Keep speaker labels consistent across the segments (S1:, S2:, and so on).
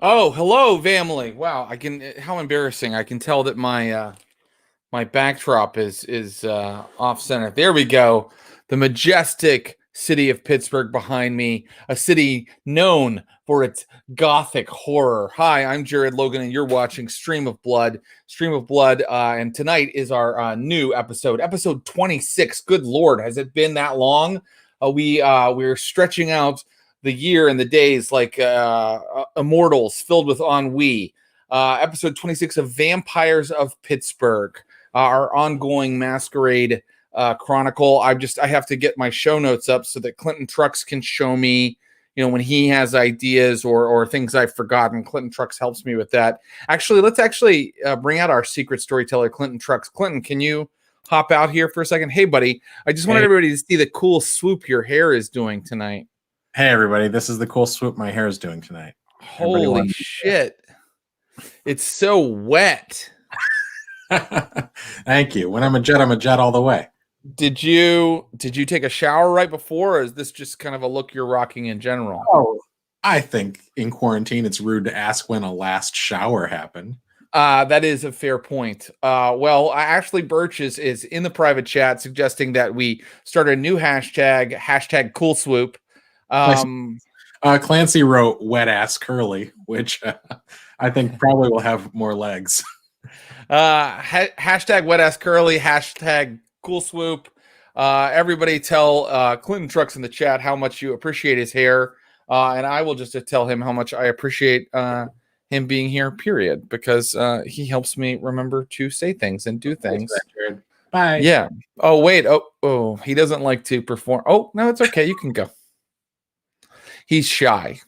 S1: Oh, hello, family. Wow, I can. How embarrassing! I can tell that my backdrop is off center. There we go. The majestic city of Pittsburgh behind me, a city known for its gothic horror. Hi, I'm Jared Logan, and you're watching Stream of Blood. Stream of Blood, and tonight is our new episode, episode 26. Good Lord, has it been that long? We're stretching out the year and the days like immortals filled with ennui. Episode 26 of Vampires of Pittsburgh, our ongoing Masquerade chronicle. I have to get my show notes up so that Clinton Trucks can show me, when he has ideas or things I've forgotten. Clinton Trucks helps me with that. Actually, let's bring out our secret storyteller, Clinton Trucks. Clinton, can you hop out here for a second? Hey, buddy, I just wanted everybody to see the cool swoop your hair is doing tonight.
S2: Hey, everybody, this is the cool swoop my hair is doing tonight.
S1: Holy shit. It's so wet.
S2: Thank you. When I'm a jet all the way.
S1: Did you take a shower right before, or is this just kind of a look you're rocking in general?
S2: Oh, I think in quarantine it's rude to ask when a last shower happened.
S1: That is a fair point. Well, actually, Burch is in the private chat suggesting that we start a new hashtag cool swoop.
S2: Clancy wrote wet ass curly, which I think probably will have more legs.
S1: Hashtag wet ass curly, hashtag cool swoop. Everybody tell Clinton Trucks in the chat how much you appreciate his hair, and I will just tell him how much I appreciate him being here, period, because he helps me remember to say things and do things.
S2: Bye.
S1: Yeah. Oh, wait. Oh, he doesn't like to perform. Oh, no, it's okay. You can go. He's shy.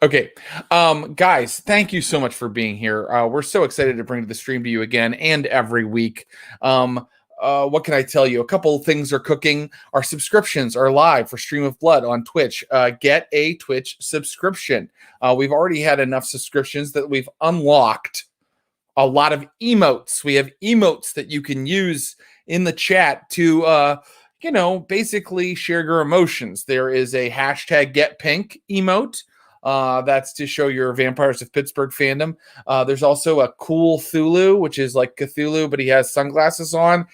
S1: Okay. Guys, thank you so much for being here. We're so excited to bring the stream to you again and every week. What can I tell you? A couple of things are cooking. Our subscriptions are live for Stream of Blood on Twitch. Get a Twitch subscription. We've already had enough subscriptions that we've unlocked a lot of emotes. We have emotes that you can use in the chat to basically share your emotions. There is a hashtag Get Pink emote. That's to show your Vampires of Pittsburgh fandom. There's also a Cool Thulu, which is like Cthulhu, but he has sunglasses on.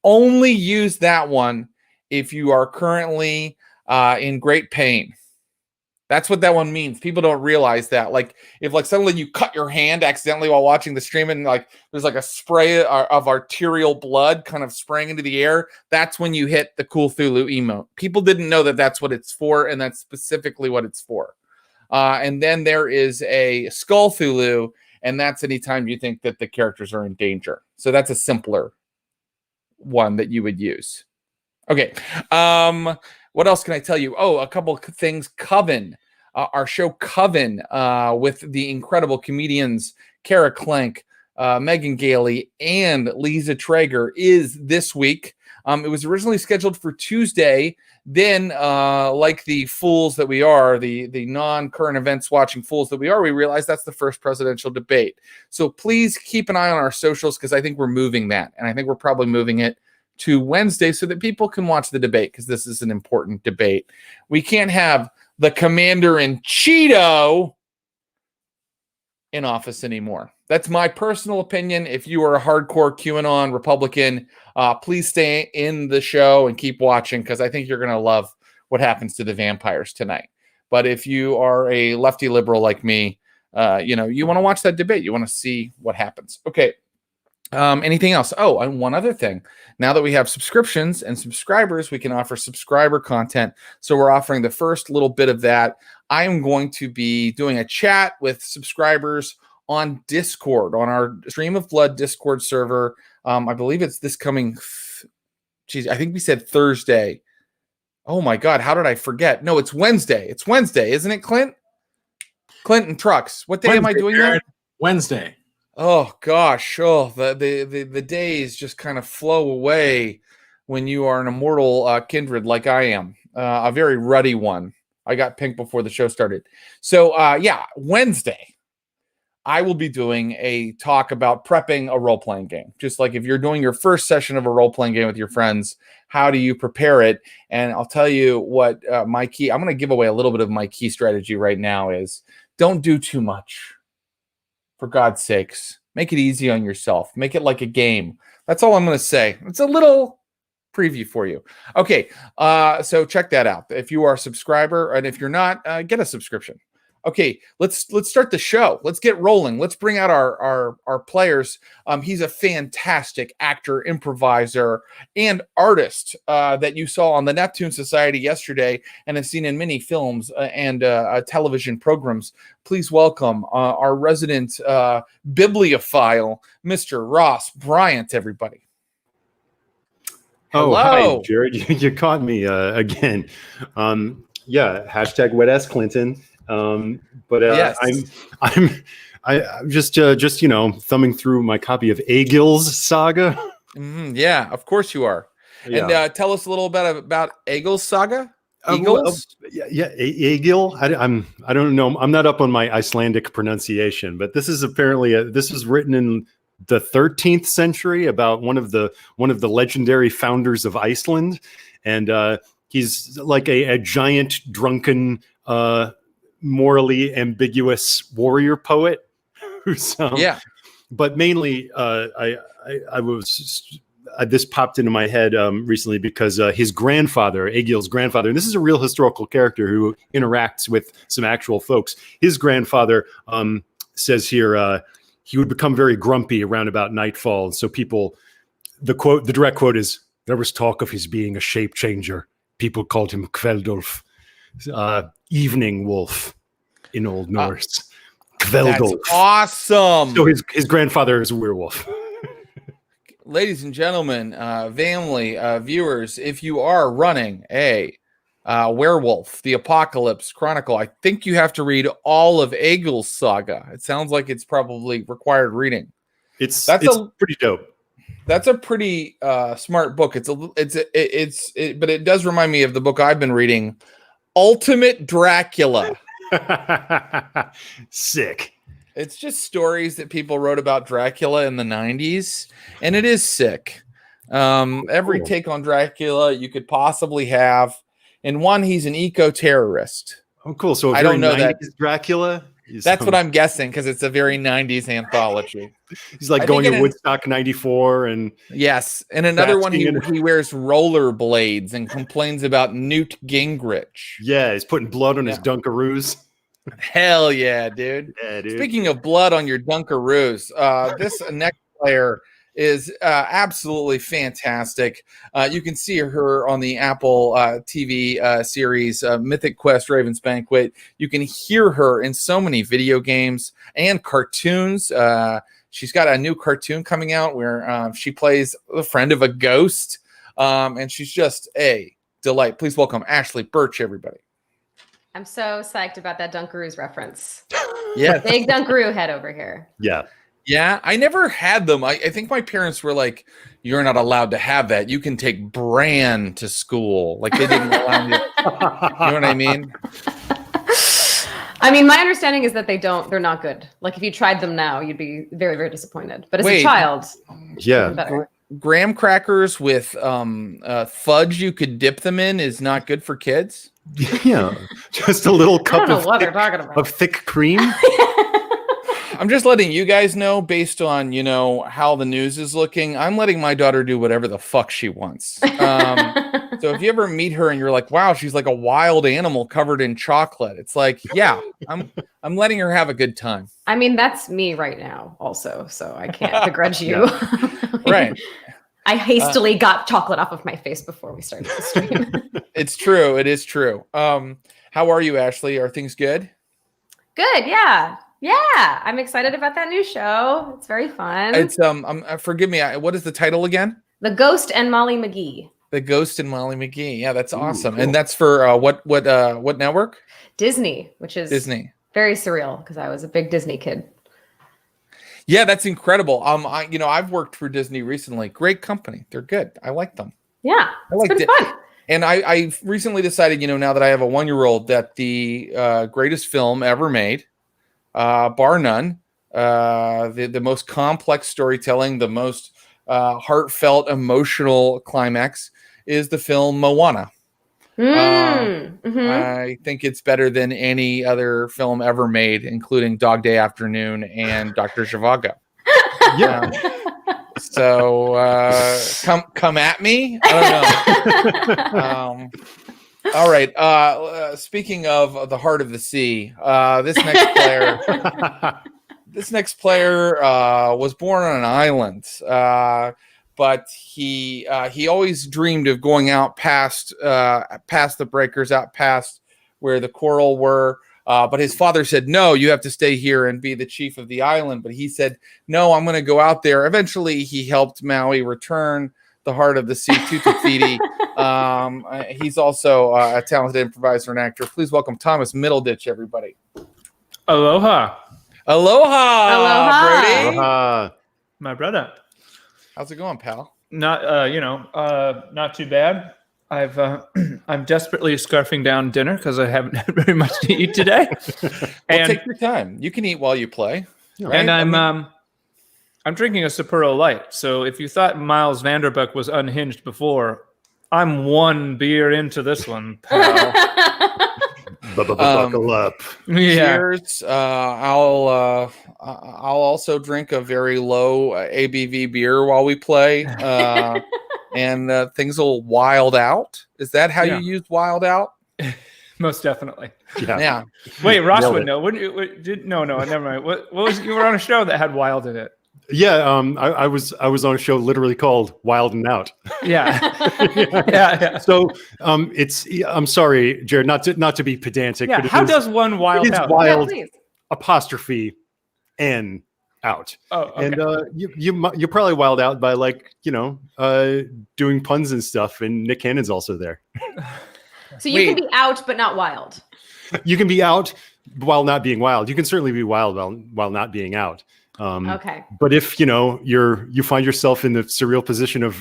S1: Only use that one if you are currently in great pain. That's what that one means. People don't realize that. Like, if suddenly you cut your hand accidentally while watching the stream and there's a spray of arterial blood kind of spraying into the air, that's when you hit the Cool Thulu emote. People didn't know that that's what it's for, and that's specifically what it's for. And then there is a Skull Thulu, and that's anytime you think that the characters are in danger. So that's a simpler one that you would use. Okay. What else can I tell you? Oh, a couple of things. Coven, our show Coven, with the incredible comedians Kara Klenk, Megan Gailey, and Lisa Traeger is this week. It was originally scheduled for Tuesday. Then, like the fools that we are, the non-current events watching fools that we are, we realized that's the first presidential debate. So please keep an eye on our socials, because I think we're moving that. And I think we're probably moving it to Wednesday so that people can watch the debate, because this is an important debate. We can't have the commander in Cheeto in office anymore. That's my personal opinion. If you are a hardcore QAnon Republican, please stay in the show and keep watching, because I think you're going to love what happens to the vampires tonight. But if you are a lefty liberal like me, you want to watch that debate. You want to see what happens. Okay. Anything else? Oh, and one other thing. Now that we have subscriptions and subscribers, we can offer subscriber content. So we're offering the first little bit of that. I am going to be doing a chat with subscribers on Discord, on our Stream of Blood Discord server. I believe it's this coming. I think we said Thursday. Oh my God, how did I forget? No, it's Wednesday. It's Wednesday, isn't it, Clint? Clinton Trucks. What day am I doing that?
S2: Wednesday.
S1: Oh gosh, the days just kind of flow away when you are an immortal kindred like I am, a very ruddy one. I got pink before the show started. So Wednesday, I will be doing a talk about prepping a role-playing game. Just like if you're doing your first session of a role-playing game with your friends, how do you prepare it? And I'll tell you what my key, I'm going to give away a little bit of my key strategy right now is don't do too much. For God's sakes, make it easy on yourself. Make it like a game. That's all I'm going to say. It's a little preview for you. Okay, so check that out. If you are a subscriber, and if you're not, get a subscription. Okay, let's start the show. Let's get rolling. Let's bring out our players. He's a fantastic actor, improviser, and artist that you saw on the Neptune Society yesterday and have seen in many films and television programs. Please welcome our resident bibliophile, Mr. Ross Bryant, everybody.
S3: Oh,
S1: Hello.
S3: hi, Jared. You caught me again. Yeah, hashtag wet ass Clinton. But
S1: yes.
S3: I'm just thumbing through my copy of Egil's Saga.
S1: Yeah, of course you are.
S3: Yeah.
S1: And tell us a little bit about Egil's Saga. Eagles?
S3: Egil. I don't know. I'm not up on my Icelandic pronunciation, but this is apparently this was written in the 13th century about one of the legendary founders of Iceland, and he's like a giant drunken, morally ambiguous warrior poet who's but mainly this popped into my head recently because his grandfather, Egil's grandfather, and this is a real historical character who interacts with some actual folks. His grandfather says here he would become very grumpy around about nightfall. So the direct quote is, "There was talk of his being a shape changer. People called him Kveldolf, evening wolf in Old Norse." Kveldolf.
S1: That's awesome.
S3: So his grandfather is a werewolf.
S1: Ladies and gentlemen, family, viewers, if you are running a Werewolf, the Apocalypse Chronicle, I think you have to read all of Egil's Saga. It sounds like it's probably required reading.
S3: It's pretty dope.
S1: That's a pretty smart book. But it does remind me of the book I've been reading, Ultimate Dracula.
S3: Sick.
S1: It's just stories that people wrote about Dracula in the 90s, and it is sick. Every take on Dracula you could possibly have. In one, he's an eco-terrorist.
S3: Oh, cool. So
S1: I don't know that
S3: Dracula.
S1: That's what I'm guessing because it's a very 90s anthology.
S3: He's like going to Woodstock 94 and
S1: yes. And another one, he wears rollerblades and complains about Newt Gingrich.
S3: Yeah, he's putting blood on his Dunkaroos.
S1: Hell yeah, dude.
S3: Yeah, dude.
S1: Speaking of blood on your Dunkaroos, this next player is absolutely fantastic. You can see her on the Apple TV series Mythic Quest Raven's Banquet. You can hear her in so many video games and cartoons. She's got a new cartoon coming out where she plays the friend of a ghost, and she's just a delight. Please welcome Ashley Burch, everybody.
S4: I'm so psyched about that Dunkaroos reference.
S1: Yeah,
S4: big Dunkaroo head over here.
S3: Yeah.
S1: Yeah, I never had them. I think my parents were like, "You're not allowed to have that. You can take bran to school." Like they didn't allow me. You know what I mean?
S4: I mean, my understanding is that they're not good. Like if you tried them now, you'd be very, very disappointed. But as a child,
S3: yeah,
S1: graham crackers with fudge you could dip them in is not good for kids.
S3: Yeah, just a little cup
S4: of
S3: thick cream.
S1: I'm just letting you guys know based on, how the news is looking. I'm letting my daughter do whatever the fuck she wants. So if you ever meet her and you're like, wow, she's like a wild animal covered in chocolate. It's like, yeah, I'm letting her have a good time.
S4: I mean, that's me right now also. So I can't begrudge you.
S1: Right.
S4: I hastily got chocolate off of my face before we started the stream.
S1: It's true. It is true. How are you, Ashley? Are things good?
S4: Good. Yeah. Yeah, I'm excited about that new show. It's very fun.
S1: It's forgive me. What is the title again?
S4: The Ghost and Molly McGee.
S1: The Ghost and Molly McGee. Yeah, that's awesome.
S3: Cool.
S1: And that's for what network?
S4: Disney, which is
S1: Disney.
S4: Very surreal because I was a big Disney kid.
S1: Yeah, that's incredible. I've worked for Disney recently. Great company. They're good. I like them.
S4: Yeah, it's been fun.
S1: And I recently decided, now that I have a 1-year-old, that the greatest film ever made, bar none, the most complex storytelling, the most heartfelt, emotional climax is the film Moana. I think it's better than any other film ever made, including Dog Day Afternoon and Dr. Zhivago.
S3: Yeah.
S1: So come at me. I don't know. All right. Speaking of the heart of the sea, this next player was born on an island, but he always dreamed of going out past the breakers, out past where the coral were. But his father said, no, you have to stay here and be the chief of the island. But he said, no, I'm going to go out there. Eventually, he helped Maui return the heart of the sea to Tahiti. He's also a talented improviser and actor. Please welcome Thomas Middleditch, everybody.
S5: Aloha.
S1: Aloha, Brody.
S3: Aloha.
S5: My brother.
S1: How's it going, pal?
S5: Not not too bad. I'm desperately scarfing down dinner because I haven't had very much to eat today.
S1: Well, take your time. You can eat while you play. Right?
S5: And I'm drinking a Sapporo Light. So if you thought Miles Vanderbuck was unhinged before, I'm one beer into this one, pal.
S3: Buckle up.
S5: Yeah.
S1: Cheers. I'll also drink a very low ABV beer while we play. And things will wild out. Is that how you use wild out?
S5: Most definitely.
S1: Yeah.
S5: Wait, Ross would know. No, never mind. What was you were on a show that had wild in it?
S3: Yeah, I was on a show literally called Wild and Out.
S5: Yeah. yeah.
S3: So I'm sorry, Jared, not to be pedantic.
S5: Yeah.
S3: But
S5: How does one wild
S3: it is
S5: out?
S3: wild
S4: Yeah,
S3: apostrophe and out.
S5: Oh, okay.
S3: And you're probably wild out by doing puns and stuff. And Nick Cannon's also there.
S4: So you can be out, but not wild.
S3: You can be out while not being wild. You can certainly be wild while not being out.
S4: Okay.
S3: But if you find yourself in the surreal position of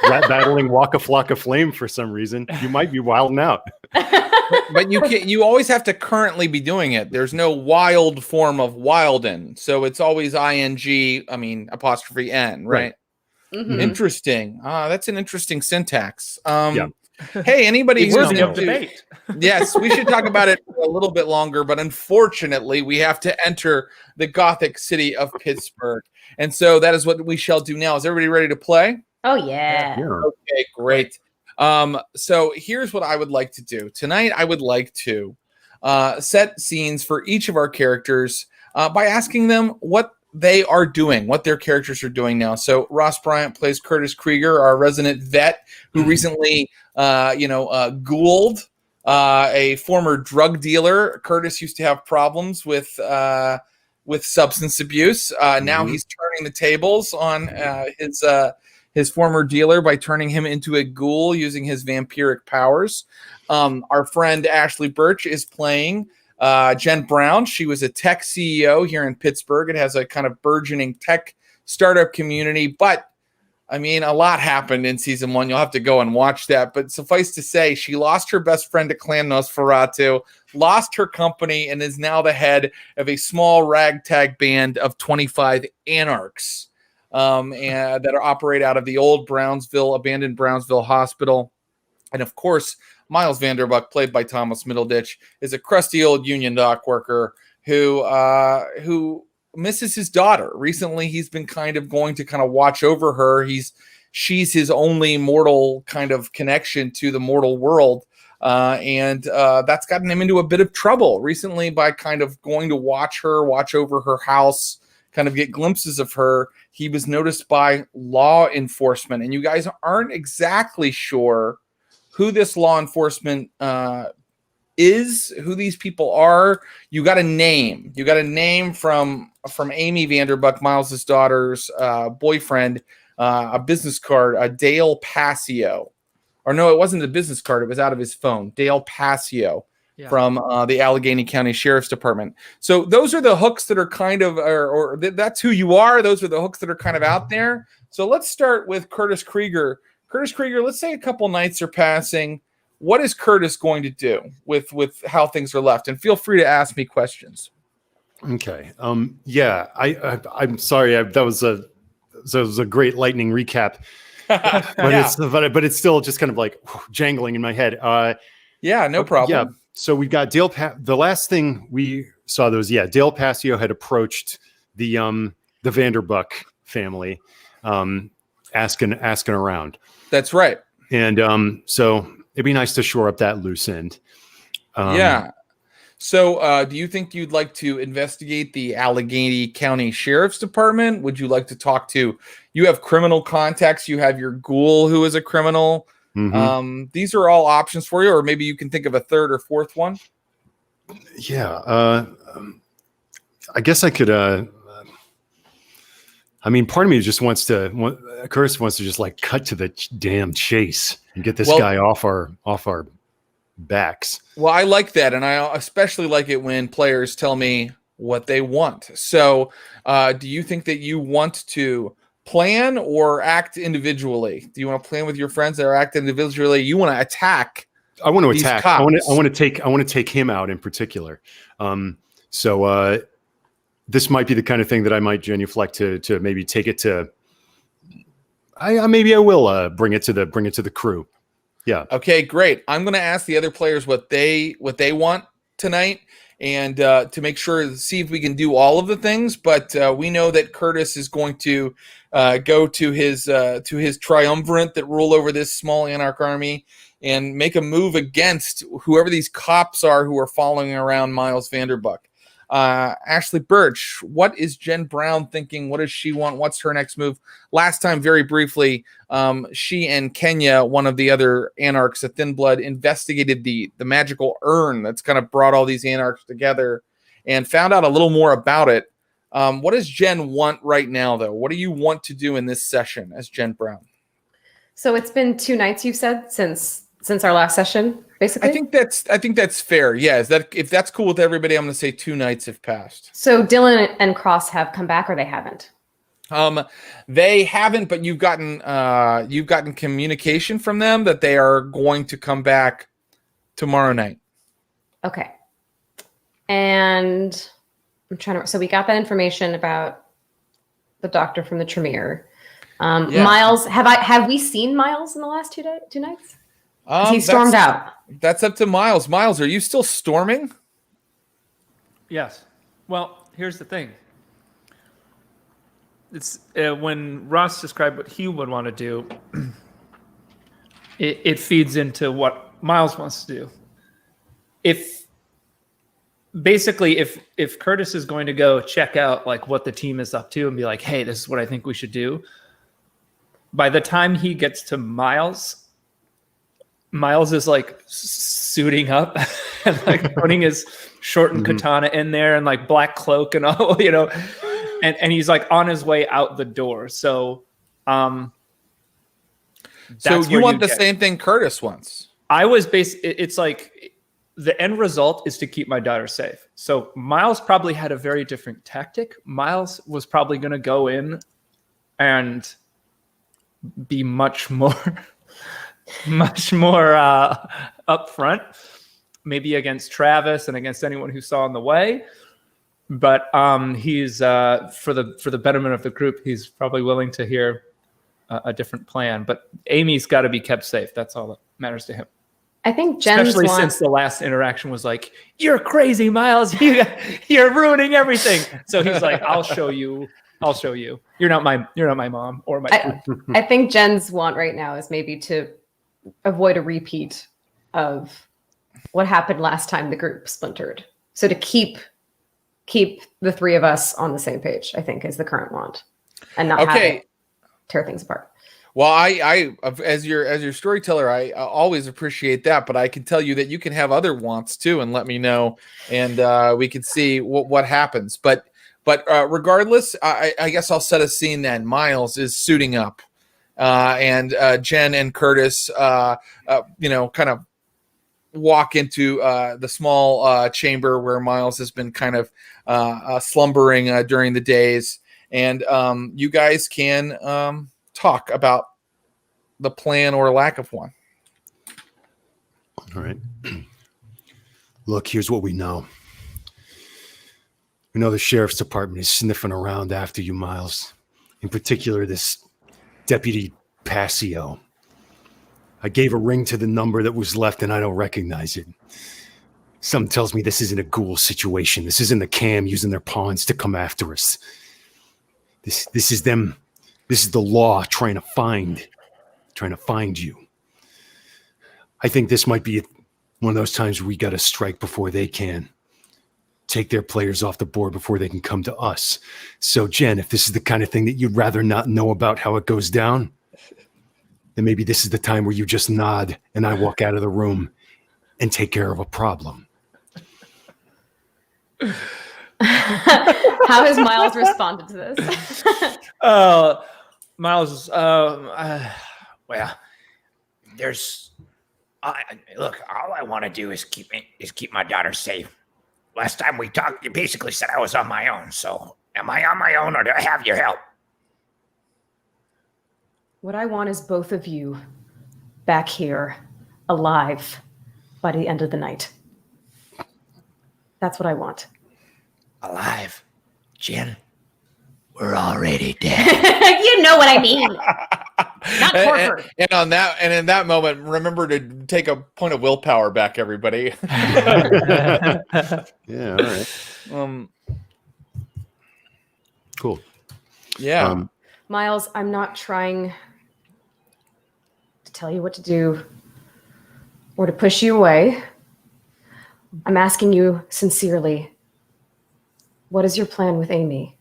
S3: battling Waka Flocka Flame for some reason, you might be wilding out.
S1: But you always have to currently be doing it. There's no wild form of wilden, so it's always ing. Apostrophe n, right?
S4: Mm-hmm.
S1: Interesting. That's an interesting syntax.
S3: Yeah.
S1: Hey, anybody who's
S5: Worthy of
S1: into
S5: debate.
S1: Yes, we should talk about it for a little bit longer, but unfortunately, we have to enter the Gothic city of Pittsburgh. And so that is what we shall do now. Is everybody ready to play?
S4: Oh, yeah.
S1: Okay, great. So here's what I would like to do. Tonight, I would like to set scenes for each of our characters by asking them what they are doing, what their characters are doing now. So Ross Bryant plays Curtis Krieger, our resident vet, who recently ghouled a former drug dealer. Curtis used to have problems with substance abuse. Now he's turning the tables on his former dealer by turning him into a ghoul using his vampiric powers. Our friend Ashley Burch is playing Jen Brown. She was a tech CEO here in Pittsburgh. It has a kind of burgeoning tech startup community, but a lot happened in season 1. You'll have to go and watch that. But suffice to say, she lost her best friend to Clan Nosferatu, lost her company, and is now the head of a small ragtag band of 25 anarchs and that operate out of the old abandoned Brownsville Hospital. And of course, Miles Vanderbuck, played by Thomas Middleditch, is a crusty old union dock worker who misses his daughter. Recently, he's been going to watch over her. She's his only mortal kind of connection to the mortal world. And that's gotten him into a bit of trouble recently by kind of going to watch over her house, kind of get glimpses of her. He was noticed by law enforcement, and you guys aren't exactly sure who this law enforcement is, who these people are. You got a name. You got a name from Amy Vanderbuck, Miles's daughter's boyfriend, a business card, Dale Pacio. Or no, it wasn't a business card. It was out of his phone. Dale Pacio from the Allegheny County Sheriff's Department. So those are the hooks that are kind of, or that's who you are. Those are the hooks that are kind of out there. So let's start with Curtis Krieger. Curtis Krieger, let's say a couple nights are passing. What is Curtis going to do with how things are left? And feel free to ask me questions.
S3: Okay. I'm sorry. That was a great lightning recap, but it's still just kind of like jangling in my head.
S1: Yeah, no problem.
S3: Yeah. So we got Dale. The last thing we saw Dale Pacio had approached the Vanderbuck family, asking around.
S1: That's right.
S3: And so it'd be nice to shore up that loose end.
S1: Yeah. So do you think you'd like to investigate the Allegheny County Sheriff's Department? Would you like to talk to, you have criminal contacts, you have your ghoul who is a criminal.
S3: Mhm.
S1: These are all options for you, or maybe you can think of a third or fourth one.
S3: Yeah. I guess I could, I mean, part of me just Curtis wants to just like cut to the damn chase and get this guy off our backs.
S1: Well, I like that, and I especially like it when players tell me what they want. So, do you think that you want to plan or act individually? Do you want to plan with your friends or act individually? You want to attack?
S3: I want to attack.
S1: Cops.
S3: I want to take him out in particular. So this might be the kind of thing that I might genuflect to maybe take it to. I will bring it to the crew. Yeah.
S1: Okay, great. I'm going to ask the other players what they want tonight, and to make sure, see if we can do all of the things. But we know that Curtis is going to go to his triumvirate that rule over this small anarch army and make a move against whoever these cops are who are following around Miles Vanderbuck. Ashley Burch, what is Jen Brown thinking? What does she want? What's her next move? Last time, very briefly, she and Kenya, one of the other anarchs at Thin Blood, investigated the magical urn that's kind of brought all these anarchs together and found out a little more about it. What does Jen want right now, though? What do you want to do in this session as Jen Brown?
S4: So it's been 2 nights, you've said, since our last session, basically?
S1: I think that's fair. Yeah, if that's cool with everybody, I'm going to say 2 nights have passed.
S4: So Dylan and Cross have come back, or they haven't?
S1: They haven't, but you've gotten communication from them that they are going to come back tomorrow night.
S4: Okay. And I'm trying to. So we got that information about the doctor from the Tremere.
S1: Yeah.
S4: Miles, have we seen Miles in the last 2 nights? He stormed out.
S1: That's up to Miles. Miles, are you still storming?
S5: Yes. Well, here's the thing. It's when Ross described what he would want to do, it feeds into what Miles wants to do. If Curtis is going to go check out like what the team is up to and be like, hey, this is what I think we should do. By the time he gets to Miles is like suiting up and like putting his shortened katana in there and like black cloak and all, and he's like on his way out the door. So,
S1: so you want the same thing Curtis wants.
S5: It's like the end result is to keep my daughter safe. So Miles probably had a very different tactic. Miles was probably going to go in and be much more upfront, maybe against Travis and against anyone who saw in the way. But he's for the betterment of the group, he's probably willing to hear a different plan. But Amy's got to be kept safe. That's all that matters to him.
S4: I think Jen's
S5: especially since the last interaction was like, "You're crazy, Miles. You're ruining everything." So he's like, "I'll show you. You're not my mom or my dad."
S4: I think Jen's want right now is maybe to avoid a repeat of what happened last time the group splintered. So to keep the 3 of us on the same page, I think, is the current want, and not have it tear things apart.
S1: Well, I as your storyteller, I always appreciate that, but I can tell you that you can have other wants too, and let me know, and we can see what happens. But regardless, I guess I'll set a scene then. Miles is suiting up, and Jen and Curtis, kind of walk into the small chamber where Miles has been kind of slumbering during the days, and you guys can talk about the plan or lack of one.
S3: All right. Look, here's what we know. We know the sheriff's department is sniffing around after you, Miles. In particular, this Deputy Pacio. I gave a ring to the number that was left, and I don't recognize it. Something tells me this isn't a ghoul situation. This isn't the cam using their pawns to come after us. This is them. This is the law trying to find you. I think this might be one of those times where we got to strike before they can. Take their players off the board before they can come to us. So, Jen, if this is the kind of thing that you'd rather not know about how it goes down, then maybe this is the time where you just nod and I walk out of the room and take care of a problem.
S4: How has Miles responded to this?
S5: Miles,
S6: Well, look, all I want to do is keep my daughter safe. Last time we talked, you basically said I was on my own. So am I on my own or do I have your help?
S4: What I want is both of you back here, alive, by the end of the night. That's what I want.
S6: Alive? Jen, we're already dead.
S4: You know what I mean. Not tortured.
S1: And in that moment, remember to take a point of willpower back, everybody.
S3: Yeah, all right. Cool.
S1: Yeah.
S4: Miles, I'm not trying to tell you what to do or to push you away. I'm asking you sincerely, what is your plan with Amy?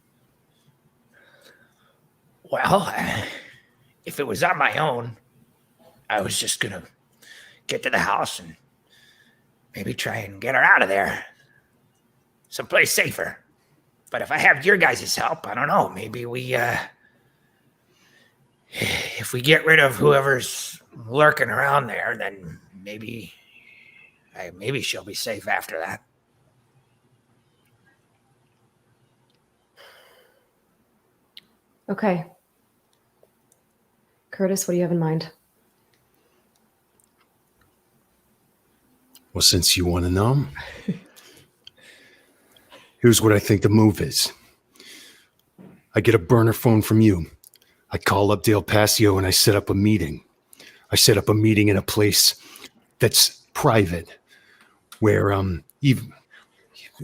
S6: Well, if it was on my own, I was just going to get to the house and maybe try and get her out of there. Someplace safer. But if I have your guys' help, I don't know, maybe if we get rid of whoever's lurking around there, then maybe she'll be safe after that.
S4: Okay. Curtis, what do you have in mind?
S3: Well, since you want to know, here's what I think the move is. I get a burner phone from you. I call up Pacio and I set up a meeting. I set up a meeting in a place that's private, where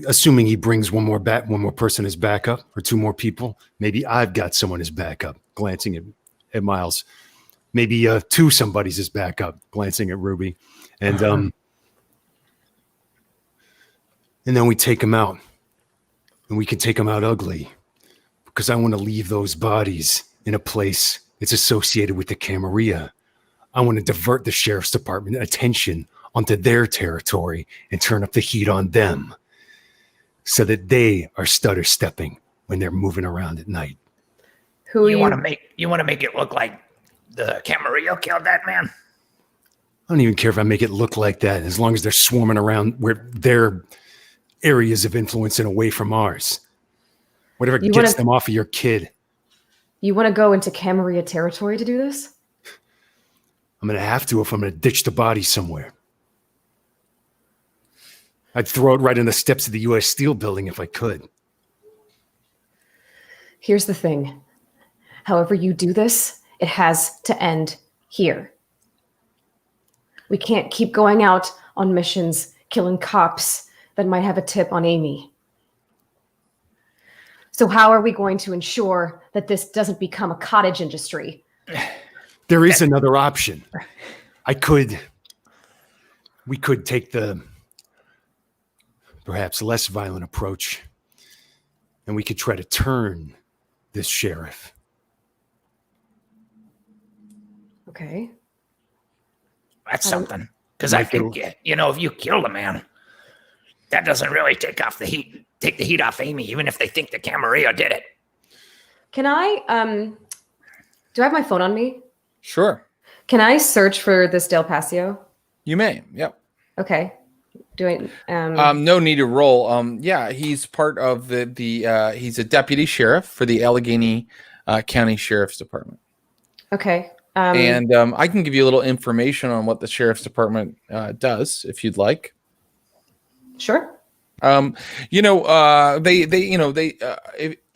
S3: assuming he brings one more person as backup, or two more people, maybe I've got someone as backup. Glancing at Miles, maybe two somebody's as backup. Glancing at Ruby, and then we take him out, and we can take him out ugly, because I want to leave those bodies in a place that's associated with the Camarilla. I want to divert the sheriff's department attention onto their territory and turn up the heat on them, so that they are stutter stepping when they're moving around at night.
S6: You want to make it look like the Camarilla killed that man?
S3: I don't even care if I make it look like that, as long as they're swarming around where their areas of influence and away from ours. Whatever gets them off of your kid.
S4: You want to go into Camarilla territory to do this?
S3: I'm going to have to if I'm going to ditch the body somewhere. I'd throw it right in the steps of the U.S. Steel building if I could.
S4: Here's the thing. However you do this, it has to end here. We can't keep going out on missions, killing cops that might have a tip on Amy. So how are we going to ensure that this doesn't become a cottage industry?
S3: There is another option. We could take the perhaps less violent approach, and we could try to turn this sheriff.
S4: Okay.
S6: That's something. Because I think, if you kill the man, that doesn't really take the heat off Amy, even if they think the Camarilla did it.
S4: Can I, do I have my phone on me?
S1: Sure.
S4: Can I search for this Pacio?
S1: You may. Yep.
S4: Okay.
S1: No need to roll. Yeah, he's part of the he's a deputy sheriff for the Allegheny County Sheriff's Department.
S4: Okay.
S1: And I can give you a little information on what the Sheriff's Department does if you'd like.
S4: Sure.
S1: A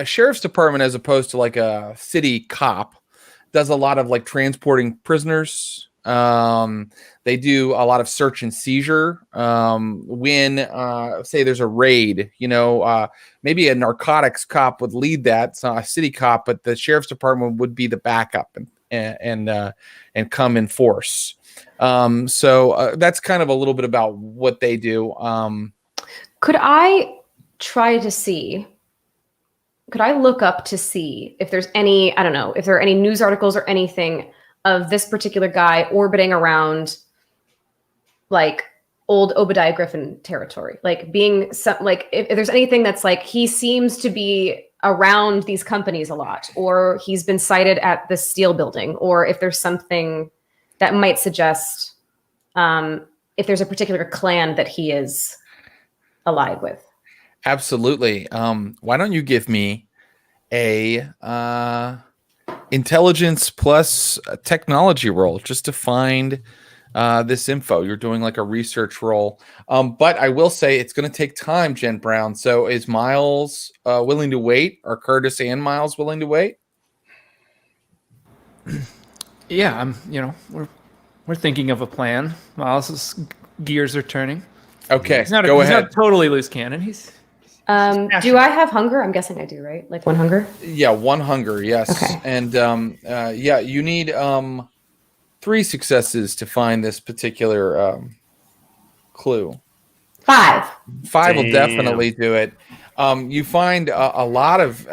S1: sheriff's department, as opposed to like a city cop, does a lot of like transporting prisoners They do a lot of search and seizure. When say there's a raid, maybe a narcotics cop would lead that. It's not a city cop, but the sheriff's department would be the backup and come in force. So that's kind of a little bit about what they do.
S4: Could I try to see? Could I look up to see if there's any, I don't know, if there are any news articles or anything of this particular guy orbiting around like old Obadiah Griffin territory, like being some, like if there's anything that's like he seems to be around these companies a lot, or he's been sighted at the steel building, or if there's something that might suggest if there's a particular clan that he is allied with.
S1: Absolutely. Why don't you give me a intelligence plus technology roll just to find this info? You're doing like a research roll. But I will say it's going to take time, Jen Brown. So is Miles willing to wait? Are Curtis and Miles willing to wait?
S5: Yeah, we're thinking of a plan. Miles's gears are turning.
S1: Okay,
S5: He's not
S1: go ahead.
S5: not totally loose cannon.
S4: Do I have hunger? I'm guessing I do, right? Like 1 hunger?
S1: Yeah, 1 hunger, yes.
S4: Okay.
S1: And you need 3 successes to find this particular clue.
S4: 5.
S1: 5 will
S3: Damn.
S1: definitely do it. You find a lot of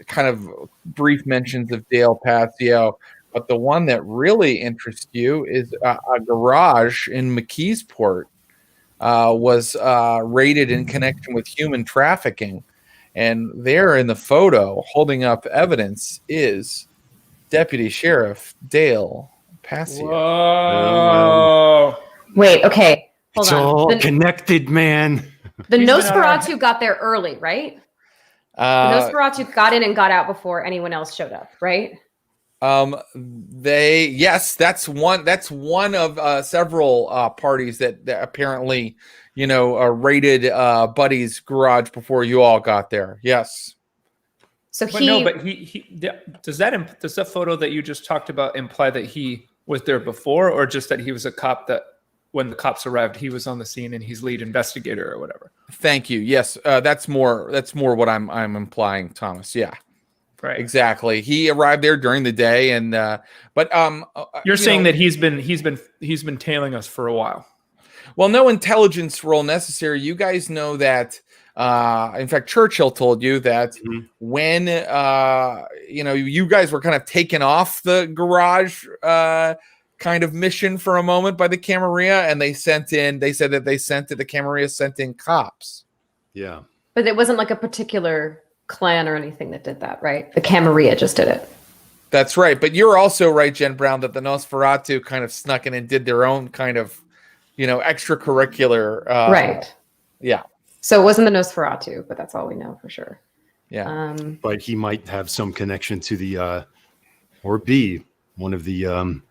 S1: kind of brief mentions of Dale Pacio, but the one that really interests you is a garage in McKeesport. Was raided in connection with human trafficking. And there in the photo, holding up evidence, is Deputy Sheriff Dale Pacio.
S5: Whoa.
S4: Wait, okay. Hold
S3: It's
S4: on.
S3: all connected, man.
S4: The
S5: He's been
S4: Nosferatu got there early, right? The Nosferatu got in and got out before anyone else showed up, right?
S1: Yes, that's one of several parties that apparently, raided Buddy's garage before you all got there. Yes.
S4: So
S5: But does that photo that you just talked about imply that he was there before, or just that he was a cop that when the cops arrived, he was on the scene and he's lead investigator or whatever?
S1: Thank you. Yes, that's more what I'm implying, Thomas. Yeah.
S5: Right.
S1: Exactly. He arrived there during the day, and
S5: You're saying that he's been tailing us for a while.
S1: Well, no intelligence roll necessary. You guys know that. In fact, Churchill told you that when you guys were kind of taken off the garage kind of mission for a moment by the Camarilla, and they said that the Camarilla sent in cops.
S3: Yeah.
S4: But it wasn't like a particular clan or anything that did that, right? The Camarilla just did it.
S1: That's right. But you're also right, Jen Brown, that the Nosferatu kind of snuck in and did their own kind of, extracurricular.
S4: Right.
S1: Yeah.
S4: So it wasn't the Nosferatu, but that's all we know for sure.
S1: Yeah.
S3: But he might have some connection to the, or be one of the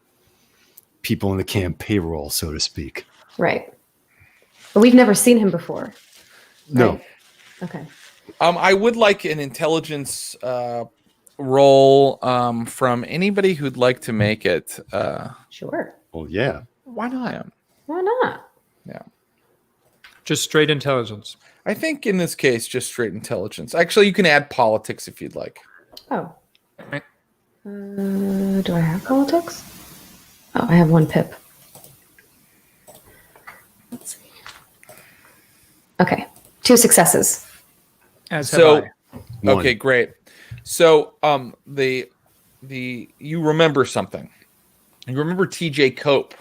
S3: people in the camp payroll, so to speak.
S4: Right. But we've never seen him before.
S3: No.
S4: Right? Okay.
S1: I would like an intelligence roll from anybody who'd like to make it.
S4: Sure.
S3: Well, yeah.
S1: Why not?
S4: Why not?
S1: Yeah.
S5: Just straight intelligence.
S1: I think in this case, just straight intelligence. Actually, you can add politics if you'd like.
S4: Oh. Do I have politics? Oh, I have 1 pip. Let's see. Okay. 2 successes.
S1: Okay, great. So you remember something. You remember T.J. Cope,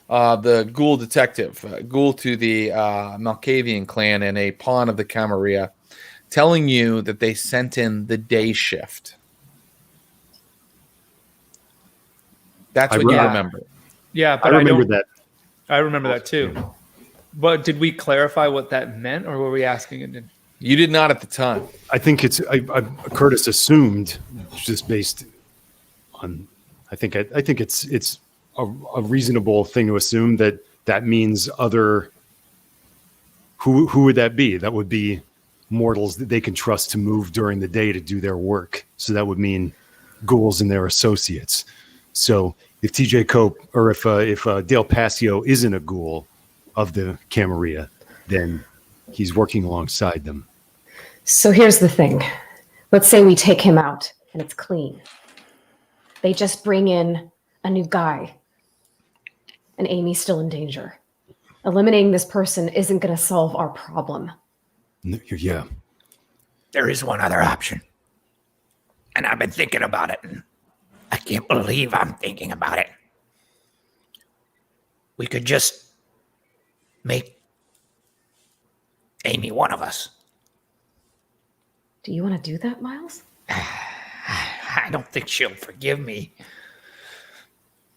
S1: the ghoul detective, ghoul to the Malkavian clan and a pawn of the Camarilla, telling you that they sent in the day shift. That's what you remember.
S5: Yeah, but
S3: I remember that.
S5: I remember that too. But did we clarify what that meant, or were we asking it?
S1: You did not at the time.
S3: I think Curtis assumed, just based on, I think it's a reasonable thing to assume that means other. Who would that be? That would be mortals that they can trust to move during the day to do their work. So that would mean ghouls and their associates. So if TJ Cope or if Dale Pacio isn't a ghoul of the Camarilla, then he's working alongside them.
S4: So here's the thing. Let's say we take him out and it's clean. They just bring in a new guy and Amy's still in danger. Eliminating this person isn't going to solve our problem.
S3: Yeah.
S6: There is one other option. And I've been thinking about it. And I can't believe I'm thinking about it. We could just make Amy one of us.
S4: Do you want to do that, Miles?
S6: I don't think she'll forgive me.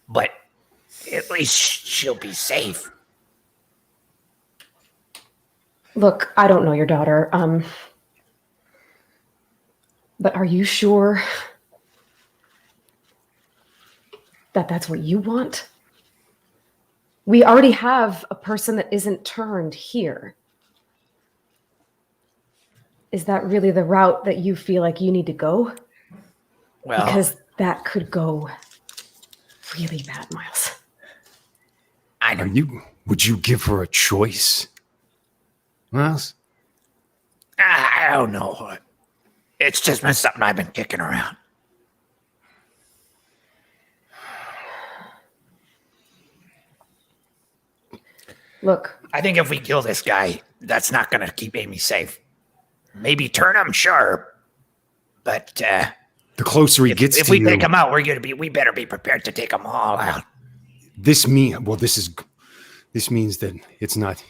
S6: But at least she'll be safe.
S4: Look, I don't know your daughter. But are you sure that that's what you want? We already have a person that isn't turned here. Is that really the route that you feel like you need to go?
S6: Well,
S4: Because that could go really bad, Miles.
S6: I know.
S3: Would you give her a choice? Miles?
S6: I don't know. It's just been something I've been kicking around.
S4: Look,
S6: I think if we kill this guy, that's not going to keep Amy safe. Maybe turn him, sure. But
S3: The closer he gets
S6: if
S3: to
S6: we
S3: you,
S6: take him out, we better be prepared to take them all out.
S3: this means that it's not.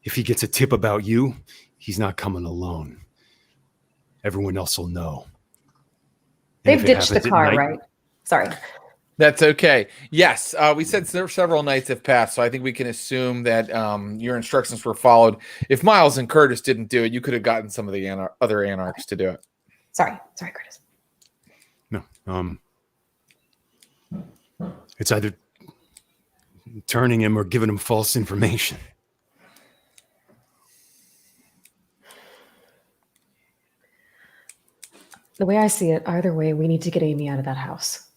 S3: If he gets a tip about you, he's not coming alone. Everyone else will know. And
S4: they've
S3: if it
S4: ditched the
S3: happens at
S4: car,
S3: night-
S4: right? Sorry.
S1: That's okay. Yes, we said several nights have passed, so I think we can assume that your instructions were followed. If Miles and Curtis didn't do it, you could have gotten some of the other anarchs to do it.
S4: Sorry, Curtis.
S3: No. It's either turning him or giving him false information.
S4: The way I see it, either way, we need to get Amy out of that house.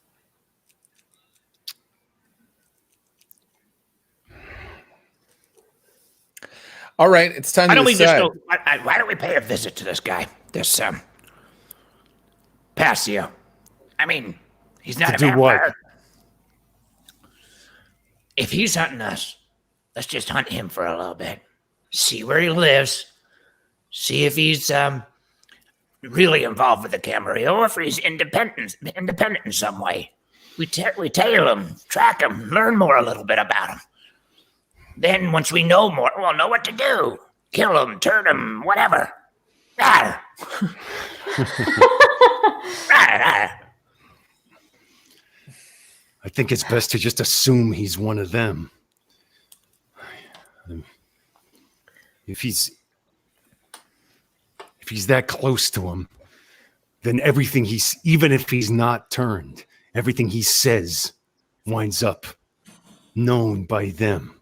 S1: All right, it's time
S6: Why
S1: to
S6: don't we just
S1: decide.
S6: go? Why don't we pay a visit to this guy? This Pacio. I mean, he's not
S3: To
S6: a
S3: do what?
S6: vampire. If he's hunting us, let's just hunt him for a little bit. See where he lives. See if he's really involved with the Camarilla or if he's independent in some way. We tail him, track him, learn more a little bit about him. Then once we know more, we'll know what to do. Kill him, turn him, whatever. Ah. Ah.
S3: I think it's best to just assume he's one of them. If he's that close to him, then everything even if he's not turned, everything he says winds up known by them.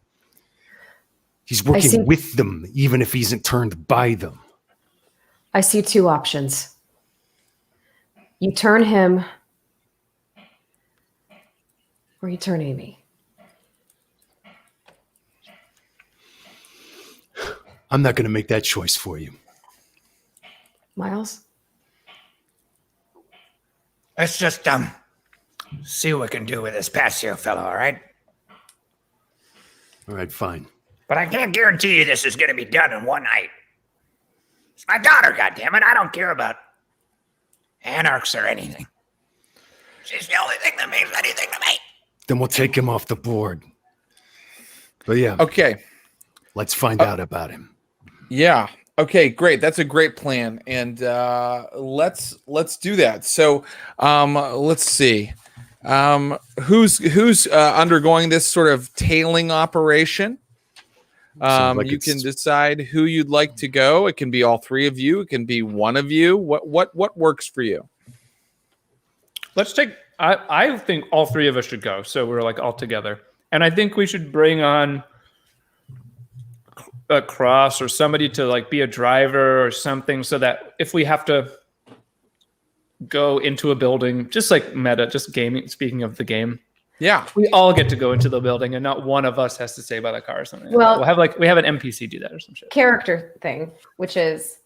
S3: He's working with them, even if he isn't turned by them.
S4: I see two options. You turn him, or you turn Amy.
S3: I'm not going to make that choice for you.
S4: Miles?
S6: Let's just see what we can do with this Pacio fellow, all right?
S3: All right, fine.
S6: But I can't guarantee you this is going to be done in one night. It's my daughter, goddammit. I don't care about anarchs or anything. She's the only thing that means anything to me.
S3: Then we'll take him off the board. But yeah,
S1: Okay.
S3: let's find out about him.
S1: Yeah. Okay, great. That's a great plan. And let's do that. So let's see. Who's undergoing this sort of tailing operation?
S3: Sounds like
S1: You
S3: it's-
S1: can decide who you'd like to go. It can be all three of you. It can be one of you. What works for you?
S5: Let's take. I think all three of us should go, so we're like all together. And I think we should bring on a Cross or somebody to like be a driver or something, so that if we have to go into a building, just like meta, just gaming. Speaking of the game,
S1: Yeah.
S5: we all get to go into the building, and not one of us has to stay by the car or something.
S4: Well-
S5: we'll have we have an NPC do that or some shit.
S4: Character thing, which is,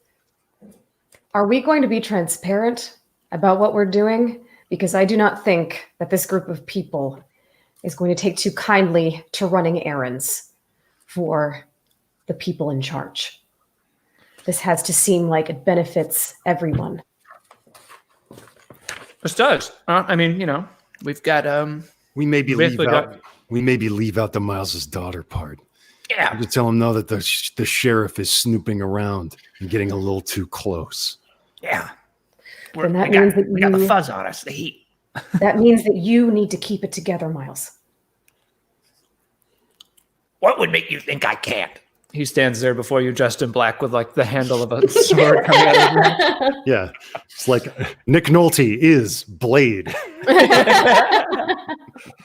S4: are we going to be transparent about what we're doing? Because I do not think that this group of people is going to take too kindly to running errands for the people in charge. This has to seem like it benefits everyone.
S5: This does. I mean, we've got
S3: We maybe
S5: Basically
S3: leave out the Miles's daughter part.
S6: Yeah.
S3: To tell him no that the sheriff is snooping around and getting a little too close.
S6: Yeah.
S4: Then that
S6: we
S4: means
S6: got,
S4: that
S6: we got the
S4: you-
S6: fuzz on us, the heat.
S4: That means that you need to keep it together, Miles.
S6: What would make you think I can't?
S5: he stands there before you, dressed in black, with like the handle of a sword coming out of his mouth.
S3: Yeah. It's like Nick Nolte is Blade.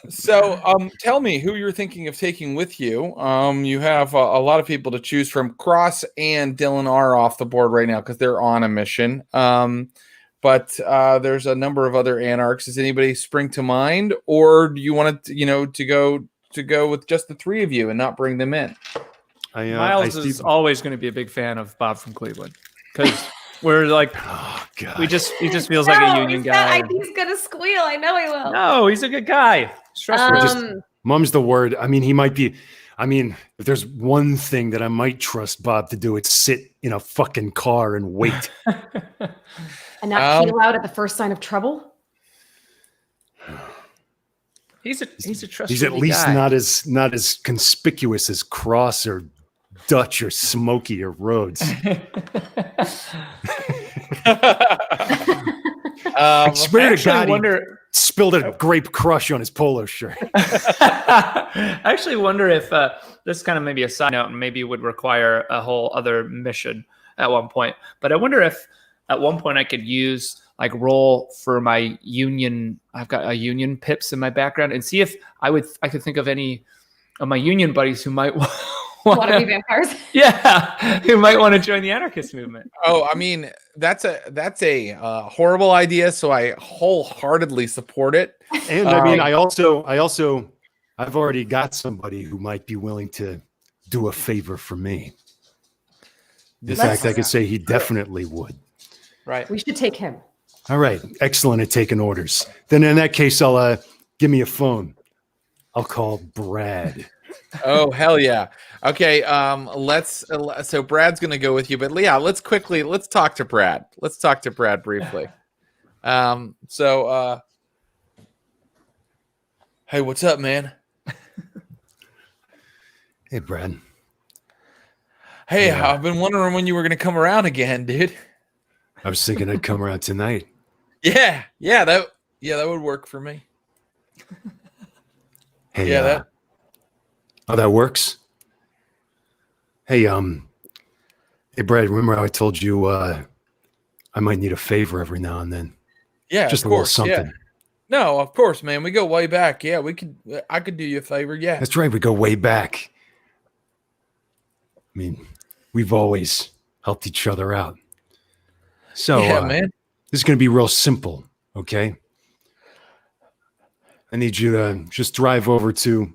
S1: So, tell me who you're thinking of taking with you. You have a lot of people to choose from. Cross and Dylan are off the board right now because they're on a mission. But there's a number of other anarchs. Does anybody spring to mind, or do you want to go with just the three of you and not bring them in?
S5: Miles is always going to be a big fan of Bob from Cleveland because we're like,
S3: oh god,
S5: he just feels like a union guy.
S4: He's gonna squeal. I know he will.
S5: No, he's a good guy.
S3: Mum's the word. I mean, he might be. I mean, if there's one thing that I might trust Bob to do, it's sit in a fucking car and wait.
S4: And not peel out at the first sign of trouble.
S5: He's a trustworthy
S3: He's at least
S5: guy.
S3: not as conspicuous as Cross or Dutch or Smokey or Rhodes. I swear to God, he spilled a grape crush on his polo shirt.
S5: I actually wonder if this kind of maybe a side note and maybe would require a whole other mission at one point. But I wonder if at one point I could use roll for my union. I've got a union pips in my background and see if I could think of any of my union buddies who might
S4: Want to be vampires?
S5: Yeah, who might want to join the anarchist movement.
S1: Oh, I mean, that's a horrible idea. So I wholeheartedly support it.
S3: And I mean, I've already got somebody who might be willing to do a favor for me. In fact, I could say he definitely would.
S5: Right.
S4: We should take him.
S3: All right. Excellent at taking orders. Then in that case, I'll give me a phone. I'll call Brad.
S1: Oh, hell yeah. Okay. So Brad's going to go with you, but yeah, let's talk to Brad. Let's talk to Brad briefly. Hey, what's up, man?
S3: Hey, Brad.
S1: Hey,
S3: Yeah.
S1: I've been wondering when you were going to come around again, dude.
S3: I was thinking I'd come around tonight.
S1: Yeah, that would work for me.
S3: Hey,
S1: Yeah,
S3: that works. Hey, hey, Brad. Remember how I told you I might need a favor every now and then?
S1: Yeah,
S3: Just
S1: of
S3: a little
S1: course.
S3: something.
S1: Yeah. No, of course, man. We go way back. Yeah, I could do you a favor. Yeah.
S3: That's right. We go way back. I mean, we've always helped each other out. So,
S1: Yeah, man.
S3: this is going to be real simple, okay? I need you to just drive over to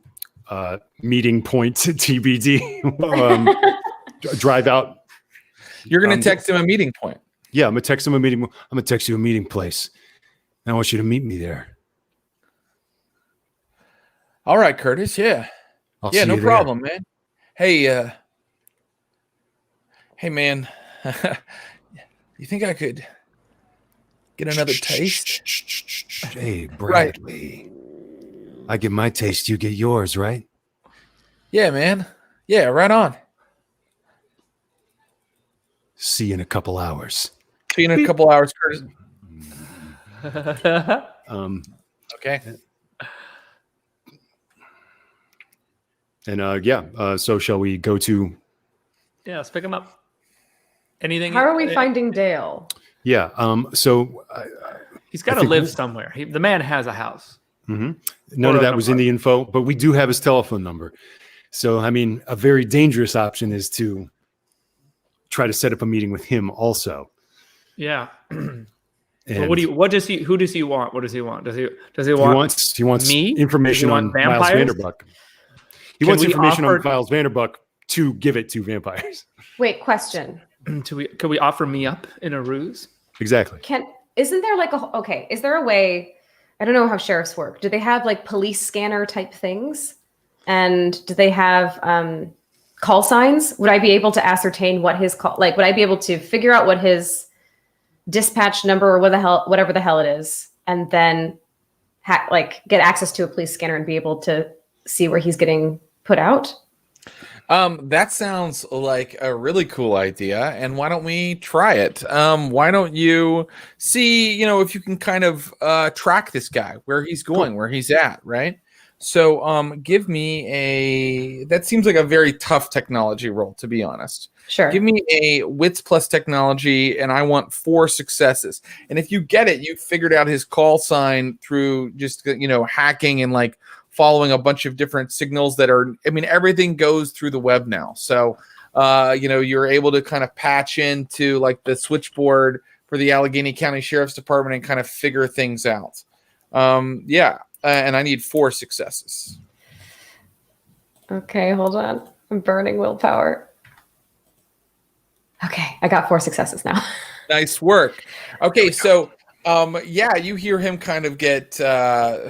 S3: meeting point TBD. Drive out.
S1: You're going to text him a meeting point.
S3: Yeah, I'm going to text him a meeting. I'm going to text you a meeting place. And I want you to meet me there.
S1: All right, Curtis. Yeah.
S3: I'll
S1: Yeah,
S3: see
S1: no
S3: you there.
S1: problem, man. Hey, man. You think I could get another taste?
S3: Hey, Bradley. I get my taste, you get yours, right?
S1: Yeah, man. Yeah, right on.
S3: See you in a couple hours.
S1: See you in a couple hours, Curtis. Okay.
S3: And so shall we go to?
S5: Yeah, let's pick him up. Anything?
S4: How are we finding Dale?
S3: Yeah. So
S5: He's got to
S3: think
S5: live somewhere. The man has a house.
S3: none
S5: Or
S3: of that
S5: an
S3: was in the info, but we do have his telephone number. So I mean, a very dangerous option is to try to set up a meeting with him also.
S5: Yeah.
S3: And
S5: Who does he want? What does he want? Does he
S3: he
S5: want
S3: wants
S5: me?
S3: information
S5: Does he
S3: on
S5: want
S3: Miles
S5: vampires?
S3: Vanderbuck. He
S5: Can
S3: wants
S5: we
S3: information on
S5: offer-
S3: Miles Vanderbuck to give it to vampires.
S4: Wait, question.
S5: Could we offer me up in a ruse?
S3: Exactly.
S4: Isn't there like is there a way, I don't know how sheriffs work. Do they have like police scanner type things? And do they have call signs? Would I be able to ascertain what his call, like, would I be able to figure out what his dispatch number or whatever the hell it is, and then get access to a police scanner and be able to see where he's getting put out?
S1: That sounds like a really cool idea, and why don't we try it? Why don't you see, if you can kind of track this guy, where he's going, where he's at, right? So give me that seems like a very tough technology roll, to be honest.
S4: Sure.
S1: Give me a wits plus technology, and I want 4 successes. And if you get it, you figured out his call sign through just, hacking and like following a bunch of different signals that are, everything goes through the web now. So, you're able to kind of patch into like the switchboard for the Allegheny County Sheriff's Department and kind of figure things out. And I need 4 successes.
S4: Okay, hold on. I'm burning willpower. Okay, I got 4 successes now.
S1: Nice work. Okay, so you hear him kind of get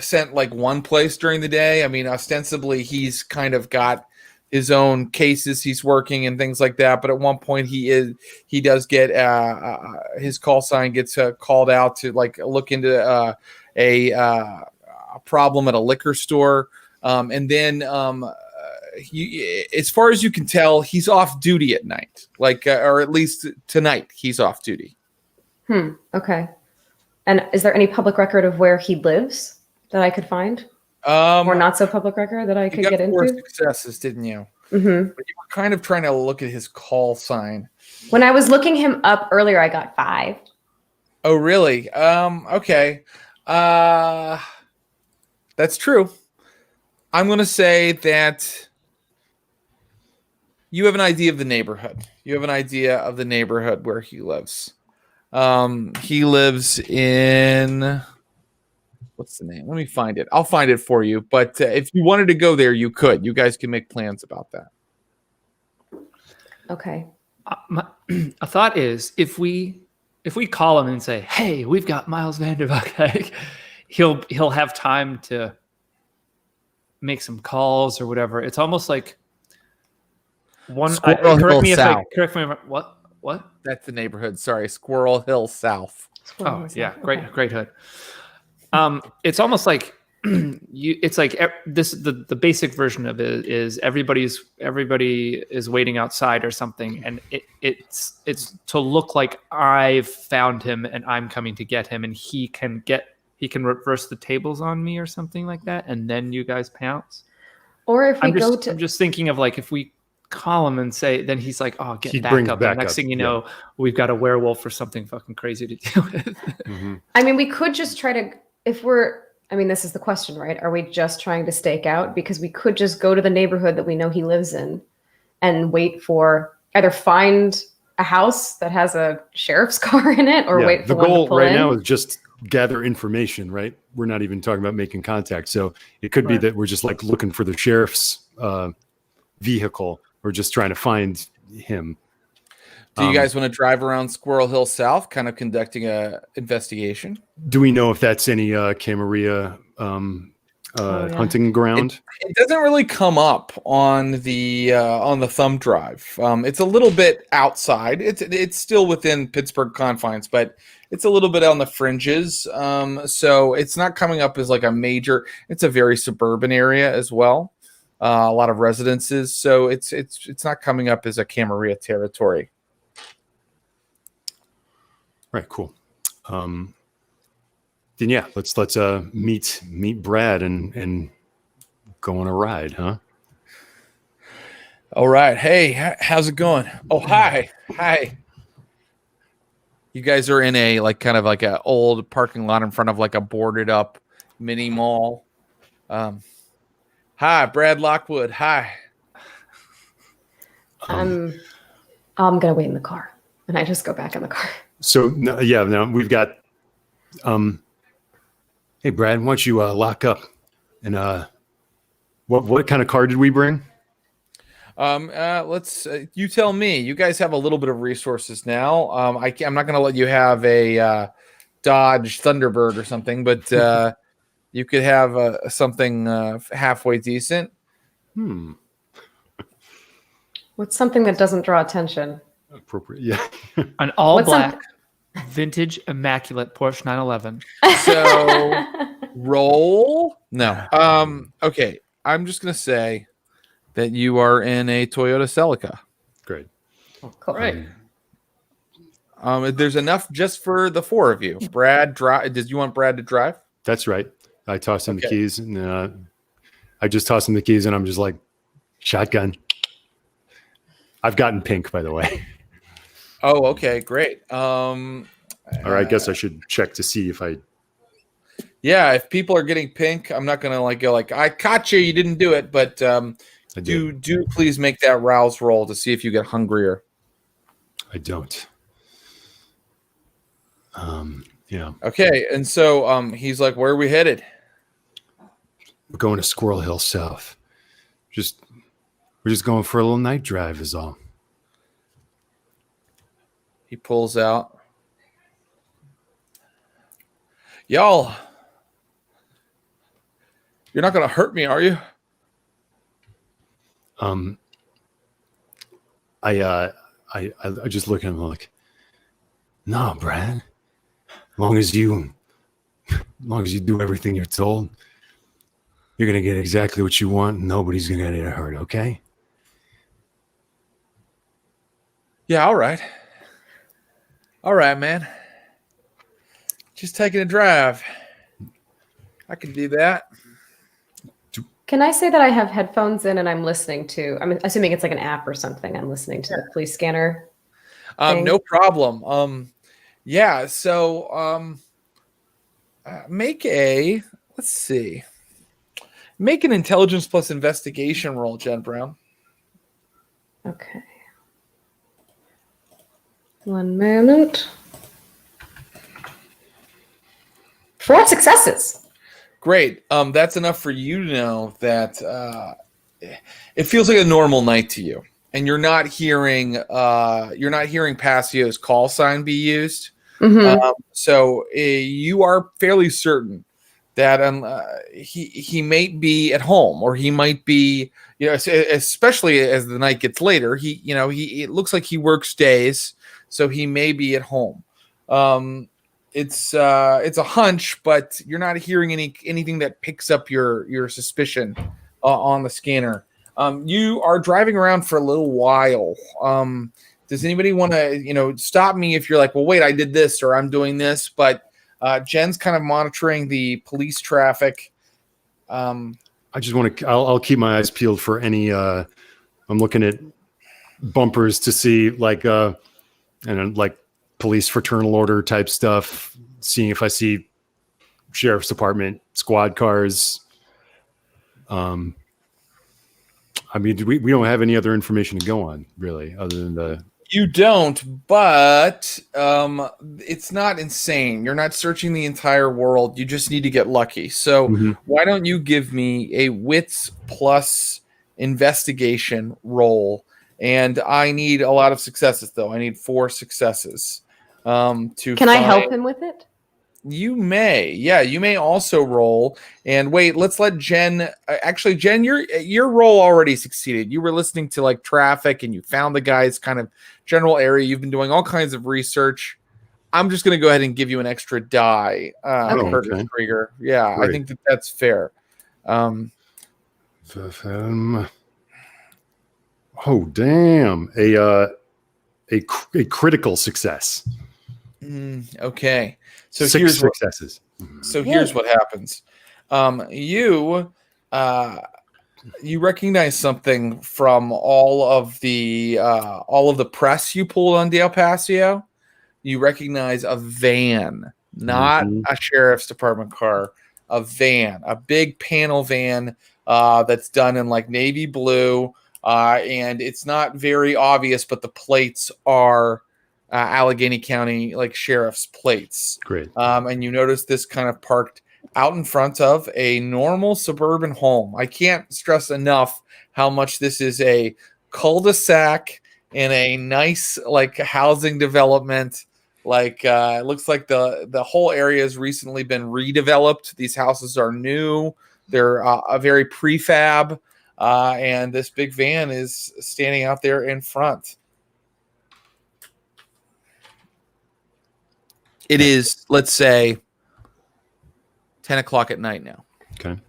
S1: sent like one place during the day. Ostensibly he's kind of got his own cases he's working and things like that. But at one point he does get his call sign gets called out to like look into a problem at a liquor store, and then as far as you can tell, he's off duty at night, or at least tonight he's off duty.
S4: Okay. And is there any public record of where he lives that I could find, or not so public record that I could get
S1: 4
S4: into?
S1: successes, didn't you?
S4: Mm-hmm.
S1: But you were kind of trying to look at his call sign.
S4: When I was looking him up earlier, I got 5.
S1: Oh, really? Okay. That's true. I'm going to say that you have an idea of the neighborhood. You have an idea of the neighborhood where he lives. He lives in... What's the name? Let me find it. I'll find it for you. But if you wanted to go there, you could. You guys can make plans about that.
S4: Okay.
S5: A thought is, if we call him and say, "Hey, we've got Miles Vanderbuck," like, he'll have time to make some calls or whatever. It's almost like one. Correct me if what?
S1: That's the neighborhood. Sorry, Squirrel Hill South.
S5: Oh yeah, great hood. It's almost like it's like this. The basic version of it is everybody is waiting outside or something, and it's to look like I've found him and I'm coming to get him, and he can reverse the tables on me or something like that, and then you guys pounce.
S4: Or if I'm
S5: just thinking of like if we call him and say, then he's like, "Oh, get back up."
S3: Back
S5: and next
S3: up,
S5: thing you know, we've got a werewolf or something fucking crazy to deal with.
S3: Mm-hmm.
S4: We could just try to, this is the question, right? Are we just trying to stake out? Because we could just go to the neighborhood that we know he lives in and wait for, either find a house that has a sheriff's car in it, or wait for
S3: the
S4: one
S3: goal
S4: to pull
S3: right
S4: in.
S3: now is just gather information, right? We're not even talking about making contact. So it could be that we're just like looking for the sheriff's vehicle, or just trying to find him.
S1: Do you guys want to drive around Squirrel Hill South, kind of conducting a investigation?
S3: Do we know if that's any Camarilla hunting ground?
S1: It doesn't really come up on the thumb drive. It's a little bit outside. It's still within Pittsburgh confines, but it's a little bit on the fringes. So it's not coming up as like a major. It's a very suburban area as well. A lot of residences. So it's not coming up as a Camarilla territory.
S3: Right, cool. Then yeah, let's meet Brad and go on a ride, huh?
S1: All right. Hey, how's it going? Oh, hi. You guys are in a kind of like a old parking lot in front of like a boarded up mini mall. Hi, Brad Lockwood. Hi.
S4: I'm gonna wait in the car, and I just go back in the car.
S3: So now we've got Hey, Brad, why don't you lock up? And what kind of car did we bring?
S1: Let's you tell me. You guys have a little bit of resources now. I'm not going to let you have a Dodge Thunderbird or something, but you could have something halfway decent.
S4: What's something that doesn't draw attention?
S3: Appropriate, yeah.
S5: An all
S4: What's
S5: black, vintage, immaculate Porsche 911.
S1: So roll. No. Okay. I'm just going to say that you are in a Toyota Celica.
S3: Great.
S4: Cool.
S5: Right.
S1: There's enough just for the four of you. Brad, drive. Did you want Brad to drive?
S3: That's right. I tossed him the
S1: Okay.
S3: keys, and I just tossed him the keys, and I'm just like, shotgun. I've gotten pink, by the way.
S1: Oh, okay, great.
S3: Or I guess I should check to see if I.
S1: Yeah, if people are getting pink, I'm not gonna go I caught you. You didn't do it, but
S3: I did.
S1: do please make that rouse roll to see if you get hungrier.
S3: I don't. Yeah.
S1: Okay, and so he's like, "Where are we headed?"
S3: We're going to Squirrel Hill South. We're just going for a little night drive is all.
S1: He pulls out. Y'all, you're not gonna hurt me, are you?
S3: I just look at him like, no, Brad. As long as you do everything you're told, you're gonna get exactly what you want. And nobody's gonna get hurt. Okay?
S1: Yeah, all right. All right, man. Just taking a drive. I can do that.
S4: Can I say that I have headphones in and I'm listening to? I'm assuming it's like an app or something. I'm listening to the police scanner. thing?
S1: No problem. Yeah, so make let's see. Make an intelligence plus investigation roll, Jen Brown.
S4: Okay. 1 moment. 4 successes.
S1: Great. That's enough for you to know that it feels like a normal night to you, and you're not hearing Pacio's call sign be used.
S4: Mhm.
S1: So you are fairly certain that he might be at home, or he might be, especially as the night gets later. It looks like he works days, so he may be at home. It's a hunch, but you're not hearing anything that picks up your suspicion on the scanner. You are driving around for a little while. Does anybody want to stop me if you're like, well, wait, I did this or I'm doing this? But Jen's kind of monitoring the police traffic.
S3: I just want to. I'll keep my eyes peeled for any. I'm looking at bumpers to see like police fraternal order type stuff. Seeing if I see sheriff's department squad cars. I mean, we don't have any other information to go on, really, other than the.
S1: You don't, but it's not insane. You're not searching the entire world. You just need to get lucky. So why don't you give me a wits plus investigation roll? And I need a lot of successes, though. I need 4 successes. Can
S4: I help him with it?
S1: You may. Yeah, you may also roll. And wait, let's let Jen. Actually, Jen, your roll already succeeded. You were listening to like traffic, and you found the guy's kind of general area. You've been doing all kinds of research. I'm just going to go ahead and give you an extra die,
S3: Okay.
S1: Krieger. Yeah,
S3: Great.
S1: I think that's fair.
S3: Oh damn! A critical success.
S1: Okay. So
S3: 6
S1: here's
S3: successes.
S1: here's what happens. You recognize something from all of the press you pulled on Dale Pacio. You recognize a van, not a sheriff's department car, a van, a big panel van that's done in like navy blue, and it's not very obvious, but the plates are Allegheny County like sheriff's plates.
S3: Great.
S1: And you notice this kind of parked out in front of a normal suburban home. I can't stress enough how much this is a cul-de-sac in a nice like housing development. Like it looks like the whole area has recently been redeveloped. These houses are new. They're a very prefab, and this big van is standing out there in front. It is, let's say, 10 o'clock at night now.
S3: Okay.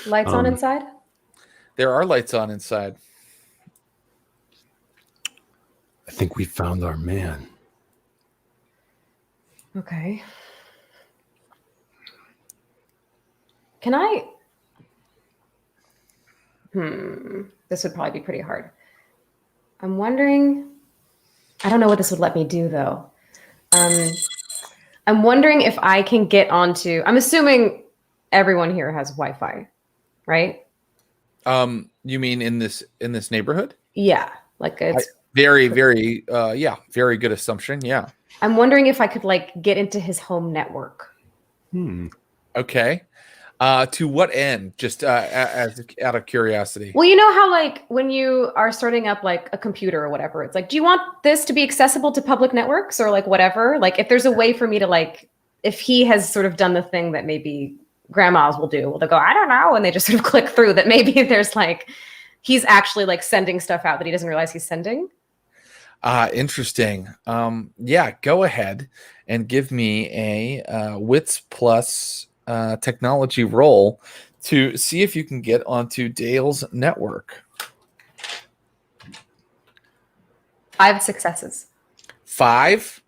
S4: Lights on inside?
S1: There are lights on inside.
S3: I think we found our man.
S4: Okay. Can I? This would probably be pretty hard. I'm wondering. I don't know what this would let me do, though. I'm wondering if I can get onto. I'm assuming everyone here has Wi-Fi, right?
S1: You mean in this neighborhood?
S4: Yeah, like it's
S1: very very good assumption. Yeah.
S4: I'm wondering if I could like get into his home network.
S1: Okay. To what end? Just as out of curiosity.
S4: Well, you know how like when you are starting up like a computer or whatever, it's like, do you want this to be accessible to public networks or like whatever? Like if there's a way for me to like, if he has sort of done the thing that maybe grandmas will do, well, they'll go, I don't know. And they just sort of click through that maybe there's like, he's actually like sending stuff out that he doesn't realize he's sending.
S1: Interesting. Yeah, go ahead and give me a wits plus technology roll to see if you can get onto Dale's network.
S4: 5 successes.
S1: 5.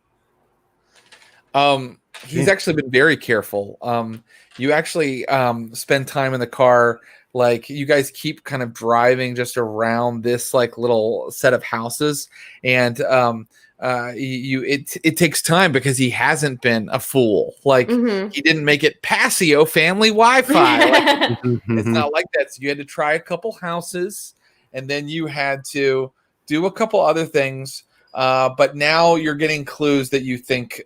S1: He's actually been very careful. You actually spend time in the car. Like you guys keep kind of driving just around this like little set of houses, and it takes time because he hasn't been a fool. Like he didn't make it Pacio family Wi-Fi. Like, it's not like that. So you had to try a couple houses, and then you had to do a couple other things. But now you're getting clues that you think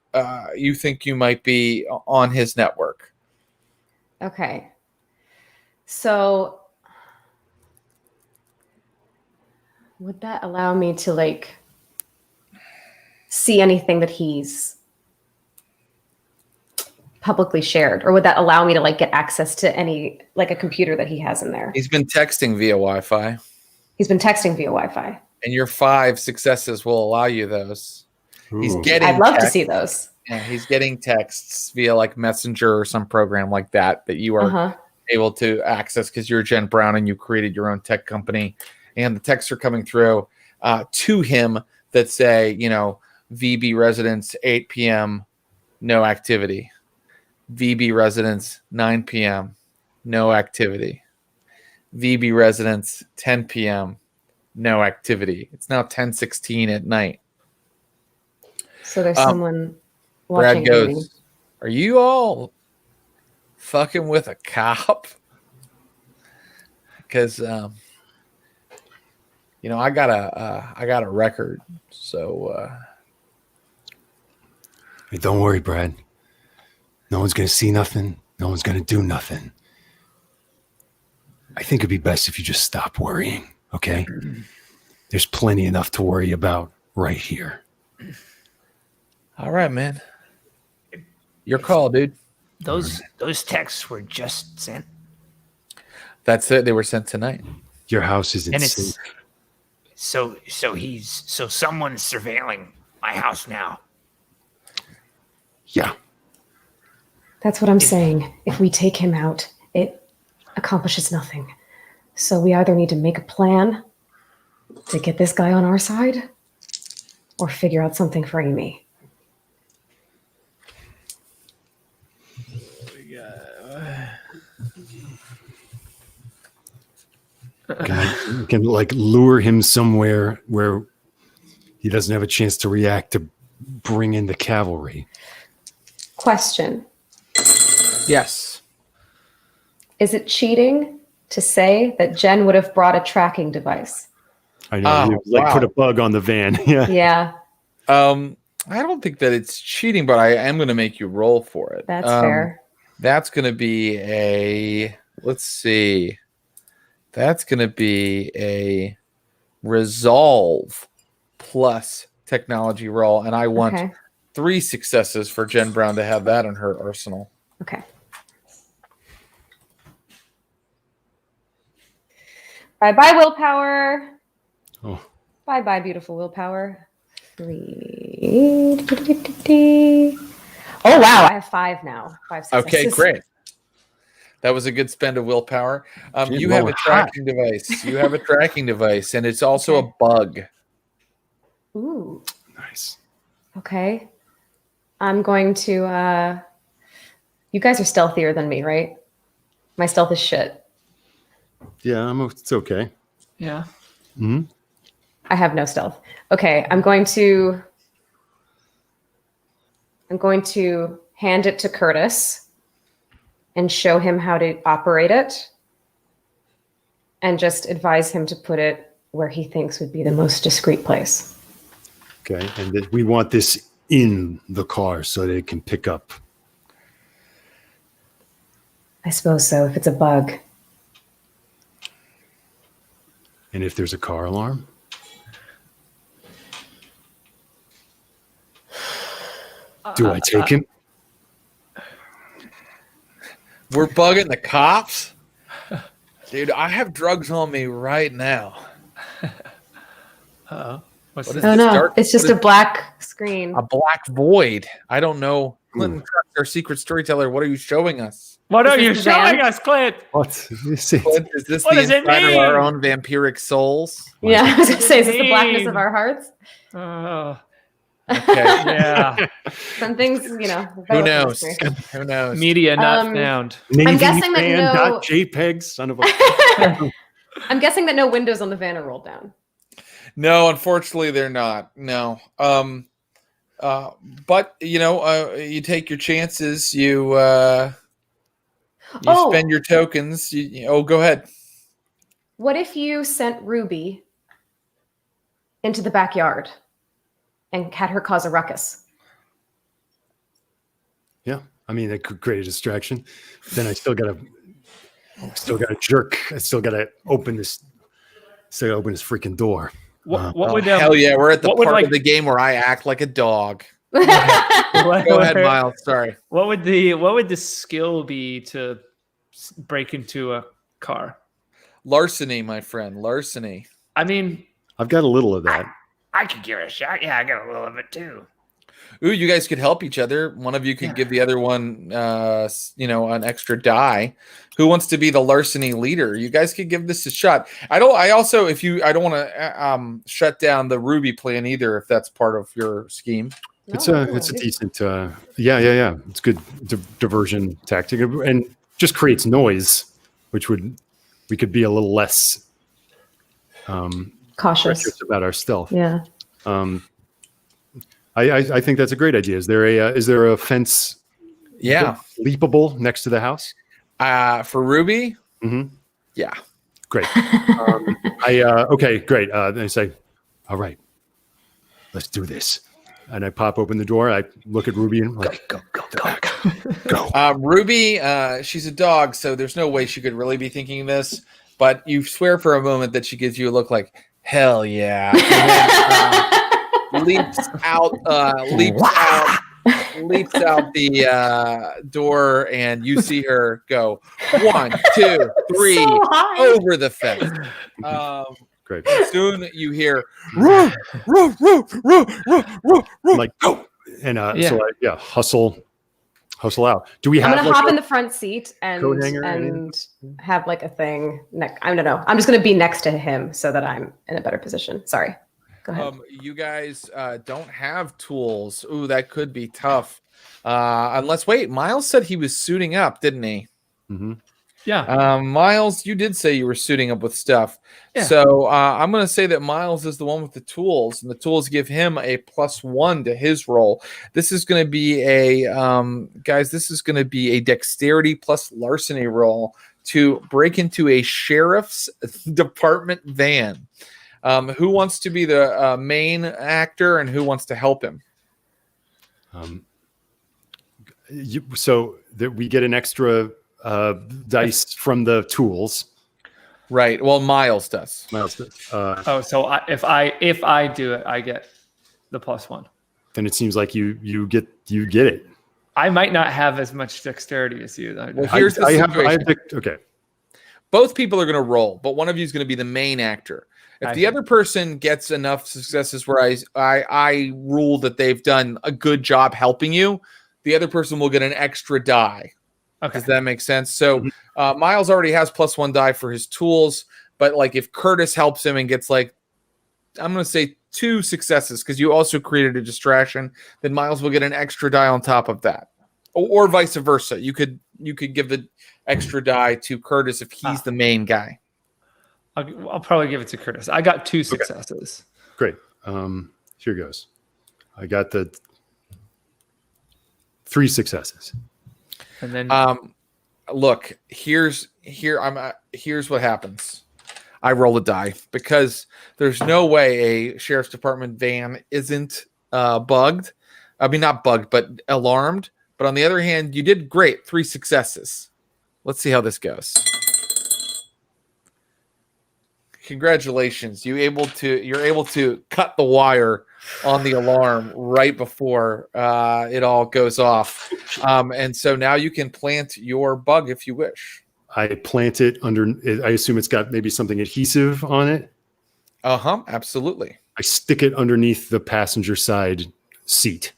S1: you might be on his network.
S4: Okay. So would that allow me to like see anything that he's publicly shared, or would that allow me to like get access to any like a computer that he has in there?
S1: He's been texting via Wi-Fi.
S4: He's been texting via Wi-Fi.
S1: And your 5 successes will allow you those.
S3: Ooh.
S1: He's getting
S4: I'd love to see those.
S1: Yeah, he's getting texts via like Messenger or some program like that you are able to access because you're Jen Brown and you created your own tech company. And the texts are coming through to him that say, VB residence 8 p.m., no activity. VB residence 9 p.m., no activity. VB residence 10 p.m., no activity. It's now 10:16 at night.
S4: So there's someone watching.
S1: Brad goes, are you all fucking with a cop? Because I got a record. So
S3: Hey, don't worry, Brad. No one's gonna see nothing. No one's gonna do nothing. I think it'd be best if you just stop worrying. Okay? There's plenty enough to worry about right here.
S1: all right, man. Your call, dude.
S6: Those texts were just sent.
S1: That's it. They were sent tonight.
S3: Your house isn't
S6: And
S3: safe.
S6: it's so someone's surveilling my house now.
S3: Yeah.
S4: That's what I'm saying. If we take him out, it accomplishes nothing. So we either need to make a plan to get this guy on our side or figure out something for Amy.
S3: Can like lure him somewhere where he doesn't have a chance to react to bring in the cavalry.
S4: Question.
S1: Yes.
S4: Is it cheating to say that Jen would have brought a tracking device?
S3: I know. You, like
S1: wow.
S3: put a bug on the van. Yeah.
S4: Yeah.
S1: I don't think that it's cheating, but I am going to make you roll for it.
S4: That's fair.
S1: That's going to be a, let's see. That's going to be a resolve plus technology roll. And I want
S4: Okay.
S1: 3 successes for Jen Brown to have that in her arsenal.
S4: Okay. Bye-bye, willpower.
S3: Oh,
S4: Bye-bye, beautiful willpower. 3. Oh, wow. I have 5 now. 5 successes.
S1: Okay, great. That was a good spend of willpower.
S3: Jen
S1: You have a
S3: rolling hot.
S1: tracking device. You have a tracking device, and it's also a bug.
S4: Ooh.
S3: nice.
S4: Okay. I'm going to... You guys are stealthier than me, right? My stealth is shit.
S3: Yeah, it's okay.
S5: Yeah.
S3: Hmm.
S4: I have no stealth. Okay, I'm going to hand it to Curtis and show him how to operate it and just advise him to put it where he thinks would be the most discreet place.
S3: Okay, and we want this in the car so they can pick up.
S4: I suppose so, if it's a bug.
S3: And if there's a car alarm? Do I take him?
S1: We're bugging the cops? Dude, I have drugs on me right now.
S5: Uh-oh. What's
S1: What
S5: this?
S1: is
S4: Oh
S1: this
S4: no,
S1: dark-
S4: it's just
S1: what
S4: a black screen.
S1: A black void. I don't know. Clinton, our secret storyteller, what are you showing us?
S5: What are
S4: Is
S5: you
S4: this the van?
S5: showing us, Clint?
S3: What? You see?
S1: Clint, is this
S5: What
S1: the
S5: does it
S1: inside of our
S5: mean?
S1: own vampiric souls?
S4: Yeah, I was going to say, is this the
S5: Mean.
S4: blackness of our hearts?
S5: Oh,
S1: Okay.
S5: yeah.
S4: Some things, you know.
S1: Who
S4: better
S1: knows?
S4: mystery.
S1: Who knows?
S5: Media not
S4: Um,
S5: found.
S4: I'm guessing that no-
S3: JPEG, son of a.
S4: I'm guessing that no windows on the van are rolled down.
S1: No, unfortunately, they're not. No. But you know, you take your chances. You
S4: Oh.
S1: spend your tokens. Go ahead.
S4: What if you sent Ruby into the backyard and had her cause a ruckus?
S3: Yeah, I mean, it could create a distraction. Then I still gotta jerk. I still gotta open this. Still gotta open this freaking door.
S5: What
S1: Oh,
S5: would
S1: hell yeah, we're at the
S5: what would,
S1: part
S5: like-
S1: of the game where I act like a dog.
S5: what,
S1: Go ahead, Miles. Sorry.
S5: What would the skill be to break into a car?
S1: Larceny, my friend. Larceny.
S5: I mean,
S3: I've got a little of that.
S6: I could give it a shot. Yeah, I got a little of it too.
S1: Ooh, you guys could help each other. One of you could give the other one, an extra die. Who wants to be the larceny leader? You guys could give this a shot. I don't want to shut down the Ruby plan either, if that's part of your scheme.
S3: It's a decent. Yeah. It's good diversion tactic, and just creates noise, which we could be a little less
S4: Cautious.
S3: precious about our stealth.
S4: Yeah.
S3: I think that's a great idea. Is there a fence?
S1: Yeah.
S3: Leapable next to the house?
S1: For Ruby?
S3: Mm-hmm.
S1: Yeah.
S3: Great. Okay, great. Then I say, all right, let's do this. And I pop open the door. I look at Ruby and I'm like, go.
S1: Ruby, she's a dog, so there's no way she could really be thinking this. But you swear for a moment that she gives you a look like, hell yeah. And then, leaps out the door, and you see her go 1, 2, 3
S4: So high.
S1: over the fence.
S3: Great.
S1: Soon you hear, "Ruh, ruh, ruh, ruh, ruh, ruh, ruh."
S3: I'm like, go. And so I hustle out. Do we
S4: I'm
S3: have
S4: gonna
S3: like
S4: hop
S3: a-
S4: in the front seat
S3: coat hanger or
S4: and have like a thing. I don't know. I'm just gonna be next to him so that I'm in a better position. Sorry. Go ahead.
S1: You guys don't have tools. Ooh, that could be tough. Unless, wait, Miles said he was suiting up, didn't he?
S3: Mm-hmm.
S5: yeah.
S1: Miles, you did say you were suiting up with stuff.
S5: Yeah.
S1: So I'm going to say that Miles is the one with the tools, and the tools give him a +1 to his roll. This is going to be this is going to be a dexterity plus larceny roll to break into a sheriff's department van. Who wants to be the main actor and who wants to help him?
S3: So that we get an extra dice from the tools.
S1: Right. Well, Miles does.
S3: Miles,
S5: So if I do it, I get the +1.
S3: then it seems like you get it.
S5: I might not have as much dexterity as you.
S1: Well, here's the situation.
S3: Okay.
S1: Both people are going to roll, but one of you is going to be the main actor. If the other person gets enough successes where I rule that they've done a good job helping you, the other person will get an extra die.
S5: Okay.
S1: Does that make sense? So Miles already has +1 die for his tools, but like if Curtis helps him and gets like, I'm going to say 2 successes because you also created a distraction, then Miles will get an extra die on top of that, or vice versa. You could give the extra die to Curtis if he's the main guy.
S5: I'll probably give it to Curtis. I got 2 successes.
S3: Great. Here goes. I got the 3 successes.
S5: And then
S1: look, here's what happens. I roll a die because there's no way a sheriff's department van isn't bugged. I mean, not bugged, but alarmed. But on the other hand, you did great. 3 successes. Let's see how this goes. Congratulations. You're able to cut the wire on the alarm right before it all goes off. And so now you can plant your bug if you wish.
S3: I plant it under, I assume it's got maybe something adhesive on it.
S1: Absolutely.
S3: I stick it underneath the passenger side seat.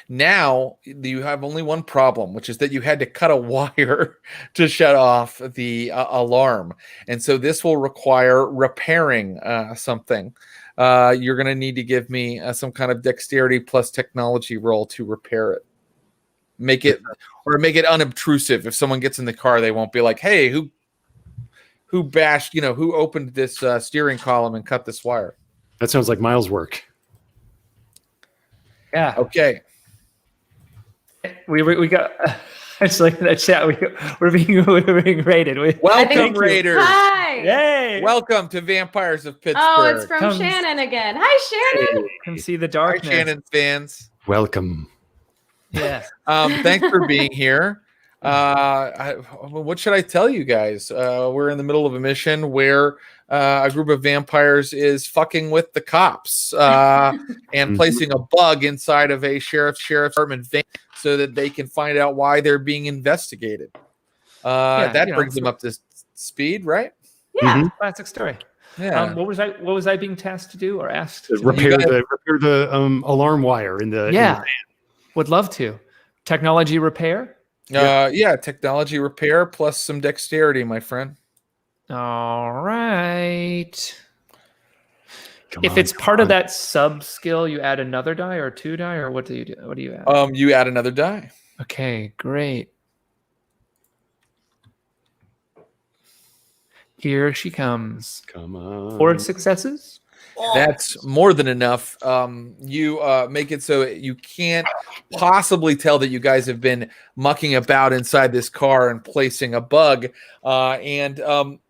S1: Now you have only one problem, which is that you had to cut a wire to shut off the alarm. And so this will require repairing something. You're going to need to give me some kind of dexterity plus technology roll to repair it. Make it unobtrusive. If someone gets in the car, they won't be like, hey, who bashed, who opened this steering column and cut this wire?
S3: That sounds like Miles' work.
S5: yeah.
S1: Okay.
S5: We got actually in the chat. We're being raided.
S1: Welcome, Raiders.
S4: Hi.
S5: Yay!
S1: Welcome to Vampires of Pittsburgh.
S4: Oh, it's from Shannon again. Hi, Shannon.
S5: Come see the
S1: Hi,
S5: darkness.
S1: Shannon fans.
S3: Welcome.
S5: Yeah.
S1: Thanks for being here. What should I tell you guys? We're in the middle of a mission where a group of vampires is fucking with the cops and placing a bug inside of a sheriff's department van so that they can find out why they're being investigated. That brings them up to speed, right?
S4: Yeah.
S5: Classic story.
S1: Yeah.
S5: What was I being tasked to do or asked? To
S3: Repair the alarm wire in the
S5: yeah. Would love to. Technology repair?
S1: Technology repair plus some dexterity, my friend.
S5: All right. If
S3: on,
S5: it's part of that sub skill, you add another die or 2 die, or what do you do? What do you add?
S1: You add another die.
S5: Okay, great. Here she comes.
S3: Come on.
S5: 4 successes.
S1: That's more than enough. You make it so you can't possibly tell that you guys have been mucking about inside this car and placing a bug. And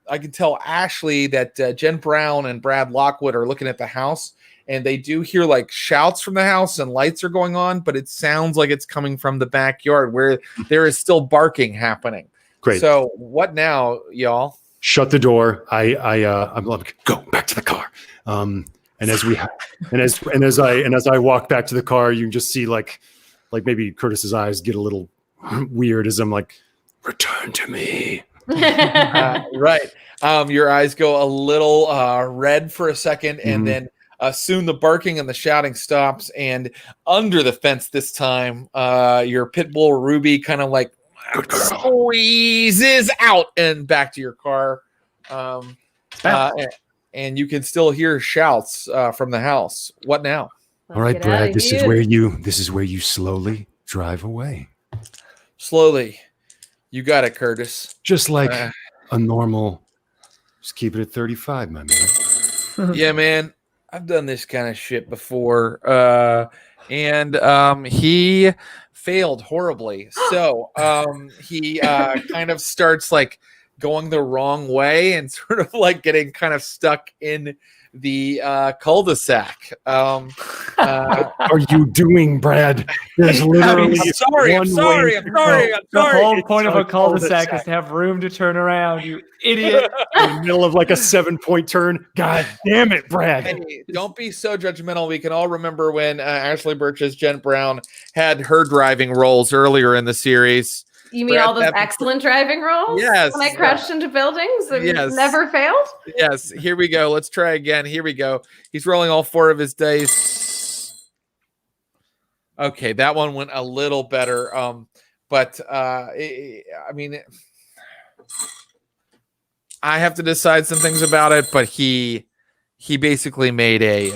S1: I can tell Ashley that Jen Brown and Brad Lockwood are looking at the house, and they do hear like shouts from the house and lights are going on, but it sounds like it's coming from the backyard where there is still barking happening.
S3: Great.
S1: So what now, y'all?
S3: Shut the door. I'm like, go back to the car. And as I walk back to the car, you can just see like maybe Curtis's eyes get a little weird as I'm like, return to me.
S1: Right. Your eyes go a little red for a second, and then soon the barking and the shouting stops. And under the fence this time, your pit bull Ruby kind of like squeezes out and back to your car. And you can still hear shouts from the house. What now?
S3: All right, Brad, this is where you slowly drive away.
S1: Slowly. You got it, Curtis.
S3: Just like a normal, just keep it at 35, my man.
S1: Yeah, man. I've done this kind of shit before. And he failed horribly. So he kind of starts like going the wrong way and sort of like getting kind of stuck in the cul-de-sac.
S3: What are you doing, Brad? There's literally
S1: I'm sorry.
S5: The whole point of a cul-de-sac is to have room to turn around, you idiot.
S3: in the middle of like a 7-point turn. God damn it, Brad.
S1: Hey, don't be so judgmental. We can all remember when Ashley Burch's Jen Brown had her driving roles earlier in the series.
S4: You mean all those excellent driving rolls?
S1: Yes.
S4: When I crashed into buildings and
S1: Yes.
S4: never failed?
S1: Yes, here we go. Let's try again. Here we go. He's rolling all 4 of his dice. Okay, that one went a little better. But I mean, I have to decide some things about it. But he basically made a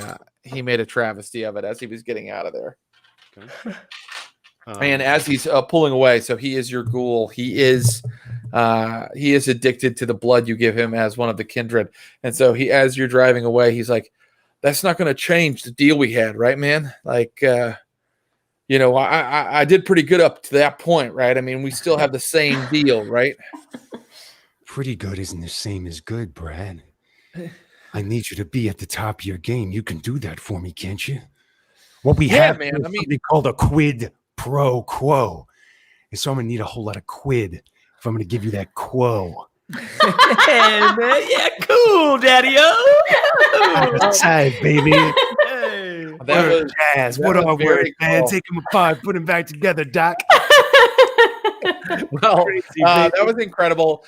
S1: travesty of it as he was getting out of there.
S3: Okay.
S1: And as he's pulling away, so he is your ghoul. He is addicted to the blood you give him as one of the kindred. And so as you're driving away, he's like, "That's not going to change the deal we had, right, man? Like, I did pretty good up to that point, right? I mean, we still have the same deal, right?"
S7: Pretty good isn't the same as good, Brad. I need you to be at the top of your game. You can do that for me, can't you? What we
S1: Yeah,
S7: have
S1: man,
S7: is
S1: I mean-
S7: something called a quid pro quo. And so I'm going to need a whole lot of quid if I'm going to give you that quo.
S5: Hey, man. Yeah, cool, daddy-o.
S7: Outside, baby.
S5: Hey.
S1: That was
S7: Jazz.
S1: that
S7: What
S1: was
S7: are
S1: very
S7: words, man?
S1: cool.
S7: Take them apart, put them back together, Doc.
S1: well.
S7: Crazy,
S1: That
S7: baby.
S1: was incredible.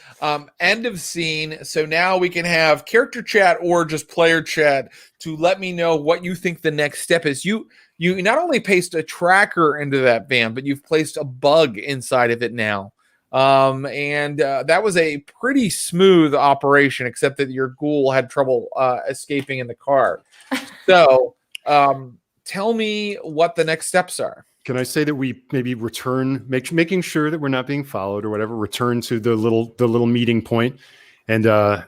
S1: End of scene. So now we can have character chat or just player chat to let me know what you think the next step is. You not only placed a tracker into that van, but you've placed a bug inside of it now. And that was a pretty smooth operation, except that your ghoul had trouble escaping in the car. So tell me what the next steps are.
S3: Can I say that we maybe return, making sure that we're not being followed or whatever, return to the little meeting point, and I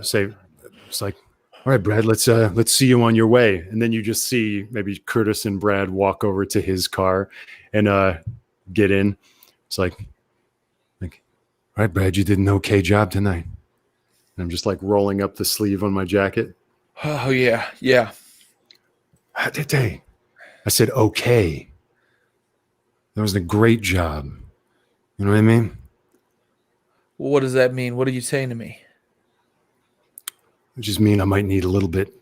S3: say, it's like, all right, Brad, let's see you on your way. And then you just see maybe Curtis and Brad walk over to his car and get in. It's like, all right, Brad, you did an okay job tonight. And I'm just like rolling up the sleeve on my jacket.
S1: Oh yeah, yeah.
S7: How did they? I said, okay. That was a great job. You know what I mean?
S1: Well, what does that mean? What are you saying to me?
S7: It just mean I might need a little bit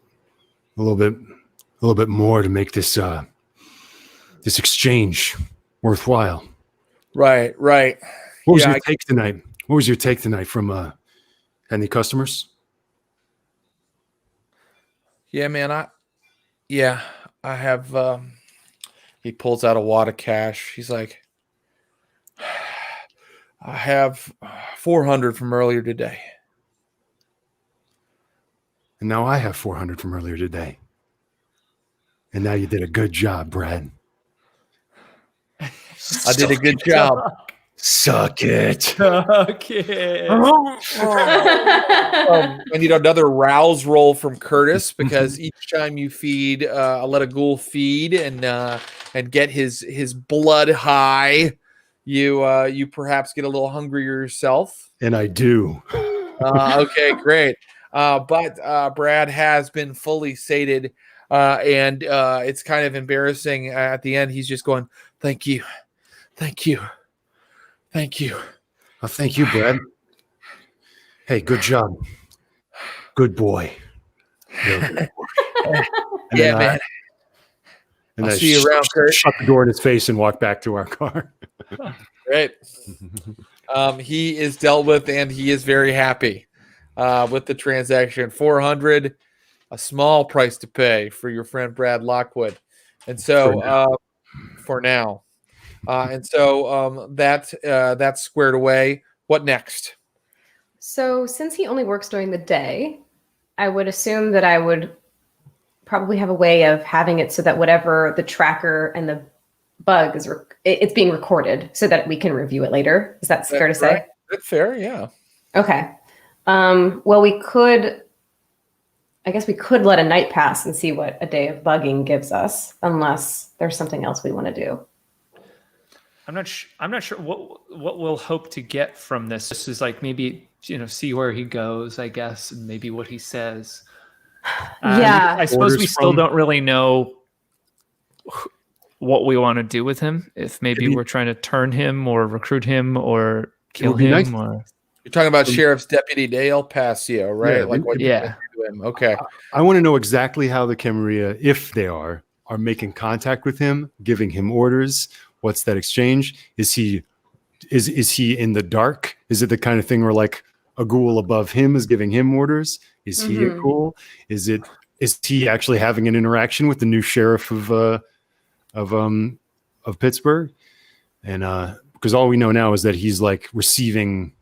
S7: more to make this this exchange worthwhile.
S1: Right.
S7: What was
S1: Yeah,
S7: your take tonight? What was your take tonight from any customers?
S1: Yeah, man. I have. He pulls out a wad of cash. He's like, I have 400 from earlier today.
S7: And now I have 400 from earlier today. And now you did a good job, Brad.
S1: I did a good job.
S7: Suck it.
S5: Okay.
S1: I need another rouse roll from Curtis because each time you feed, let a ghoul feed and get his blood high, you perhaps get a little hungrier yourself.
S3: And I do.
S1: Okay, great. But Brad has been fully sated, and it's kind of embarrassing. At the end, he's just going, "Thank you, thank you, thank you."
S7: Well, thank you, Brad. Hey, good job. Good boy.
S1: Yeah,
S3: then
S1: man. I'll see you around, Kurt.
S3: Shut the door in his face and walk back to our car.
S1: Great. He is dealt with, and he is very happy with the transaction. 400, a small price to pay for your friend Brad Lockwood, and so for now, and so that's squared away. What next?
S4: So since he only works during the day, I would assume that I would probably have a way of having it so that whatever the tracker and the bug is, it's being recorded so that we can review it later. Is that fair to say?
S1: Right. That's fair, yeah.
S4: Okay. Well, I guess we could let a night pass and see what a day of bugging gives us, unless there's something else we want to do.
S5: I'm not sure what we'll hope to get from this. This is like maybe see where he goes, I guess, and maybe what he says.
S4: Yeah.
S5: I suppose
S3: Orders
S5: we still
S3: from-
S5: don't really know what we want to do with him. If maybe we're trying to turn him or recruit him or kill
S3: would be
S5: him,
S3: nice.
S5: or
S1: You're talking about Sheriff's Deputy Dale Pacio, right?
S3: Yeah,
S1: like what you
S5: yeah.
S1: do to him. Okay.
S3: I want to know exactly how the Camarilla, if they are making contact with him, giving him orders. What's that exchange? Is he in the dark? Is it the kind of thing where like a ghoul above him is giving him orders? Is he a ghoul? Is he actually having an interaction with the new sheriff of Pittsburgh? And because all we know now is that he's like receiving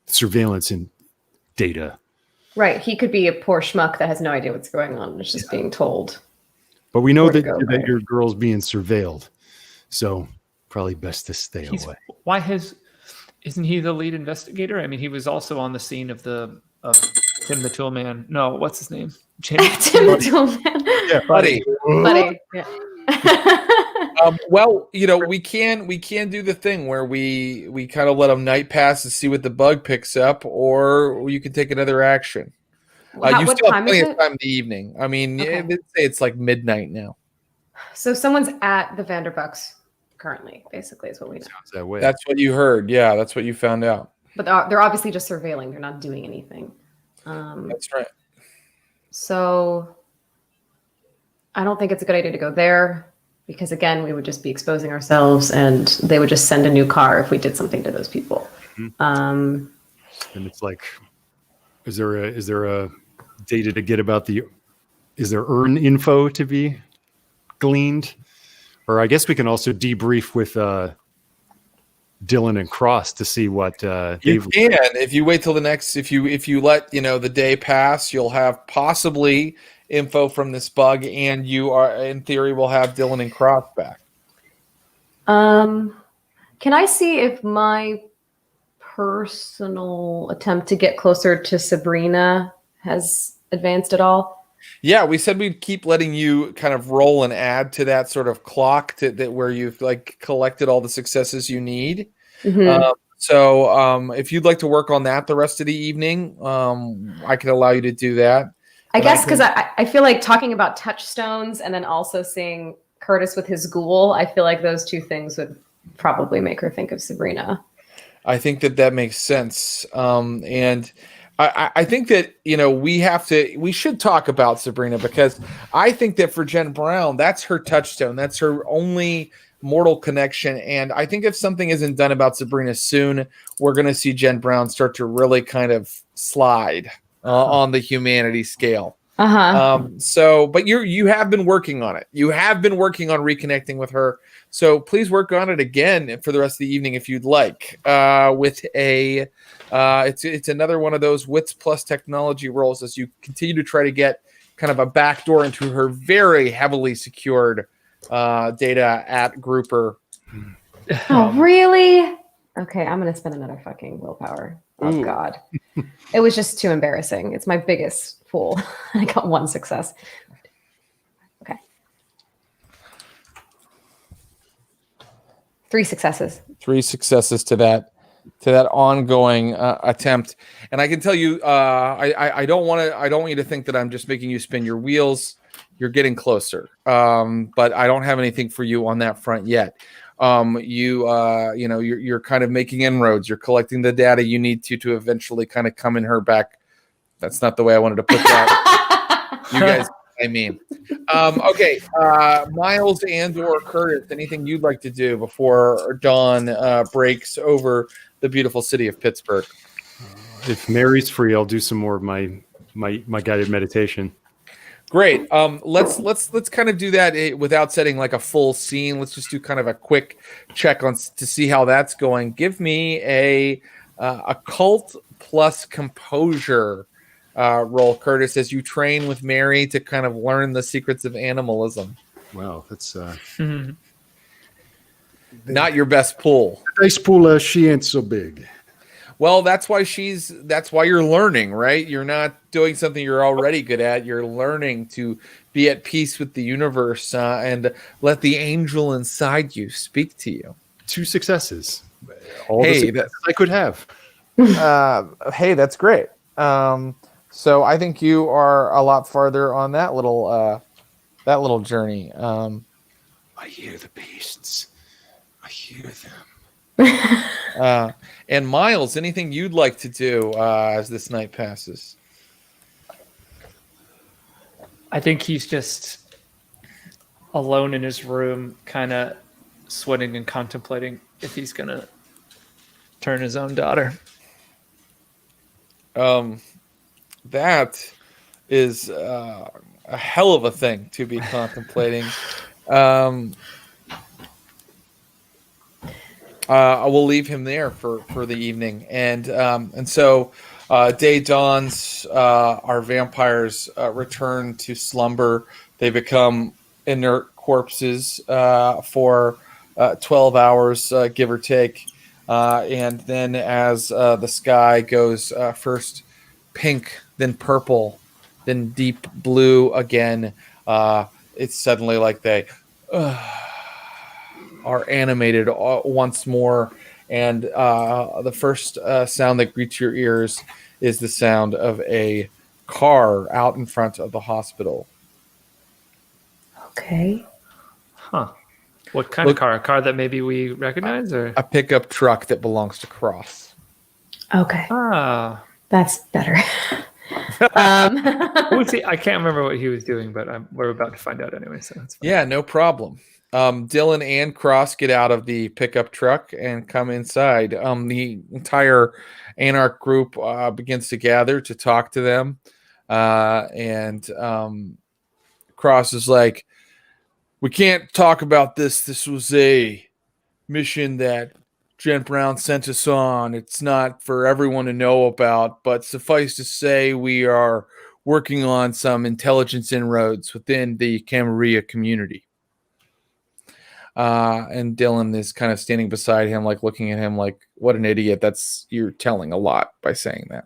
S3: surveillance and data.
S4: Right. He could be a poor schmuck that has no idea what's going on. It's just being told.
S3: But we know
S4: Where to
S3: that,
S4: go,
S3: that
S4: right?
S3: your girl's being surveilled. So probably best to stay away.
S5: Isn't he the lead investigator? I mean, he was also on the scene of Tim the Toolman. No, what's his name?
S4: Tim the Toolman.
S3: Yeah,
S1: Buddy.
S4: Buddy. Yeah.
S1: Well, we can do the thing where we kind of let them night pass to see what the bug picks up, or you can take another action. You
S4: What
S1: still have
S4: time
S1: plenty
S4: is
S1: of
S4: it?
S1: time in the evening. I mean,
S4: Okay.
S1: let's say it's like midnight now.
S4: So someone's at the Vanderbucks currently, basically, is what we know.
S3: Sounds that way.
S1: That's what you heard. Yeah, that's what you found out.
S4: But they're obviously just surveilling. They're not doing anything.
S1: That's right.
S4: So I don't think it's a good idea to go there because, again, we would just be exposing ourselves and they would just send a new car if we did something to those people.
S3: And it's like, is there a data to get about is there earn info to be gleaned? Or I guess we can also debrief with Dylan and Cross to see what
S1: You
S3: they've.
S1: can if you wait till the next. If you let the day pass, you'll have possibly info from this bug, and you are in theory will have Dylan and Cross back.
S4: Can I see if my personal attempt to get closer to Sabrina has advanced at all?
S1: Yeah, we said we'd keep letting you kind of roll and add to that sort of clock that where you've like collected all the successes you need. So if you'd like to work on that the rest of the evening, I can allow you to do that.
S4: I guess because I feel like talking about touchstones and then also seeing Curtis with his ghoul, I feel like those two things would probably make her think of Sabrina.
S1: I think that makes sense. And I think that, we should talk about Sabrina because I think that for Jen Brown, that's her touchstone. That's her only mortal connection. And I think if something isn't done about Sabrina soon, we're going to see Jen Brown start to really kind of slide on the humanity scale. But you have been working on it. You have been working on reconnecting with her. So please work on it again for the rest of the evening if you'd like. With it's another one of those wits plus technology rolls as you continue to try to get kind of a backdoor into her very heavily secured data at Grouper.
S4: Oh, really? Okay, I'm going to spend another fucking willpower. Oh,
S1: Ooh.
S4: God. It was just too embarrassing. It's my biggest pool. I got one success. Okay. 3 successes.
S1: 3 successes to that ongoing attempt. And I can tell you, I don't want you to think that I'm just making you spin your wheels. You're getting closer. But I don't have anything for you on that front yet. You're kind of making inroads. You're collecting the data you need to eventually kind of come in her back. That's not the way I wanted to put that. You guys, I mean. Okay. Miles and or Curtis, anything you'd like to do before dawn breaks over the beautiful city of Pittsburgh?
S3: If Mary's free, I'll do some more of my guided meditation.
S1: Great. Let's kind of do that without setting like a full scene. Let's just do kind of a quick check to see how that's going. Give me a occult plus composure roll, Curtis, as you train with Mary to kind of learn the secrets of animalism.
S3: Wow, that's
S1: not your best pull.
S3: nice pool. She ain't so big.
S1: Well, that's why you're learning, right? You're not doing something you're already good at. You're learning to be at peace with the universe and let the angel inside you speak to you.
S3: 2 successes. All
S1: Hey,
S3: the successes I could have.
S1: Hey, that's great. So I think you are a lot farther on that little journey.
S7: I hear the beasts. I hear them.
S1: And Miles, anything you'd like to do as this night passes?
S5: I think he's just alone in his room, kind of sweating and contemplating if he's going to turn his own daughter.
S1: That is a hell of a thing to be contemplating. I will leave him there for the evening, and so day dawns. Our vampires return to slumber. They become inert corpses for 12 hours, give or take, and then as the sky goes first pink, then purple, then deep blue again, it's suddenly like they are animated once more, and the first sound that greets your ears is the sound of a car out in front of the hospital.
S4: Okay.
S5: Huh. What kind of car? A car that maybe we recognize, or
S1: A pickup truck that belongs to Cross.
S4: Okay. That's better.
S5: We'll see. I can't remember what he was doing, but we're about to find out anyway, so that's fine.
S1: Yeah, no problem. Dylan and Cross get out of the pickup truck and come inside. The entire Anarch group begins to gather to talk to them. And Cross is like, we can't talk about this. This was a mission that Jen Brown sent us on. It's not for everyone to know about, but suffice to say, we are working on some intelligence inroads within the Camarilla community. And Dylan is kind of standing beside him, like looking at him like, what an idiot. You're telling a lot by saying that.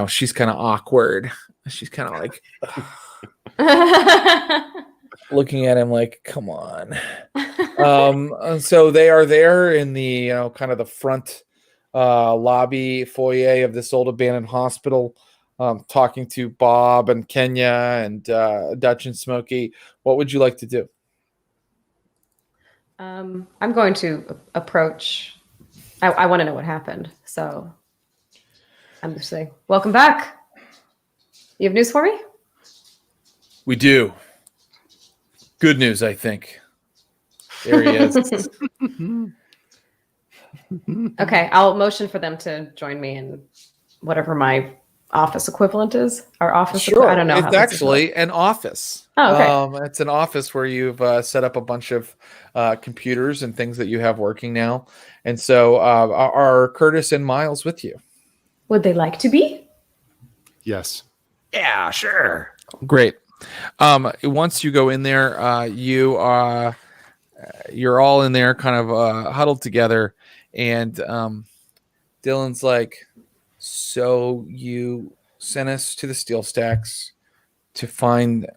S1: She's kind of awkward. She's kind of like looking at him like, come on. And so they are there in the, kind of the front lobby foyer of this old abandoned hospital, talking to Bob and Kenya and Dutch and Smokey. What would you like to do?
S4: I'm going to approach. I want to know what happened. So I'm just saying, welcome back. You have news for me?
S1: We do. Good news, I think. There he is.
S4: Okay, I'll motion for them to join me in whatever my office equivalent is. Our office.
S1: Sure.
S4: I don't know.
S1: It's actually an office.
S4: Oh, okay.
S1: It's an office where you've set up a bunch of computers and things that you have working now. And so are Curtis and Miles with you?
S4: Would they like to be?
S3: Yes.
S6: Yeah, sure.
S1: Great. Once you go in there, you're all in there kind of huddled together, and Dylan's like, so you sent us to the steel stacks to find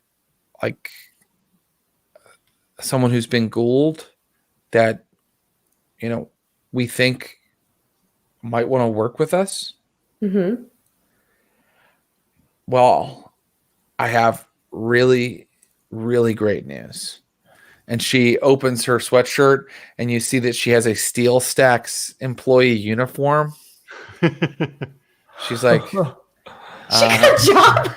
S1: like someone who's been ghouled that we think might want to work with us.
S4: Mm-hmm.
S1: Well, I have really, really great news. And she opens her sweatshirt, and you see that she has a Steel Stacks employee uniform. She's like,
S4: She got a job.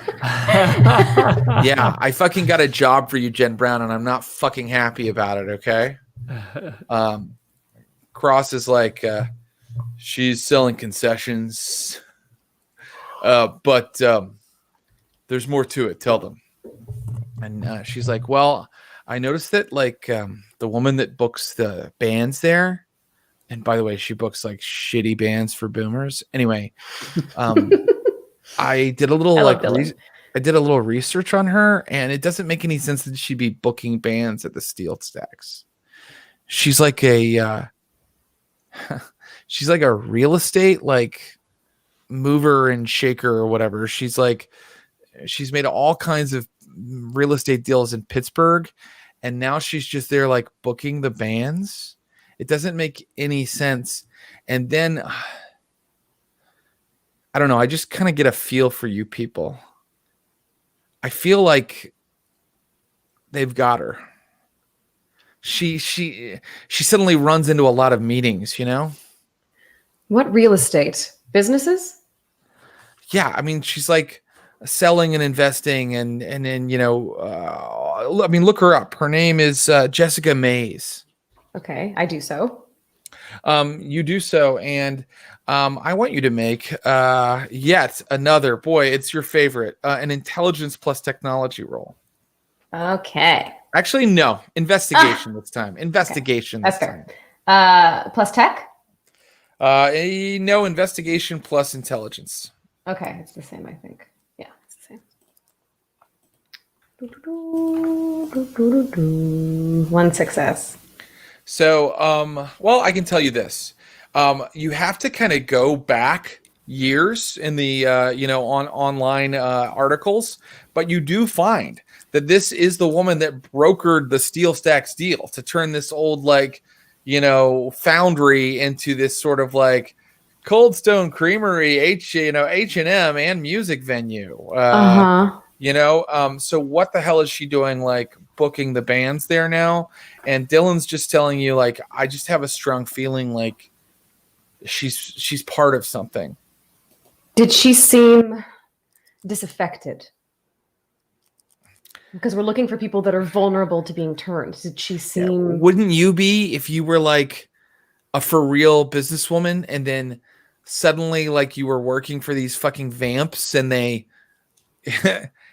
S1: yeah, I fucking got a job for you, Jen Brown, and I'm not fucking happy about it, okay? Cross is like, she's selling concessions. But there's more to it. Tell them. And she's like, well, I noticed that like the woman that books the bands there, and by the way, she books like shitty bands for boomers. Anyway, I did a little I did a little research on her, and it doesn't make any sense that she'd be booking bands at the Steel Stacks. She's like a real estate like mover and shaker or whatever. She's made all kinds of real estate deals in Pittsburgh, and now she's just there like booking the bands. It doesn't make any sense. And then I don't know, I just kind of get a feel for you people. I feel like they've got her. She suddenly runs into a lot of meetings, you know?
S4: What real estate? Businesses?
S1: Yeah, I mean, she's like selling and investing and then, you know, I mean, look her up. Her name is Jessica Mays.
S4: Okay, I do so.
S1: You do so, and I want you to make yet another, boy, it's your favorite, an intelligence plus technology roll.
S4: Okay.
S1: Actually, no, investigation this time. Investigation
S4: That's
S1: this
S4: fair.
S1: time.
S4: Plus tech?
S1: No, investigation plus intelligence.
S4: Okay, it's the same, I think. Yeah, it's the same. One success.
S1: So, well, I can tell you this. You have to kind of go back years in the, you know, on online articles, but you do find that this is the woman that brokered the Steel Stacks deal to turn this old, like, you know, foundry into this sort of like Cold Stone Creamery, H&M and music venue. You know, so what the hell is she doing, like booking the bands there now? And Dylan's just telling you, like, I just have a strong feeling like she's part of something.
S4: Did she seem disaffected? Because we're looking for people that are vulnerable to being turned. Did she seem...
S1: Wouldn't you be if you were like a for real businesswoman and then suddenly like you were working for these fucking vamps and they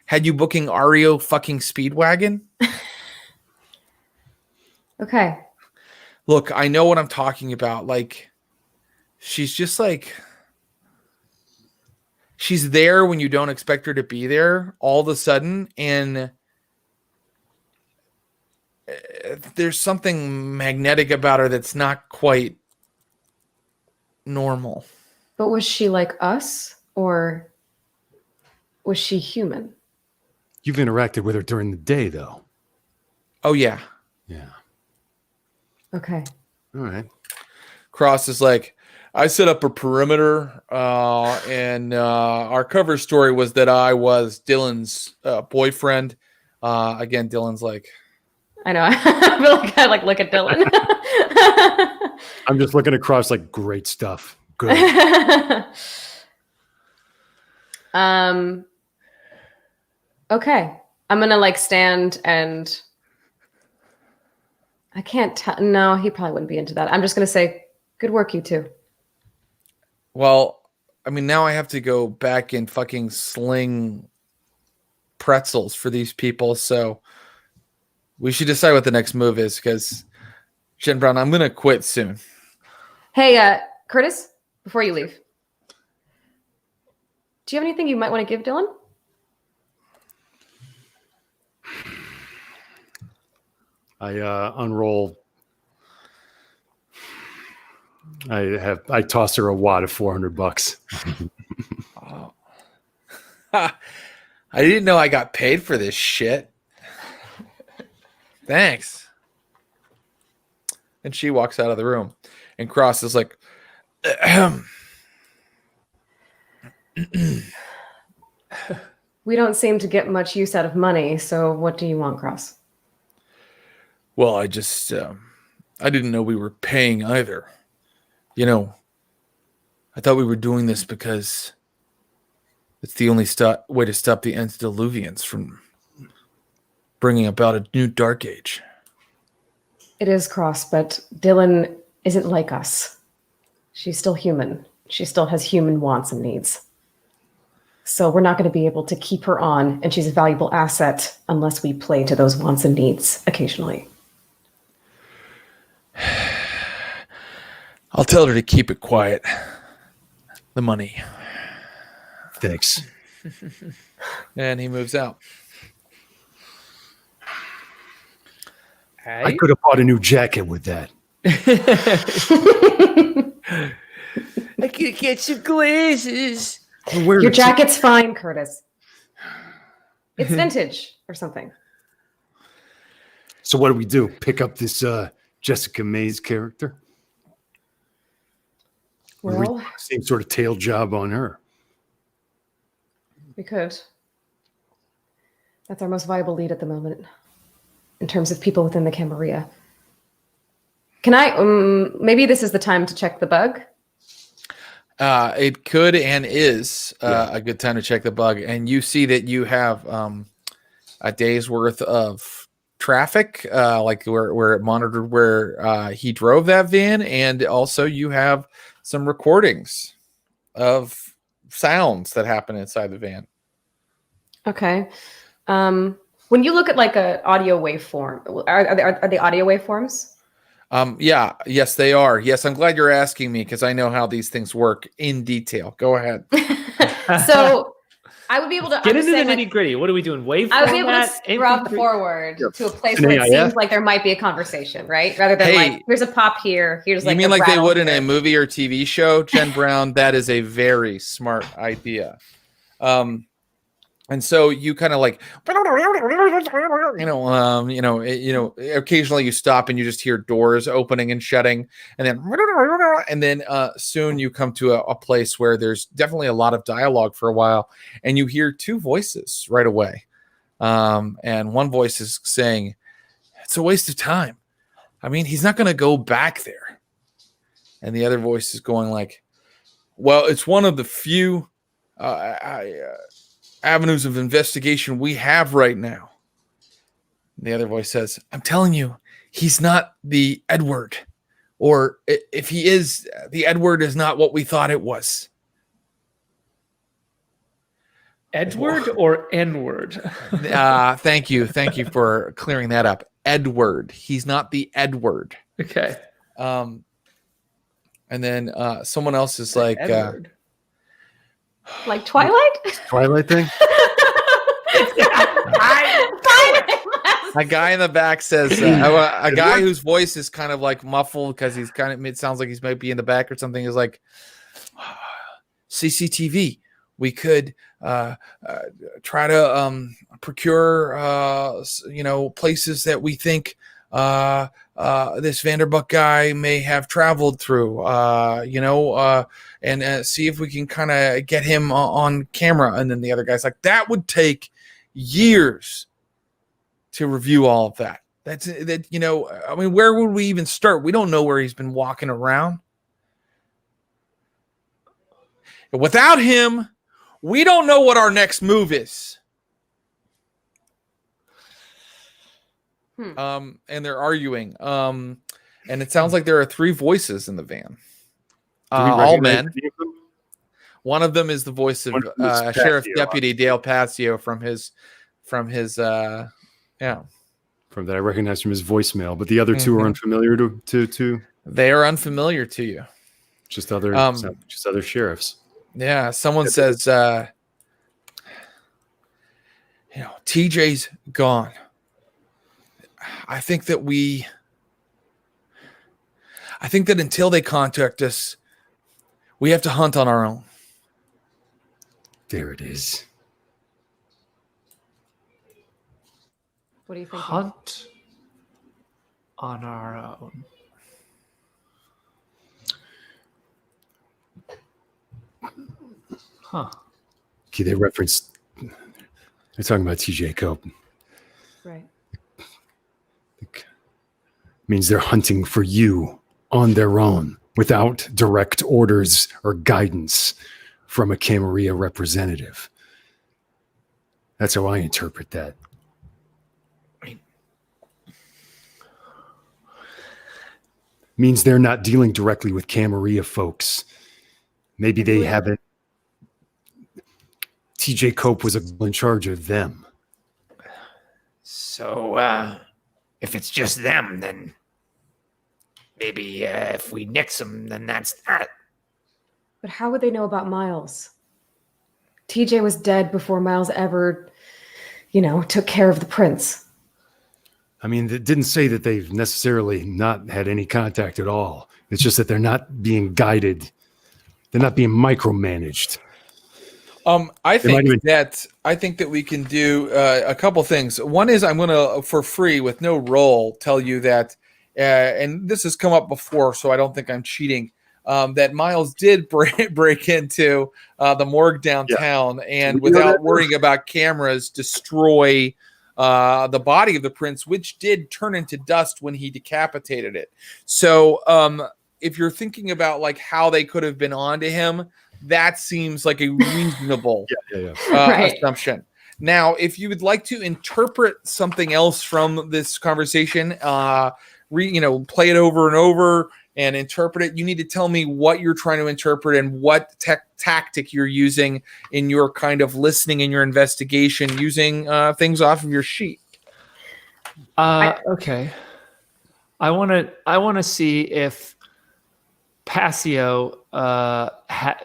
S1: had you booking Ario fucking Speedwagon?
S4: Okay.
S1: Look, I know what I'm talking about. Like, she's just like, she's there when you don't expect her to be there all of a sudden. And there's something magnetic about her that's not quite normal.
S4: But was she like us, or was she human?
S7: You've interacted with her during the day, though.
S1: Oh, yeah.
S7: Yeah.
S4: Okay.
S7: All right.
S1: Cross is like, I set up a perimeter, and our cover story was that I was Dylan's boyfriend. Again, Dylan's like,
S4: I know. I feel like I like look at Dylan.
S3: I'm just looking across like great stuff. Good.
S4: Okay. I'm gonna like stand and I can't tell. No, he probably wouldn't be into that. I'm just gonna say, good work, you two.
S1: well, I mean, now I have to go back and fucking sling pretzels for these people. So we should decide what the next move is, because Jen Brown, I'm going to quit soon.
S4: Hey, Curtis, before you leave, do you have anything you might want to give Dylan?
S3: I unroll. I toss her a wad of $400.
S1: Oh. I didn't know I got paid for this shit. Thanks. And she walks out of the room, and Cross is like,
S4: We don't seem to get much use out of money, so what do you want, Cross?
S1: well, I just, I didn't know we were paying either. You know, I thought we were doing this because it's the only way to stop the antediluvians from bringing about a new dark age.
S4: It is Cross, but Dylan isn't like us. She's still human. She still has human wants and needs. So we're not going to be able to keep her on, and she's a valuable asset unless we play to those wants and needs occasionally.
S1: I'll tell her to keep it quiet. The money.
S3: Thanks.
S1: And he moves out.
S3: I could have bought a new jacket with that.
S6: I could get some glasses.
S4: Your jacket's fine, Curtis. It's vintage or something.
S3: So what do we do? Pick up this Jessica Mays character?
S4: Well,
S3: Same sort of tail job on her.
S4: we could. That's our most viable lead at the moment in terms of people within the Camarilla. Can I, maybe this is the time to check the bug?
S1: It could and is a good time to check the bug. And you see that you have a day's worth of traffic, like where it monitored where he drove that van. And also you have some recordings of sounds that happen inside the van.
S4: Okay. When you look at like a audio waveform, are they audio waveforms?
S1: Yes, they are. Yes, I'm glad you're asking me because I know how these things work in detail. Go ahead.
S4: So I would be able to
S5: Get into the
S4: understand,
S5: nitty gritty. What are we doing? Wave
S4: I would be able to
S5: format?
S4: scrub
S5: MP3?
S4: forward to a place
S3: An
S4: where it
S3: AIF?
S4: seems like there might be a conversation, right? Rather than
S1: Hey,
S4: like, here's a pop here, here's like
S1: you mean
S4: a
S1: like they
S4: rattle
S1: would in
S4: here.
S1: a movie or TV show, Jen Brown? That is a very smart idea. And so you kind of like, occasionally you stop and you just hear doors opening and shutting, and then soon you come to a place where there's definitely a lot of dialogue for a while, and you hear two voices right away. And one voice is saying, "It's a waste of time. I mean, he's not going to go back there." And the other voice is going like, "Well, it's one of the few avenues of investigation we have right now." And the other voice says, "I'm telling you, he's not the Edward. Or if he is, the Edward is not what we thought it was."
S5: Edward or N-word?
S1: Thank you. Thank you for clearing that up. Edward. He's not the Edward.
S5: Okay.
S1: And then someone else is like,
S5: Edward.
S4: Like Twilight?
S3: Twilight thing?
S1: a guy in the back says, a guy whose voice is kind of like muffled because he's kind of, it sounds like he's might be in the back or something, is like, "CCTV. We could try to procure, places that we think this Vanderbuck guy may have traveled through, and see if we can kind of get him on camera." And then the other guy's like, "That would take years to review all of that. I mean, where would we even start? We don't know where he's been walking around. Without him, we don't know what our next move is." And they're arguing. And it sounds like there are three voices in the van. All men. One of them is the voice of Sheriff Deputy Dale Pacio from his from that
S3: I recognize from his voicemail, but the other two are unfamiliar to
S1: They are unfamiliar to you.
S3: just other sheriffs.
S1: Yeah, someone says, TJ's gone. I think that until they contact us, we have to hunt on our own.
S3: There it is.
S4: What do you think?
S5: Hunt on our own. Huh.
S3: Okay, they're talking about TJ Cope.
S4: Right.
S3: Means they're hunting for you on their own without direct orders or guidance from a Camarilla representative. That's how I interpret that. Means they're not dealing directly with Camarilla folks. Maybe they haven't. TJ Cope was in charge of them.
S6: So, if it's just them, then maybe if we nix them, then that's that.
S4: But how would they know about Miles? TJ was dead before Miles ever, took care of the prince.
S3: I mean, it didn't say that they've necessarily not had any contact at all. It's just that they're not being guided. They're not being micromanaged.
S1: I think that we can do a couple things. One is I'm going to, for free with no roll, tell you that, and this has come up before, so I don't think I'm cheating. that Miles did break into the morgue downtown and without worrying about cameras destroy the body of the prince, which did turn into dust when he decapitated it. So if you're thinking about like how they could have been onto him, that seems like a reasonable assumption. Now, if you would like to interpret something else from this conversation, play it over and over and interpret it, you need to tell me what you're trying to interpret and what tactic you're using in your kind of listening and your investigation using things off of your sheet.
S5: Okay. I want to see if Pacio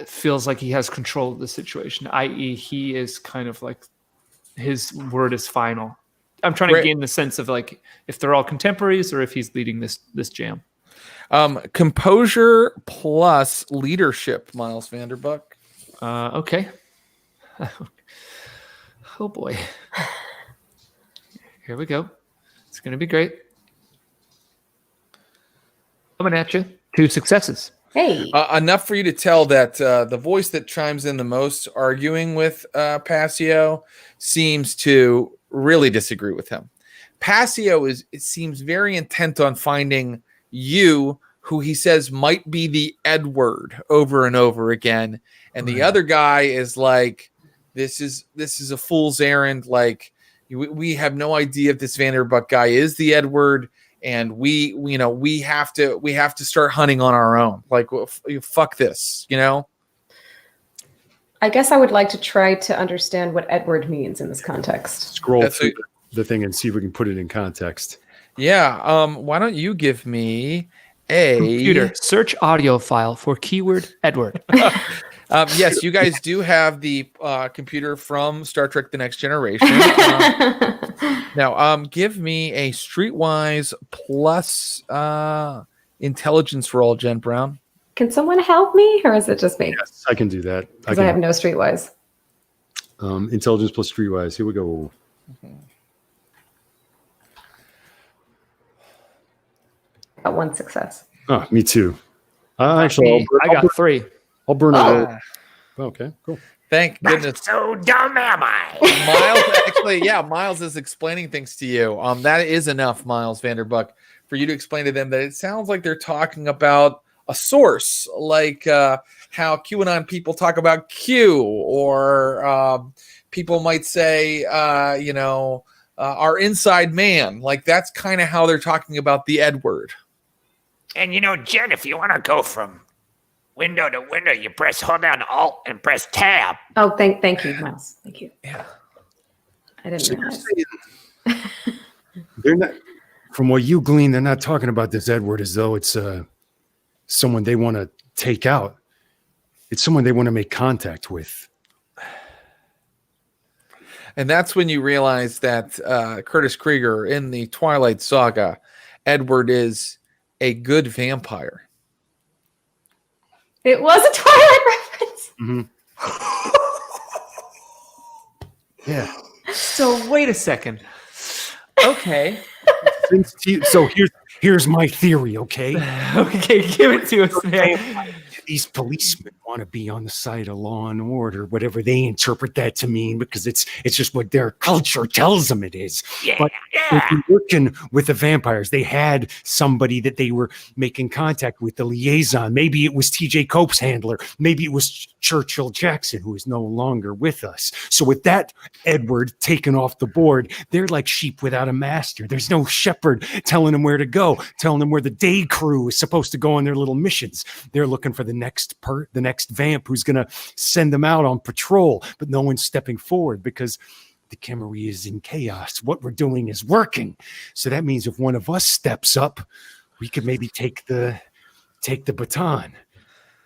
S5: feels like he has control of the situation, i.e. he is kind of like his word is final. I'm trying to gain the sense of like if they're all contemporaries or if he's leading this jam.
S1: Composure plus leadership, Miles Vanderbuck.
S5: Okay. Oh boy. Here we go. It's going to be great. Coming at you. 2 successes.
S4: Hey.
S1: Enough for you to tell that the voice that chimes in the most arguing with Pacio seems to really disagree with him. Pacio it seems very intent on finding you, who he says might be the Edward, over and over again. And the other guy is like, this is a fool's errand. Like we have no idea if this Vanderbuck guy is the Edward. And we have to start hunting on our own. Like, fuck this,
S4: I guess I would like to try to understand what Edward means in this context.
S3: Scroll through the thing and see if we can put it in context.
S1: Yeah. Why don't you give me a
S5: computer search audio file for keyword Edward?
S1: Yes, you guys do have the computer from Star Trek: The Next Generation. Now, give me a Streetwise plus intelligence roll, Jen Brown.
S4: Can someone help me, or is it just me?
S3: Yes, I can do that.
S4: Because I have no Streetwise.
S3: Intelligence plus Streetwise. Here we go.
S4: Got 1 success.
S3: Oh, me too.
S5: Actually, I got 3.
S3: I'll burn it. Okay, cool.
S1: Thank goodness.
S6: So dumb am I?
S1: Miles is explaining things to you. That is enough, Miles Vanderbuck, for you to explain to them that it sounds like they're talking about a source, like how QAnon people talk about Q, or people might say, our inside man. Like that's kind of how they're talking about the Edward.
S6: And Jen, if you want to go from window to window, you hold down Alt and press Tab.
S4: Oh, thank you, Miles. Thank you.
S1: Yeah.
S4: I didn't realize.
S7: They're not, from what you glean, they're not talking about this Edward as though it's someone they want to take out. It's someone they want to make contact with.
S1: And that's when you realize that Curtis Krieger in the Twilight Saga, Edward is a good vampire.
S4: It was a Twilight reference.
S3: Mm-hmm.
S7: Yeah.
S5: So wait a second. Okay.
S7: So here's my theory, okay?
S5: Okay, give it to us, man.
S7: These policemen want to be on the side of law and order, whatever they interpret that to mean, because it's just what their culture tells them it is.
S6: Yeah,
S7: but if you're working with the vampires, they had somebody that they were making contact with, the liaison. Maybe it was TJ Cope's handler. Maybe it was Churchill Jackson, who is no longer with us. So with that Edward taken off the board, they're like sheep without a master. There's no shepherd telling them where to go, telling them where the day crew is supposed to go on their little missions. They're looking for the next vamp who's going to send them out on patrol, but no one's stepping forward because the Camarilla is in chaos. What we're doing is working. So that means if one of us steps up, we could maybe take the baton.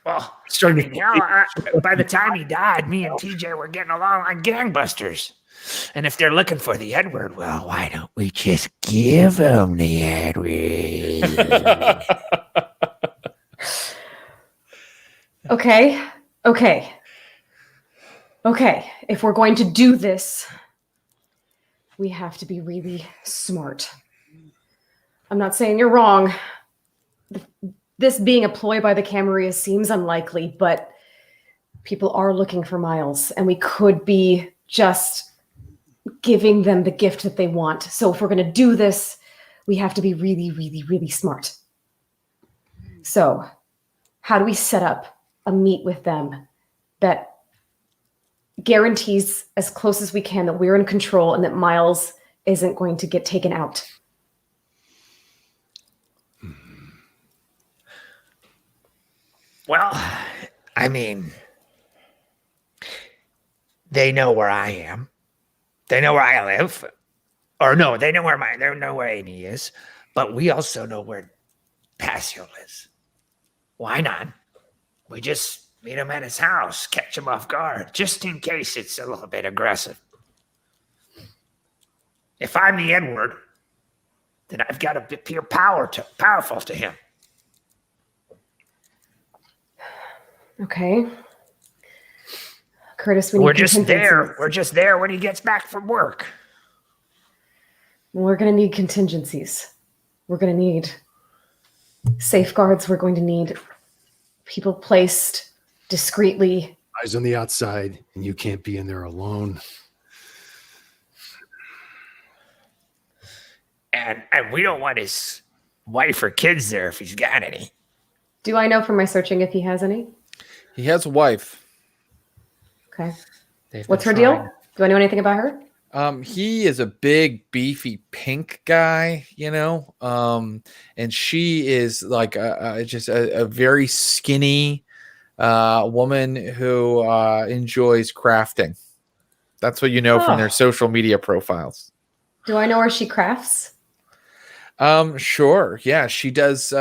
S6: Well,
S7: Starting
S6: by the time he died, me and TJ were getting along like gangbusters. And if they're looking for the Edward, well, why don't we just give them the Edward?
S4: Okay. If we're going to do this, we have to be really smart. I'm not saying you're wrong. this being a ploy by the Camarilla seems unlikely, but people are looking for Miles, and we could be just giving them the gift that they want. So if we're going to do this, we have to be really, really, really smart. So how do we set up a meet with them that guarantees as close as we can that we're in control and that Miles isn't going to get taken out?
S6: Well, I mean, they know where I am. They know where I live. Or no, they know where Amy is. But we also know where Pacio is. Why not? We just meet him at his house, catch him off guard, just in case it's a little bit aggressive. If I'm the N-word, then I've got to appear powerful to him.
S4: Okay. Curtis, we need
S6: We're just there.
S4: contingencies.
S6: We're just there when he gets back from work.
S4: We're going to need contingencies. We're going to need safeguards. We're going to need people placed discreetly.
S3: Eyes on the outside, and you can't be in there alone.
S6: And we don't want his wife or kids there if he's got any.
S4: Do I know from my searching if he has any?
S1: He has a wife.
S4: Okay.
S5: They've
S4: What's her
S5: been trying.
S4: deal? Do I know anything about her?
S1: He is a big, beefy pink guy, you know, and she is like just a very skinny woman who enjoys crafting. That's what you know from their social media profiles.
S4: Do I know where she crafts?
S1: Sure. Yeah, she does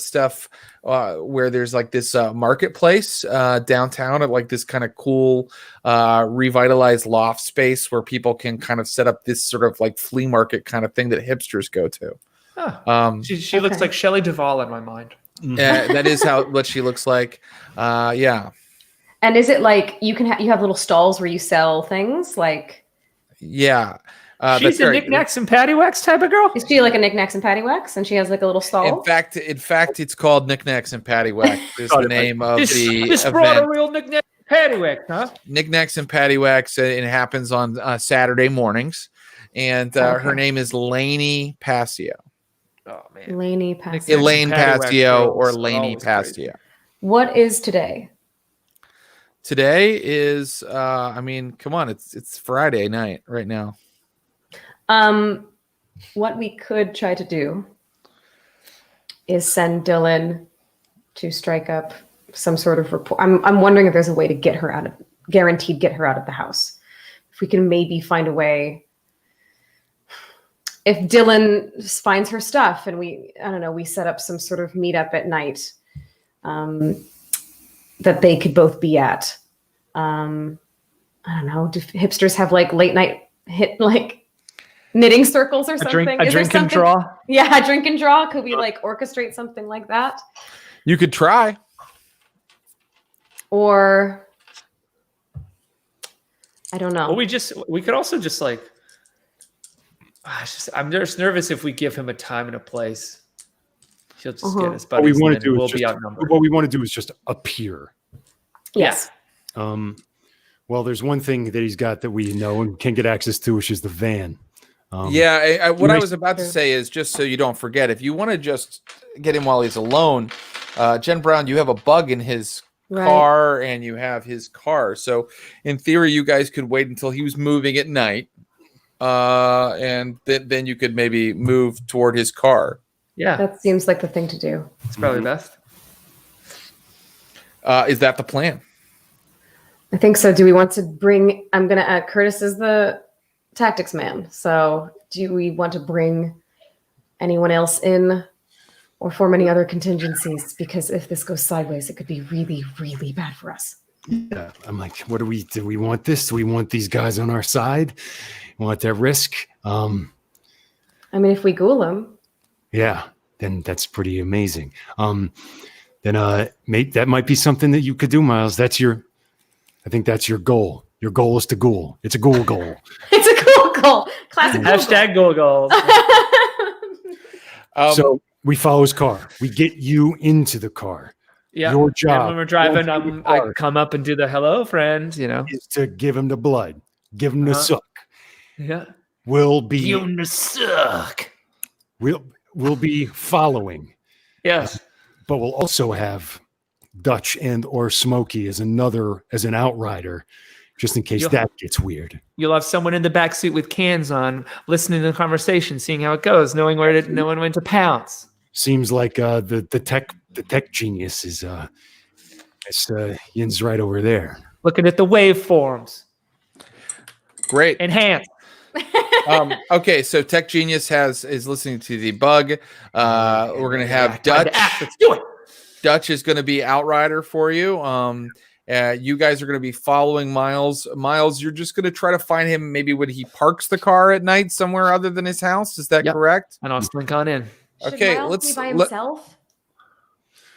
S1: stuff where there's like this marketplace downtown at like this kind of cool revitalized loft space where people can kind of set up this sort of like flea market kind of thing that hipsters go to.
S5: She looks like Shelley Duvall in my mind.
S1: That is what she looks like. Yeah.
S4: And is it like you have little stalls where you sell things? Like,
S1: Yeah.
S5: She's a knickknacks and paddywhacks type of girl.
S4: is she like a knickknacks and paddywhacks, and she has like a little stall?
S1: In fact, it's called Knickknacks and Paddywhack. Is the name of the
S5: This brought
S1: event.
S5: a real knickknack paddywhack, huh?
S1: Knickknacks and Paddywhacks. It happens on Saturday mornings, and her name is Lainey Pacio.
S5: Oh man,
S4: Laney Pacio.
S1: Elaine
S5: Paddywhack
S1: Pacio
S5: girls
S1: or
S5: are
S1: Lainey
S5: always crazy.
S1: Pacio.
S4: What is today?
S1: Today is, I mean, come on, it's Friday night right now.
S4: What we could try to do is send Dylan to strike up some sort of report. I'm wondering if there's a way to get her out of the house. If we can maybe find a way. If Dylan finds her stuff and we set up some sort of meetup at night that they could both be at. I don't know. Do hipsters have like late night knitting circles or something?
S5: A drink and draw.
S4: Yeah, a drink and draw. Could we like orchestrate something like that?
S1: You could try.
S4: Or I don't know.
S5: Well, we could also just like. I'm just nervous if we give him a time and a place. He'll just get his
S3: What we
S5: buddies.
S3: want to
S5: and
S3: do
S5: we'll
S3: is
S5: be outnumbered.
S3: what we want to do is just appear.
S4: Yes.
S3: Well, there's one thing that he's got that we know and can get access to, which is the van.
S1: What I was about to say is, just so you don't forget, if you want to just get him while he's alone, Jen Brown, you have a bug in his car and you have his car. So in theory, you guys could wait until he was moving at night. And then you could maybe move toward his car.
S5: Yeah,
S4: That seems like the thing to do.
S5: it's probably best.
S1: Is that the plan?
S4: I think so. Do we want to bring, Curtis is the tactics man. So do we want to bring anyone else in or form any other contingencies? Because if this goes sideways, it could be really, really bad for us.
S3: Yeah, I'm like, what do we want this? Do we want these guys on our side? We want that risk?
S4: I mean, if we ghoul them.
S3: Yeah, then that's pretty amazing. Mate, that might be something that you could do, Miles. I think that's your goal. Your goal is to ghoul. It's a ghoul goal.
S4: It's a cool goal. Classic
S5: Hashtag goal goals.
S3: So
S7: We follow his car. We get you into the car.
S5: Yeah.
S7: Your
S5: And
S7: job
S5: when we're driving,
S7: once
S5: I
S7: car
S5: come up and do the hello, friend.
S7: is to give him the blood, give him the suck.
S5: Yeah.
S7: We'll be
S6: You suck.
S7: we'll be following,
S5: Yes.
S7: but we'll also have Dutch and or Smokey as an outrider, just in case that gets weird.
S5: You'll have someone in the back seat with cans on, listening to the conversation, seeing how it goes, knowing when to pounce.
S7: Seems like the tech genius is Yin's right over there.
S5: Looking at the waveforms.
S1: Great.
S5: Enhance.
S1: Okay, so Tech Genius is listening to the bug. We're gonna have Dutch.
S5: Let's do it.
S1: Dutch is gonna be outrider for you. You guys are gonna be following Miles. Miles, you're just gonna try to find him maybe when he parks the car at night somewhere other than his house. Is that correct?
S5: And I'll slink on in.
S4: Should
S1: Okay,
S4: Miles
S1: let's
S4: be by himself,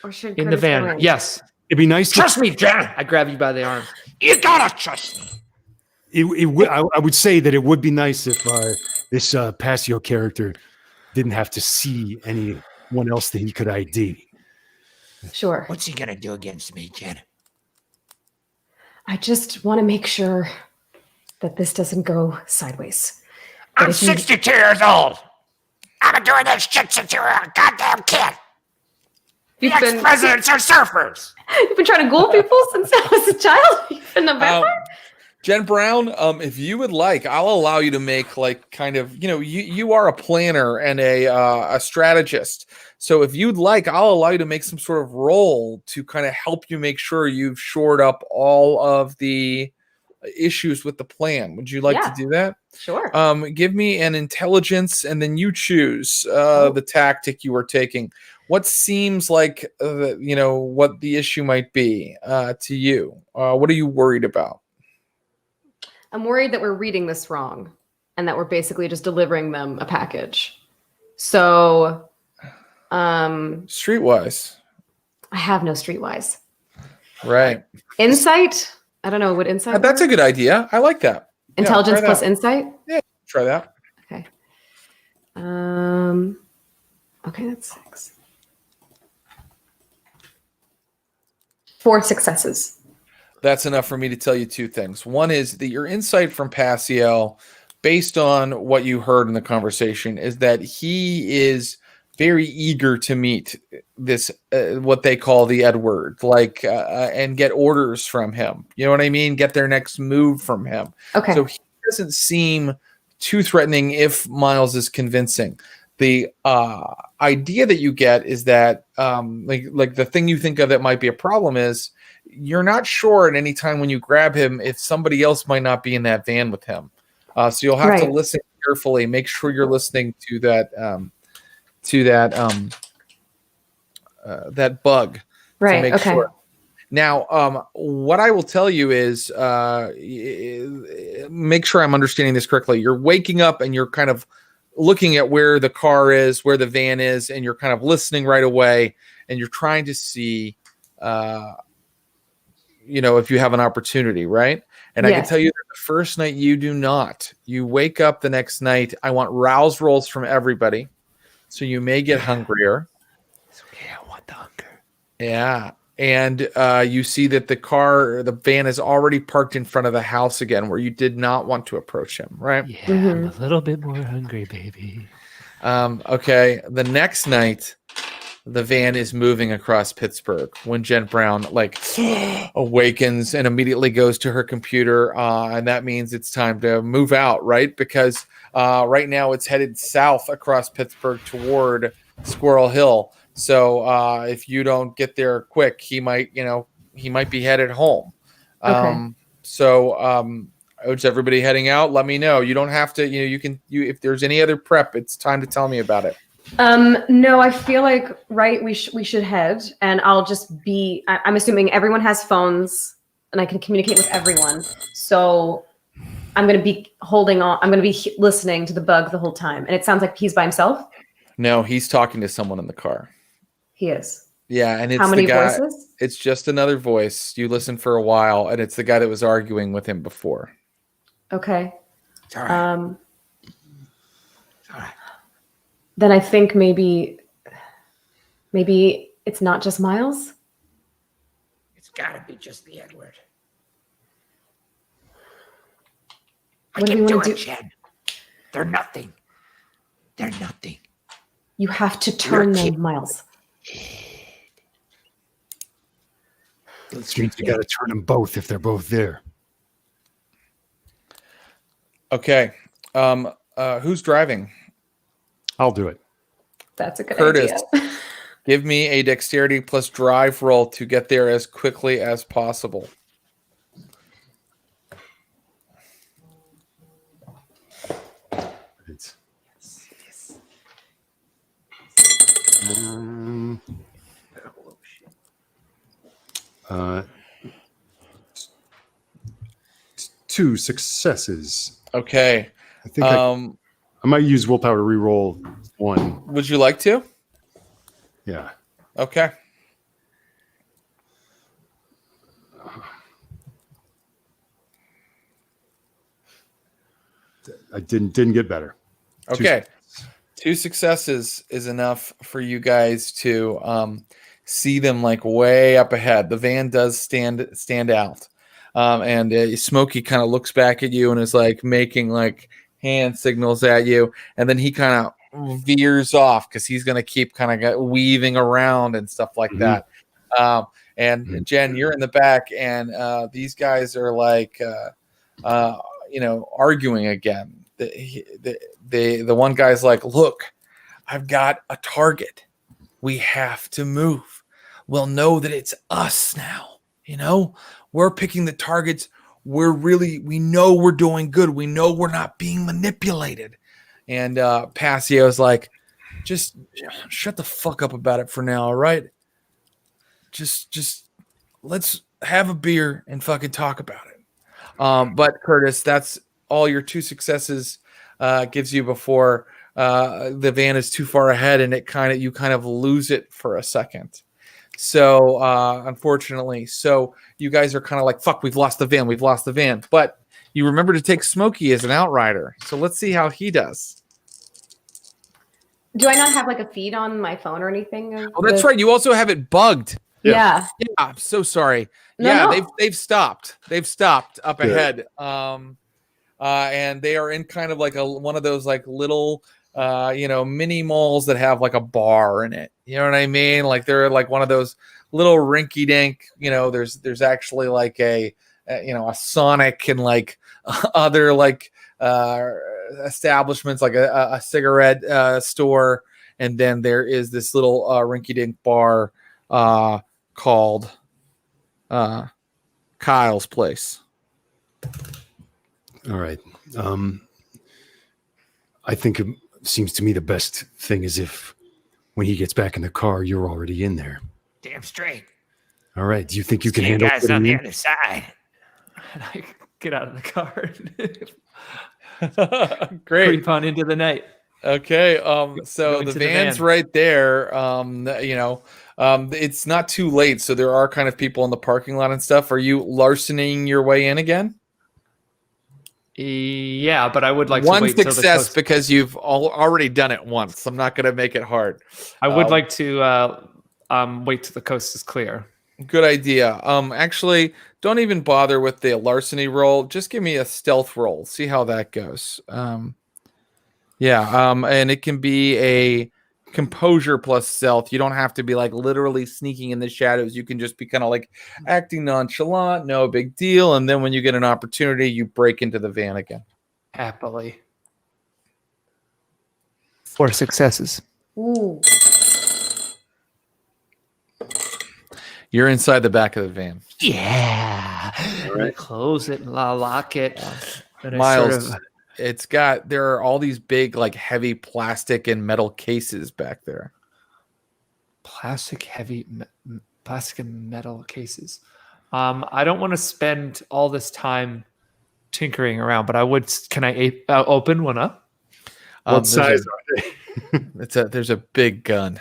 S4: or should
S5: In the
S4: Curtis go
S5: van.
S4: in?
S5: Yes.
S7: It'd be nice.
S6: Trust me, Jen.
S5: I grab you by the arm.
S6: You gotta trust me.
S7: I would say that it would be nice if this Pacio character didn't have to see anyone else that he could ID.
S4: Sure.
S6: What's he gonna do against me, Jen?
S4: I just want to make sure that this doesn't go sideways.
S6: I'm
S4: if you-
S6: 62 years old. I've been doing this shit since you were a goddamn kid. The
S4: You've been
S6: ex-presidents are surfers.
S4: you've been trying to ghoul people since I was a child. You've been a vampire.
S1: Jen Brown, if you would like, I'll allow you to make like kind of, you are a planner and a strategist. So if you'd like, I'll allow you to make some sort of role to kind of help you make sure you've shored up all of the issues with the plan. Would you like to do that?
S4: Sure.
S1: Give me an intelligence and then you choose the tactic you are taking. What seems like, what the issue might be to you? What are you worried about?
S4: I'm worried that we're reading this wrong and that we're basically just delivering them a package. So,
S1: Streetwise.
S4: I have no streetwise.
S1: Right.
S4: Insight? I don't know. Would insight
S1: That's a
S4: work?
S1: good idea. I like that.
S4: Intelligence
S1: try
S4: plus
S1: that.
S4: insight?
S1: Yeah, try that.
S4: Okay. Okay, that's 6. 4 successes.
S1: That's enough for me to tell you two things. One is that your insight from Pacio, based on what you heard in the conversation, is that he is very eager to meet this, what they call the Edward, and get orders from him. You know what I mean? Get their next move from him.
S4: Okay.
S1: So he doesn't seem too threatening if Miles is convincing. The idea that you get is that, like the thing you think of that might be a problem is you're not sure at any time when you grab him if somebody else might not be in that van with him. So you'll have to listen carefully. Make sure you're listening to that that bug.
S4: Right.
S1: To make
S4: Okay.
S1: sure. Now, what I will tell you is, make sure I'm understanding this correctly. You're waking up and you're kind of looking at where the car is, where the van is, and you're kind of listening right away, and you're trying to see, if you have an opportunity, right? And I can tell you that the first night you do not. You wake up the next night. I want rouse rolls from everybody, so you may get hungrier.
S6: Yeah, I want the hunger.
S1: Yeah. And you see that the van is already parked in front of the house again, where you did not want to approach him, right?
S5: Yeah, I'm a little bit more hungry, baby.
S1: Okay. The next night, the van is moving across Pittsburgh when Jen Brown awakens and immediately goes to her computer. And that means it's time to move out, right? Because right now it's headed south across Pittsburgh toward Squirrel Hill. So if you don't get there quick, he might be headed home.
S4: Okay.
S1: Is everybody heading out? Let me know. You don't have to, if there's any other prep, it's time to tell me about it.
S4: No, I feel like, we should head, and I'll just be, I'm assuming everyone has phones and I can communicate with everyone. So I'm going to be holding on. I'm going to be listening to the bug the whole time. And it sounds like he's by himself.
S1: No, he's talking to someone in the car.
S4: He is.
S1: Yeah. And it's
S4: how many
S1: the guy,
S4: voices?
S1: It's just another voice. You listen for a while, and it's the guy that was arguing with him before.
S4: Okay.
S6: It's all right. It's all right.
S4: Then I think maybe Maybe it's not just Miles?
S6: It's got to be just the Edward.
S4: What do we want to do?
S6: Jen. They're nothing. They're nothing.
S4: You have to turn
S6: You're
S4: them, Miles.
S7: Which means you got to turn them both if they're both there.
S1: Okay. Who's driving?
S3: I'll do it.
S4: That's a good
S1: Curtis.
S4: idea.
S1: Give me a dexterity plus drive roll to get there as quickly as possible.
S3: It's, 2 successes.
S1: Okay.
S3: I think I might use willpower to re-roll 1.
S1: Would you like to?
S3: Yeah.
S1: Okay.
S3: I didn't get better.
S1: Okay. 2 successes is enough for you guys to see them like way up ahead. The van does stand out. And Smokey kind of looks back at you and is like making like hand signals at you. And then he kind of veers off because he's going to keep kind of weaving around and stuff like that. And Jen, you're in the back, and these guys are like, arguing again. The one guy's like, look, I've got a target. We have to move. We'll know that it's us now. We're picking the targets. We know we're doing good. We know we're not being manipulated. And Pacio's like, just shut the fuck up about it for now. All right. Just let's have a beer and fucking talk about it. But Curtis, that's all your 2 successes gives you before the van is too far ahead, and you kind of lose it for a second. So unfortunately, you guys are kind of like, fuck, we've lost the van. But you remember to take Smokey as an outrider. So let's see how he does.
S4: Do I not have like a feed on my phone or anything?
S1: Oh, that's right. You also have it bugged.
S4: Yeah.
S1: Yeah, I'm so sorry.
S4: No.
S1: They've stopped. They've stopped up ahead. And they are in kind of like one of those like little mini malls that have like a bar in it. You know what I mean? Like they're like one of those little rinky dink, there's actually like a Sonic and like other like establishments, like a cigarette store. And then there is this little rinky dink bar called Kyle's Place.
S3: All right. I think it seems to me the best thing is if when he gets back in the car, you're already in there.
S6: Damn straight.
S3: All right. Do you think you can
S6: See you
S3: handle
S6: guys on the
S3: it?
S6: other side.
S5: And I get out of the car and
S1: Great.
S5: creep on into the night.
S1: Okay. So
S5: into
S1: the
S5: the
S1: van's
S5: van.
S1: right there. It's not too late. So there are kind of people in the parking lot and stuff. Are you larcening your way in again?
S5: Yeah, but I would like
S1: one
S5: to wait till the
S1: success
S5: coast.
S1: because you've already done it once. I'm not going to make it hard.
S5: I would like to wait till the coast is clear.
S1: Good idea. Actually, don't even bother with the larceny roll. Just give me a stealth roll. See how that goes. And it can be a composure plus stealth. You don't have to be like literally sneaking in the shadows. You can just be kind of like acting nonchalant, no big deal. And then when you get an opportunity, you break into the van again.
S5: Happily. 4 successes.
S4: Ooh.
S1: You're inside the back of the van.
S5: Yeah.
S3: right.
S5: Close it and lock it. Then I
S1: Miles,
S5: sort of-
S1: there are all these big, like heavy plastic and metal cases back there.
S5: plastic and metal cases. I don't want to spend all this time tinkering around, but I would. Can I open one up?
S3: What size are they?
S1: There's a big gun,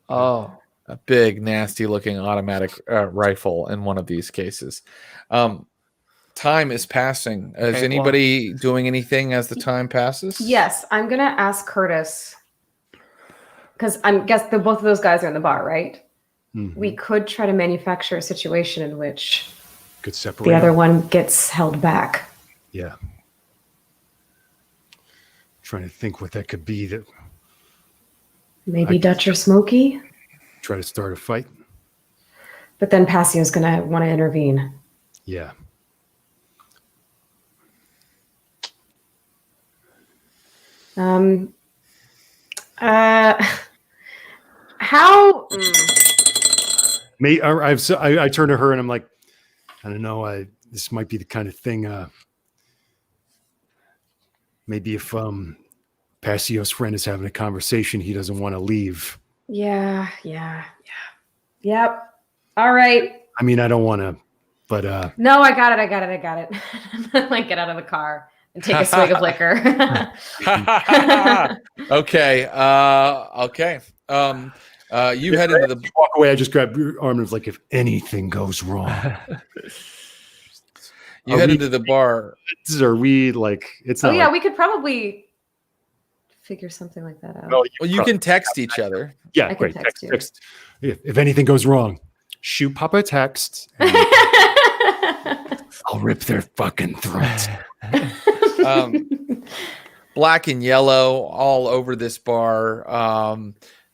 S5: Oh,
S1: a big, nasty looking automatic rifle in one of these cases. Time is passing. Is
S5: Okay,
S1: anybody doing anything as the time passes?
S4: Yes, I'm gonna ask Curtis. because I guess both of those guys are in the bar, right?
S3: Mhm.
S4: We could try to manufacture a situation in which
S3: Could separate
S4: the other
S3: them.
S4: one gets held back.
S3: Yeah. Trying to think what that could be that
S4: Maybe Dutch or Smokey,
S3: try to start a fight.
S4: but then Pacio's gonna want to intervene.
S3: Yeah.
S4: How?
S3: I turn to her and I'm like, I don't know. This might be the kind of thing. Maybe if Pacio's friend is having a conversation, he doesn't want to leave.
S4: Yeah. Yep. All right.
S3: I mean, I don't want to, but
S4: No, I got it. I'm gonna like get out of the car and take a swig of liquor.
S1: Okay. Okay. You head into the.
S3: walk away. I just grab your arm and was like, if anything goes wrong,
S1: You head into the bar.
S3: are we like? It's
S4: Oh
S3: not.
S4: yeah,
S3: like,
S4: we could probably figure something like that out.
S3: well,
S1: Well, you can text each other.
S3: Yeah,
S4: I can
S3: great.
S4: text you.
S3: Text. If anything goes wrong, shoot Papa a text. And I'll rip their fucking throats.
S1: Black and yellow all over this bar.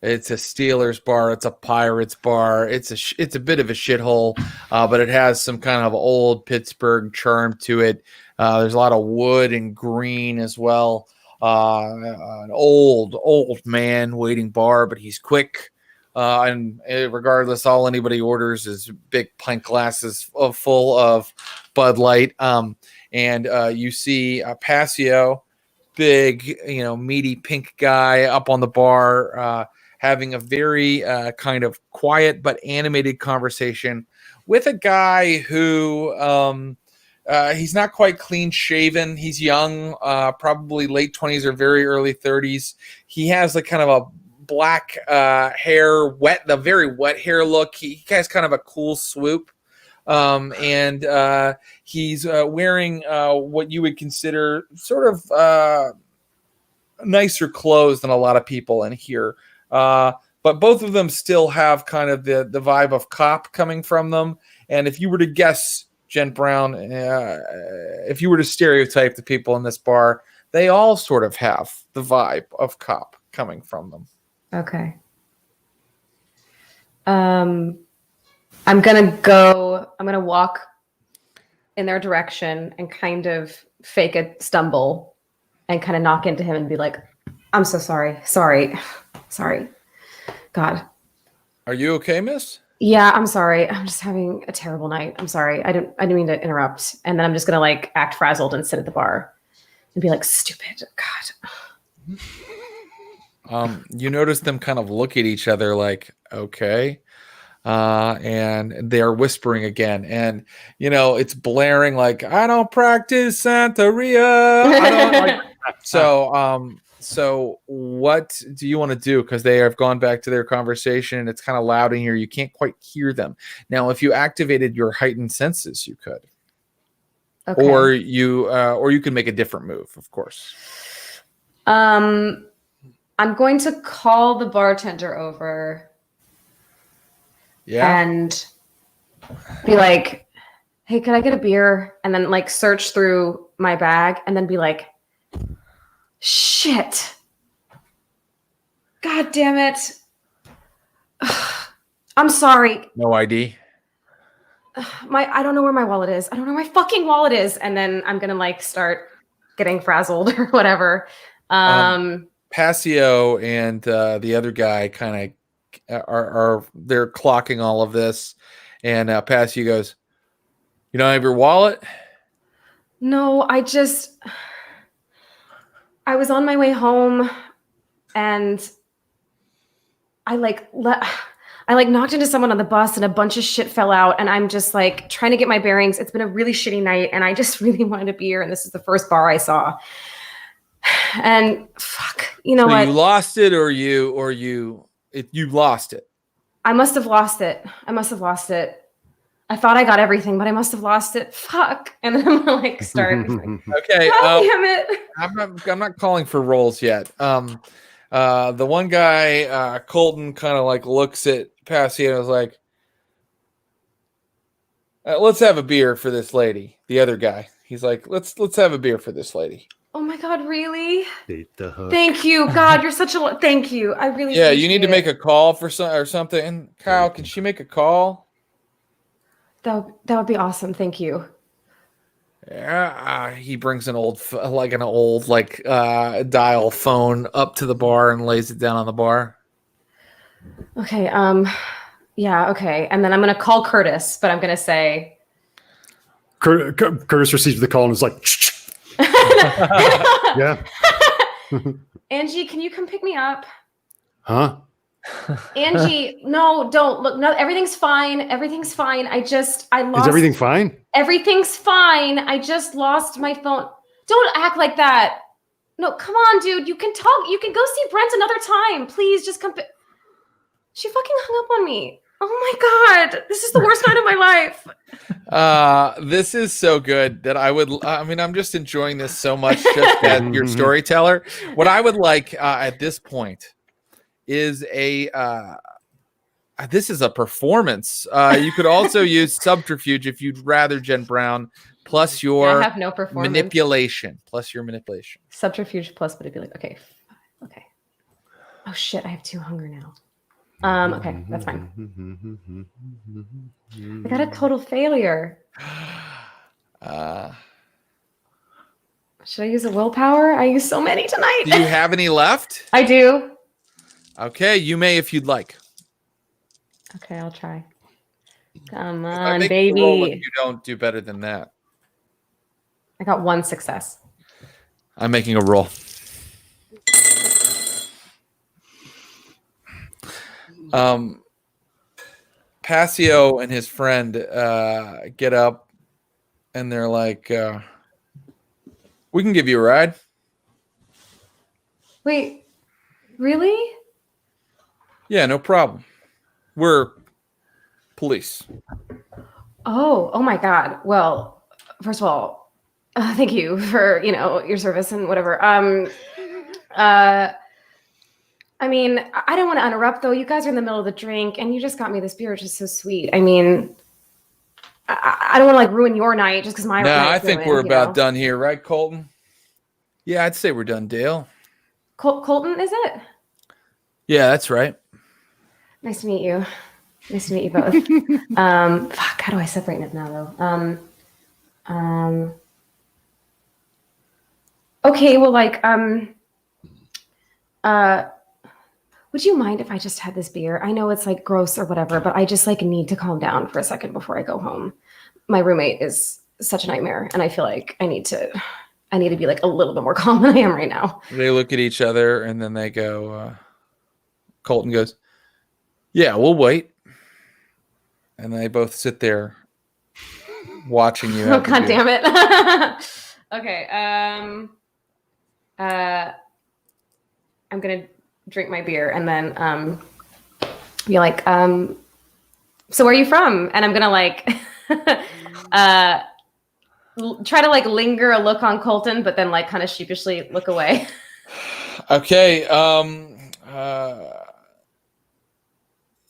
S1: It's a Steelers bar. It's a Pirates bar. It's a bit of a shithole, but it has some kind of old Pittsburgh charm to it. There's a lot of wood and green as well. An old man waiting bar, but he's quick. And regardless, all anybody orders is big pint glasses full of Bud Light. And you see Pacio, big, meaty pink guy up on the bar, having a very kind of quiet but animated conversation with a guy who he's not quite clean shaven. He's young, probably late 20s or very early 30s. He has like kind of a black hair, the very wet hair look. He has kind of a cool swoop. And he's wearing what you would consider sort of nicer clothes than a lot of people in here. But both of them still have kind of the vibe of cop coming from them. And if you were to guess, Jen Brown, if you were to stereotype the people in this bar, they all sort of have the vibe of cop coming from them.
S4: Okay. I'm gonna walk in their direction and kind of fake a stumble and kind of knock into him and be like, I'm so sorry. Sorry. God.
S1: Are you okay, miss?
S4: Yeah, I'm sorry. I'm just having a terrible night. I'm sorry. I didn't mean to interrupt. And then I'm just gonna like act frazzled and sit at the bar and be like, stupid. God.
S1: You notice them kind of look at each other like, okay. And they're whispering again. And, it's blaring like, I don't practice Santeria. I don't like. So what do you want to do? Because they have gone back to their conversation. It's kind of loud in here. You can't quite hear them. Now, if you activated your heightened senses, you could.
S4: Okay.
S1: Or you can make a different move, of course.
S4: I'm going to call the bartender over.
S1: Yeah.
S4: And be like, hey, can I get a beer? And then like search through my bag and then be like, shit. God damn it. I'm sorry.
S1: No ID.
S4: I don't know where my wallet is. I don't know where my fucking wallet is. And then I'm going to like start getting frazzled or whatever.
S1: Pacio and the other guy kind of they're clocking all of this, and Pacio goes, "You don't have your wallet?"
S4: No, I was on my way home, and I knocked into someone on the bus, and a bunch of shit fell out, and I'm just like trying to get my bearings. It's been a really shitty night, and I just really wanted a beer, and this is the first bar I saw. And fuck,
S1: So
S4: what?
S1: you lost it, or you lost it.
S4: I must have lost it. I thought I got everything, but I must have lost it. Fuck. And then I'm gonna like start.
S1: Okay.
S4: God damn it.
S1: I'm not calling for rolls yet. The one guy, Colton, kind of like looks at Pacio and is like, let's have a beer for this lady. The other guy, he's like, let's have a beer for this lady.
S4: Oh my God, really?
S3: Bait the hook.
S4: Thank you. God, you're such a thank you. I really
S1: Yeah, you need to make
S4: it.
S1: a call for something. And Kyle, can she make a call?
S4: That would be awesome. Thank you.
S1: Yeah, he brings an old dial phone up to the bar and lays it down on the bar.
S4: Okay. Yeah. Okay. And then I'm gonna call Curtis, but I'm gonna say
S3: Curtis receives the call and is like, yeah.
S4: Angie, can you come pick me up?
S3: Huh?
S4: Angie, no, don't look. No, everything's fine. Everything's fine. I lost.
S3: Is everything fine?
S4: Everything's fine. I just lost my phone. Don't act like that. No, come on, dude. You can talk. You can go see Brent another time. Please, just come. She fucking hung up on me. Oh my God, this is the worst night of my life.
S1: This is so good that I'm just enjoying this so much just as your storyteller. What I would like at this point is this is a performance. You could also use subterfuge if you'd rather, Jen Brown, plus your
S4: I have no performance.
S1: manipulation. Plus your manipulation.
S4: Subterfuge plus manipulation. Okay. Okay. Oh shit, I have 2 hunger now. Okay, that's fine. I got a total failure. Should I use a willpower? I use so many tonight.
S1: Do you have any left?
S4: I do.
S1: Okay, you may if you'd like.
S4: Okay, I'll try. Come
S1: If I
S4: on,
S1: make a roll, if
S4: baby.
S1: you don't do better than that.
S4: I got 1 success.
S1: I'm making a roll. Pacio and his friend get up and they're like, we can give you a ride.
S4: Wait, really?
S1: Yeah, no problem. We're police.
S4: Oh my God. Well, first of all, thank you for, your service and whatever. I mean, I don't want to interrupt though. You guys are in the middle of the drink and you just got me this beer, which is so sweet. I mean, I don't want to like ruin your night just because my
S1: No, I
S4: night's
S1: think
S4: ruined,
S1: we're about done here, right, Colton? Yeah, I'd say we're done, Dale.
S4: Colton, is it?
S1: Yeah, that's right.
S4: Nice to meet you. Nice to meet you both. Fuck, how do I separate it now though? Okay, well, like, would you mind if I just had this beer? I know it's like gross or whatever, but I just like need to calm down for a second before I go home. My roommate is such a nightmare, and I feel like I need to be like a little bit more calm than I am right now.
S1: They look at each other and then they go, Colton goes, yeah, we'll wait. And they both sit there watching you.
S4: Oh, God damn it. Okay. I'm going to drink my beer and then be like, so where are you from? And I'm going to like try to like linger a look on Colton, but then like kind of sheepishly look away.
S1: Okay.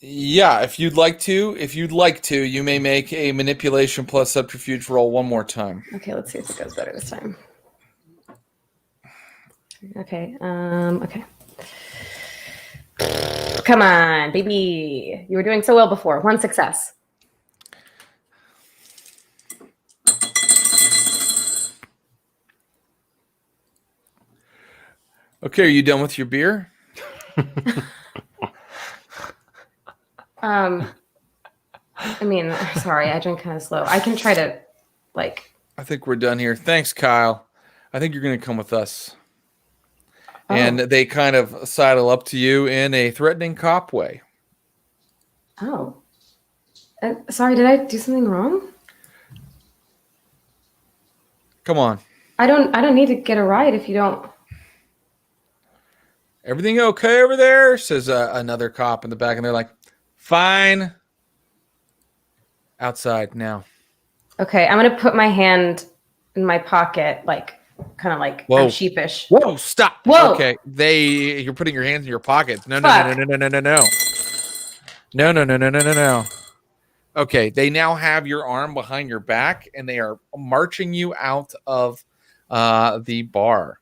S1: Yeah, if you'd like to, you may make a manipulation plus subterfuge roll one more time.
S4: Okay, let's see if it goes better this time. Okay. Okay. Come on, baby. You were doing so well before. 1 success.
S1: Okay, are you done with your beer?
S4: I mean, sorry, I drink kind of slow. I can try to, like.
S1: I think we're done here. Thanks, Kyle. I think you're going to come with us.
S4: Oh.
S1: And they kind of sidle up to you in a threatening cop way.
S4: Oh. Sorry, did I do something wrong?
S1: Come on.
S4: I don't need to get a ride if you don't.
S1: Everything okay over there? Says another cop in the back, and they're like, fine. Outside now.
S4: Okay, I'm gonna put my hand in my pocket, like kind of like
S1: Whoa.
S4: I'm sheepish.
S1: Whoa, stop.
S4: Whoa.
S1: Okay. You're putting your hands in your pockets. No. Okay. They now have your arm behind your back and they are marching you out of the bar.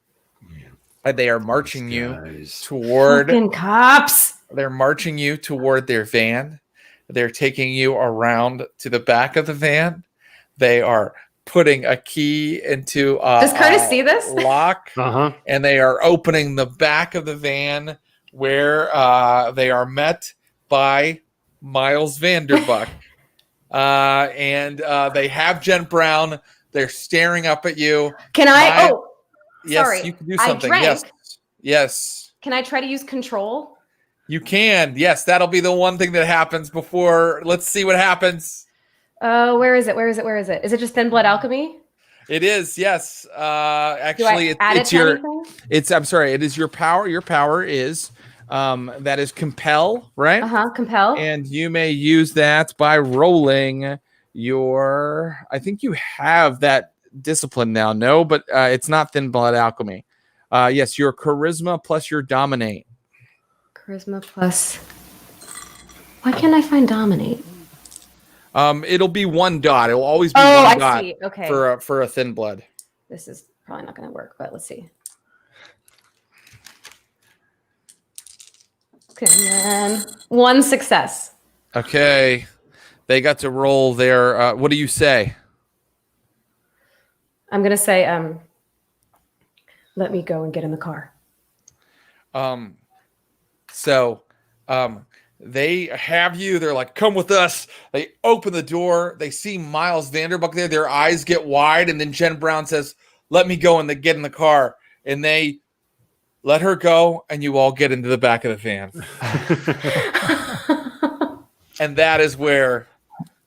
S1: And they are marching you toward
S4: Fucking cops.
S1: They're marching you toward their van. They're taking you around to the back of the van. They are putting a key into
S4: Does Curtis see this?
S1: lock, and they are opening the back of the van where they are met by Miles Vanderbuck. And they have Jen Brown. They're staring up at you.
S4: Can I?
S1: Yes,
S4: sorry.
S1: you can do something.
S4: I drank.
S1: Yes.
S4: Can I try to use control?
S1: You can. Yes, that'll be the one thing that happens before. Let's see what happens.
S4: Where is it? Is it just thin blood alchemy?
S1: It is. Yes. Actually,
S4: Do I add it to anything?
S1: I'm sorry. It is your power. Your power is that is compel, right?
S4: Compel.
S1: And you may use that by rolling your. I think you have that discipline now. No, but it's not thin blood alchemy. Yes, your charisma plus your dominate.
S4: Charisma plus. Why can't I find dominate?
S1: It'll be 1 dot. It'll always be 1 dot.
S4: See. Okay.
S1: For a thin blood.
S4: This is probably not going to work, but let's see. Okay, and then 1 success.
S1: Okay, they got to roll their. What do you say?
S4: I'm going to say, let me go and get in the car.
S1: So, they have you. They're like, come with us. They open the door. They see Miles Vanderbuck there. Their eyes get wide, and then Jen Brown says, "Let me go," and they get in the car, and they let her go, and you all get into the back of the van. And that is where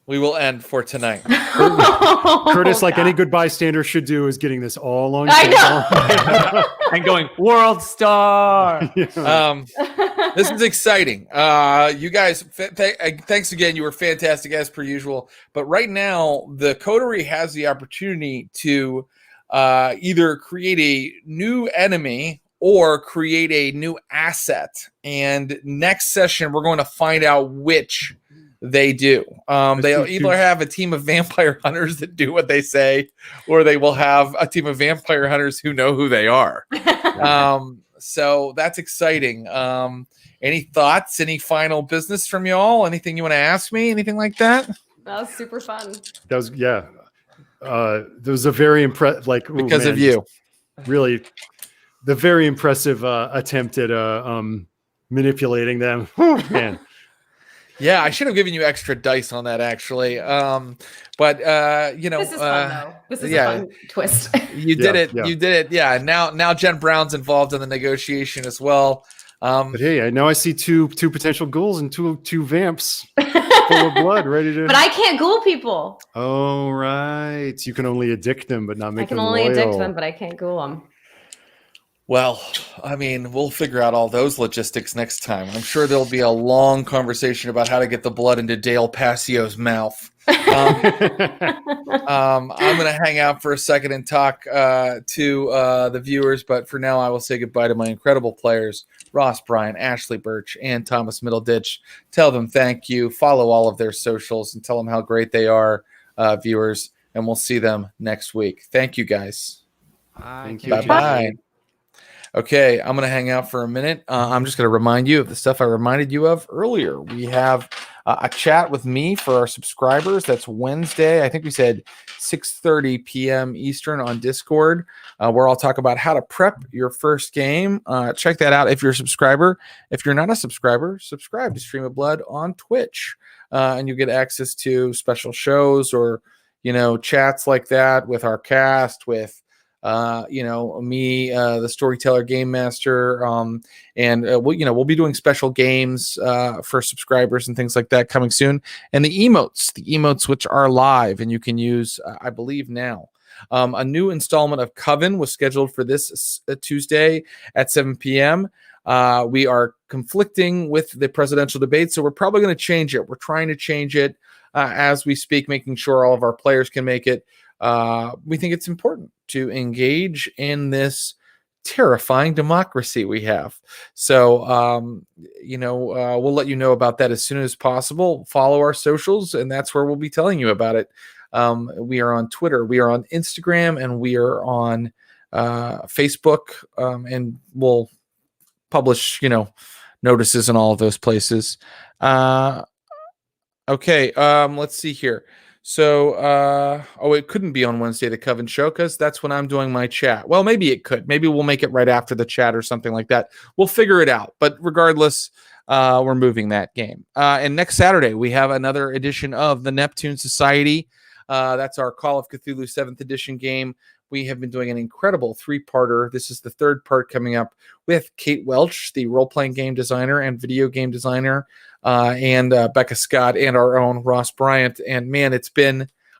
S1: we will end for tonight.
S3: Curtis, like any good bystander should do, is getting this all on
S4: I know.
S5: And going, World Star.
S1: This is exciting. You guys, thanks again. You were fantastic as per usual. But right now, the Coterie has the opportunity to either create a new enemy or create a new asset. And next session, we're going to find out which they do. They'll either have a team of vampire hunters that do what they say, or they will have a team of vampire hunters who know who they are. So that's exciting. Any thoughts? Any final business from y'all? Anything you want to ask me? Anything like that?
S4: That was super fun.
S3: That was there was a very impressive,
S1: Because of you.
S3: Really, the very impressive attempt at manipulating them. Man.
S1: Yeah, I should have given you extra dice on that, actually. But
S4: this is fun though. This is a fun twist.
S1: You did it. You did it. Yeah. Now Jen Brown's involved in the negotiation as well.
S3: But hey, now I see two potential ghouls and two vamps full of blood ready to.
S4: But I can't ghoul people.
S3: Oh right, you can only addict them, but not make them loyal.
S4: I can only addict them, but I can't ghoul them.
S1: Well, I mean, we'll figure out all those logistics next time. I'm sure there'll be a long conversation about how to get the blood into Dale Pacio's mouth. I'm going to hang out for a second and talk to the viewers, but for now, I will say goodbye to my incredible players, Ross Bryant, Ashley Burch, and Thomas Middleditch. Tell them thank you. Follow all of their socials and tell them how great they are, viewers, and we'll see them next week. Thank you, guys.
S3: Thank you.
S1: Bye-bye. Okay, I'm going to hang out for a minute. I'm just going to remind you of the stuff I reminded you of earlier. We have a chat with me for our subscribers. That's Wednesday. I think we said 6:30 p.m. Eastern on Discord, where I'll talk about how to prep your first game. Check that out if you're a subscriber. If you're not a subscriber, subscribe to Stream of Blood on Twitch, and you get access to special shows or, chats like that with our cast, with me, the storyteller game master, and we'll be doing special games for subscribers and things like that coming soon. And the emotes which are live and you can use, I believe now. A new installment of Coven was scheduled for this Tuesday at 7 p.m. We are conflicting with the presidential debate, so we're probably going to change it. We're trying to change it as we speak, making sure all of our players can make it. we think it's important to engage in this terrifying democracy we have. So, we'll let you know about that as soon as possible. Follow our socials, and that's where we'll be telling you about it. We are on Twitter, we are on Instagram, and we are on Facebook, and we'll publish, notices in all of those places. Okay, let's see here. So, it couldn't be on Wednesday, the Coven show, because that's when I'm doing my chat. Well, maybe it could. Maybe we'll make it right after the chat or something like that. We'll figure it out. But regardless, we're moving that game. And next Saturday, we have another edition of the Neptune Society. That's our Call of Cthulhu 7th edition game. We have been doing an incredible 3-parter. This is the 3rd part coming up with Kate Welch, the role-playing game designer and video game designer, and Becca Scott, and our own Ross Bryant. And man,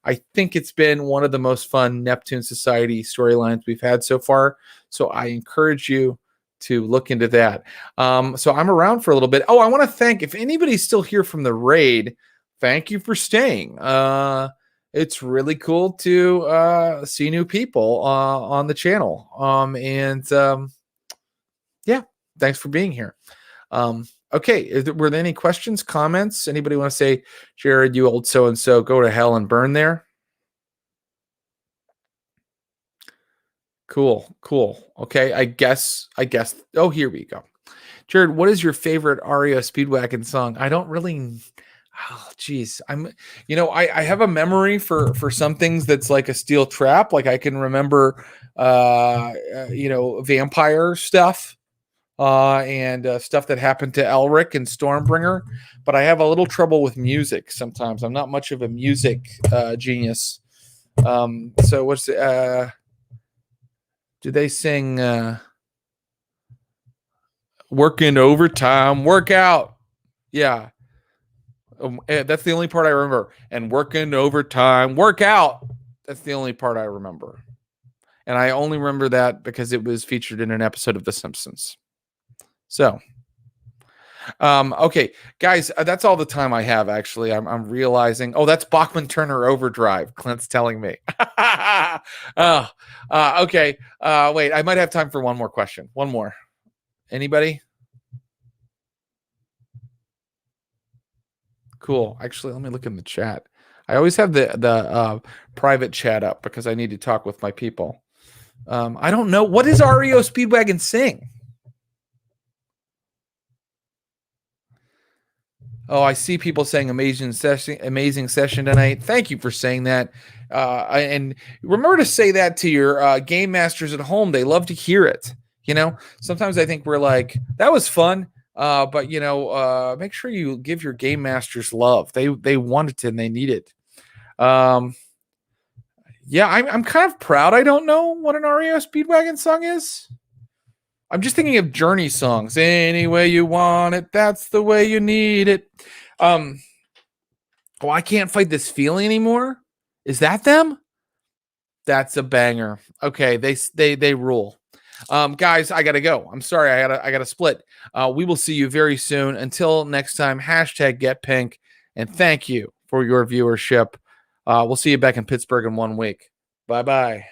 S1: I think it's been one of the most fun Neptune Society storylines we've had so far. So I encourage you to look into that. So I'm around for a little bit. Oh, I want to thank, if anybody's still here from the raid, thank you for staying. It's really cool to see new people on the channel. Yeah, thanks for being here. Okay, were there any questions, comments? Anybody want to say, Jared, you old so-and-so, go to hell and burn there? Cool. Okay, I guess. Oh, here we go. Jared, what is your favorite REO Speedwagon song? I don't really... Oh, geez. I have a memory for some things that's like a steel trap. Like I can remember, vampire stuff, and stuff that happened to Elric and Stormbringer. But I have a little trouble with music sometimes. I'm not much of a music genius. So what's do they sing? Working overtime, workout. Yeah. That's the only part I remember. And working overtime, workout. That's the only part I remember. And I only remember that because it was featured in an episode of The Simpsons. So, okay, guys, that's all the time I have, actually. I'm realizing. Oh, that's Bachman Turner Overdrive. Clint's telling me. Okay. Wait, I might have time for one more question. One more. Anybody? Cool. Actually, let me look in the chat. I always have the private chat up because I need to talk with my people. I don't know. What does REO Speedwagon sing? Oh, I see people saying amazing session tonight. Thank you for saying that. And remember to say that to your game masters at home. They love to hear it. Sometimes I think we're like, that was fun. But make sure you give your game masters love. They want it and they need it. Yeah, I'm kind of proud. I don't know what an REO Speedwagon song is. I'm just thinking of Journey songs. Any way you want it, that's the way you need it. I can't fight this feeling anymore. Is that them? That's a banger. Okay, they rule. Guys, I gotta go. I'm sorry, I gotta split. We will see you very soon. Until next time, #GetPink, and thank you for your viewership. We'll see you back in Pittsburgh in 1 week. Bye-bye.